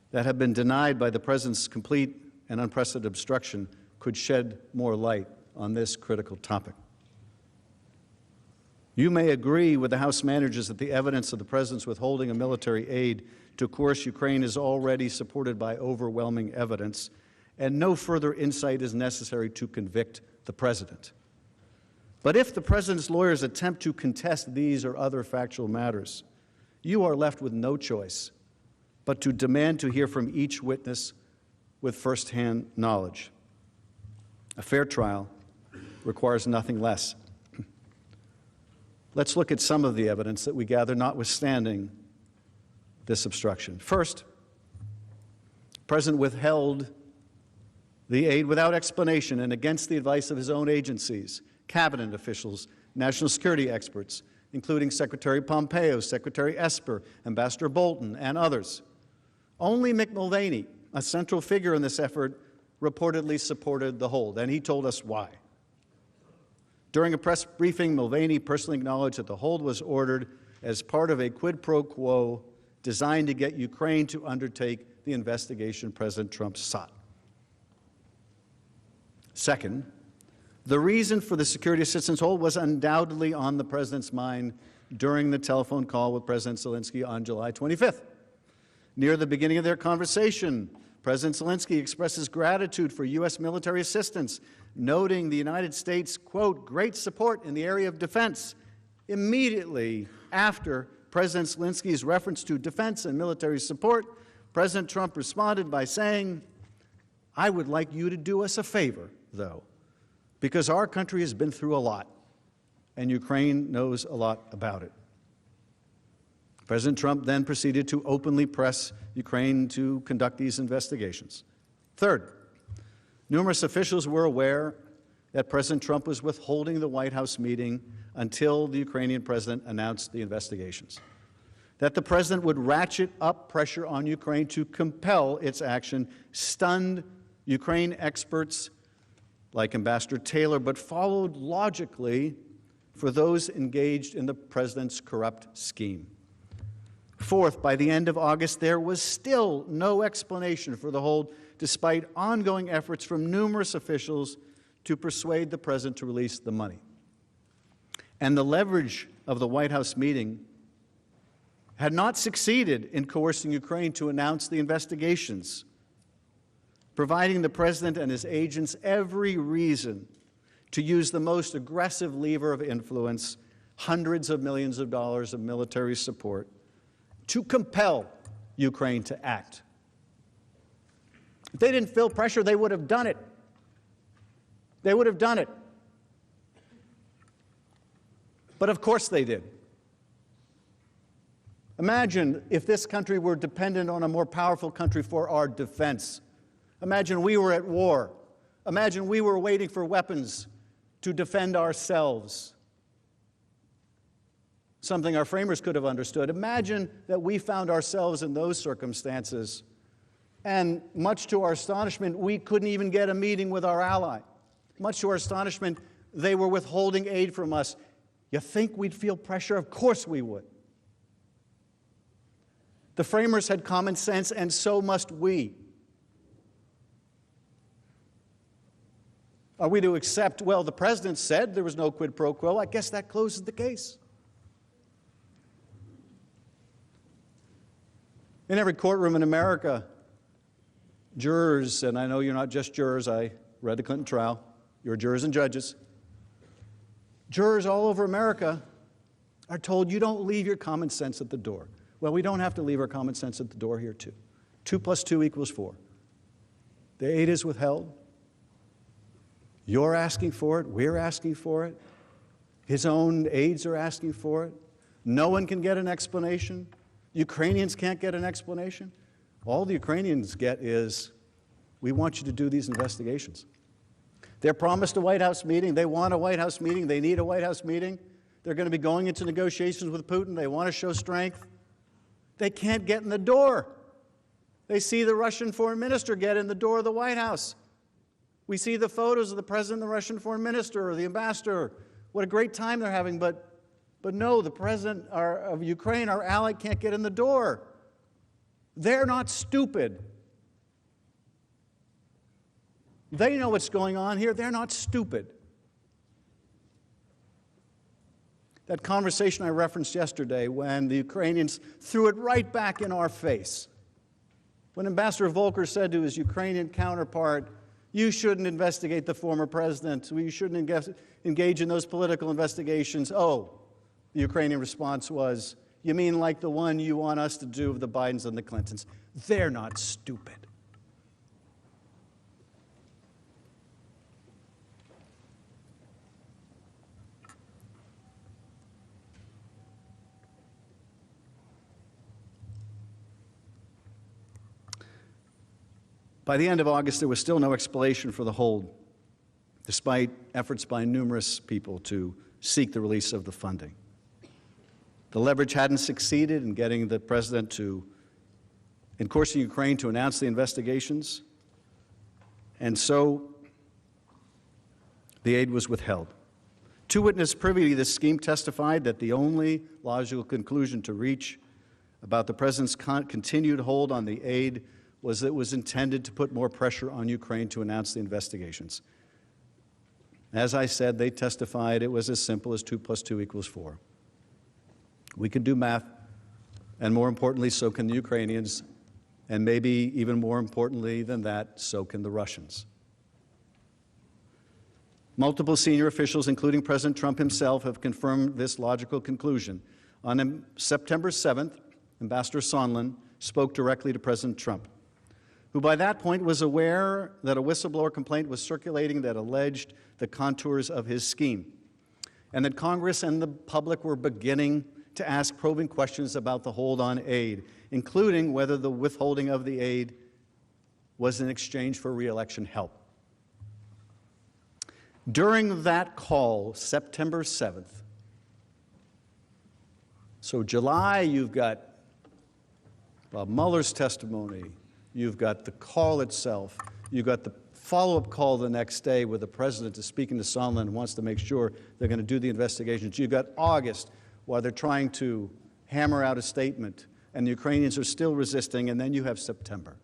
that have been denied by the President's complete and unprecedented obstruction could shed more light on this critical topic. You may agree with the House managers that the evidence of the President's withholding of military aid to coerce Ukraine is already supported by overwhelming evidence, and no further insight is necessary to convict the President. But if the President's lawyers attempt to contest these or other factual matters, you are left with no choice but to demand to hear from each witness with firsthand knowledge. A fair trial requires nothing less. Let's look at some of the evidence that we gather notwithstanding this obstruction. First, the President withheld the aid without explanation and against the advice of his own agencies, cabinet officials, national security experts, including Secretary Pompeo, Secretary Esper, Ambassador Bolton, and others. Only Mick Mulvaney, a central figure in this effort, reportedly supported the hold, and he told us why. During a press briefing, Mulvaney personally acknowledged that the hold was ordered as part of a quid pro quo designed to get Ukraine to undertake the investigation President Trump sought. Second, the reason for the security assistance hold was undoubtedly on the President's mind during the telephone call with President Zelensky on July 25th. Near the beginning of their conversation, President Zelensky expresses gratitude for U.S. military assistance, noting the United States' quote, great support in the area of defense. Immediately after President Zelensky's reference to defense and military support, President Trump responded by saying, "I would like you to do us a favor, though, because our country has been through a lot, and Ukraine knows a lot about it." President Trump then proceeded to openly press Ukraine to conduct these investigations. Third, numerous officials were aware that President Trump was withholding the White House meeting until the Ukrainian president announced the investigations, that the president would ratchet up pressure on Ukraine to compel its action, stunned Ukraine experts like Ambassador Taylor, but followed logically for those engaged in the president's corrupt scheme. Fourth, by the end of August, there was still no explanation for the hold, despite ongoing efforts from numerous officials to persuade the president to release the money. And the leverage of the White House meeting had not succeeded in coercing Ukraine to announce the investigations, providing the president and his agents every reason to use the most aggressive lever of influence, hundreds of millions of dollars of military support, to compel Ukraine to act. If they didn't feel pressure, they would have done it. They would have done it. But of course they did. Imagine if this country were dependent on a more powerful country for our defense. Imagine we were at war. Imagine we were waiting for weapons to defend ourselves. Something our framers could have understood. Imagine that we found ourselves in those circumstances, and much to our astonishment, we couldn't even get a meeting with our ally. Much to our astonishment, they were withholding aid from us. You think we'd feel pressure? Of course we would. The framers had common sense, and so must we. Are we to accept, well, the president said there was no quid pro quo? I guess that closes the case. In every courtroom in America, jurors, and I know you're not just jurors, I read the Clinton trial, you're jurors and judges. Jurors all over America are told you don't leave your common sense at the door. Well, we don't have to leave our common sense at the door here, too. 2 + 2 = 4. The aid is withheld. You're asking for it. We're asking for it. His own aides are asking for it. No one can get an explanation. Ukrainians can't get an explanation. All the Ukrainians get is, we want you to do these investigations. They're promised a White House meeting. They want a White House meeting. They need a White House meeting. They're going to be going into negotiations with Putin. They want to show strength. They can't get in the door. They see the Russian foreign minister get in the door of the White House. We see the photos of the president, the Russian foreign minister, or the ambassador. What a great time they're having, but no, the president of Ukraine, our ally, can't get in the door. They're not stupid. They know what's going on here. They're not stupid. That conversation I referenced yesterday when the Ukrainians threw it right back in our face. When Ambassador Volker said to his Ukrainian counterpart, you shouldn't investigate the former president, you shouldn't engage in those political investigations. Oh, the Ukrainian response was, you mean like the one you want us to do of the Bidens and the Clintons? They're not stupid. By the end of August, there was still no explanation for the hold, despite efforts by numerous people to seek the release of the funding. The leverage hadn't succeeded in getting the president to, in coercing Ukraine to announce the investigations, and so the aid was withheld. Two witnesses privy to this scheme testified that the only logical conclusion to reach about the president's continued hold on the aid was that it was intended to put more pressure on Ukraine to announce the investigations. As I said, they testified it was as simple as 2 + 2 = 4. We can do math, and more importantly, so can the Ukrainians, and maybe even more importantly than that, so can the Russians. Multiple senior officials, including President Trump himself, have confirmed this logical conclusion. On September 7th, Ambassador Sondland spoke directly to President Trump, who by that point was aware that a whistleblower complaint was circulating that alleged the contours of his scheme, and that Congress and the public were beginning to ask probing questions about the hold on aid, including whether the withholding of the aid was in exchange for re-election help. During that call, September 7th, so July, you've got Bob Mueller's testimony, you've got the call itself, you've got the follow-up call the next day where the president is speaking to Sondland and wants to make sure they're going to do the investigations. You've got August, while they're trying to hammer out a statement, and the Ukrainians are still resisting, and then you have September.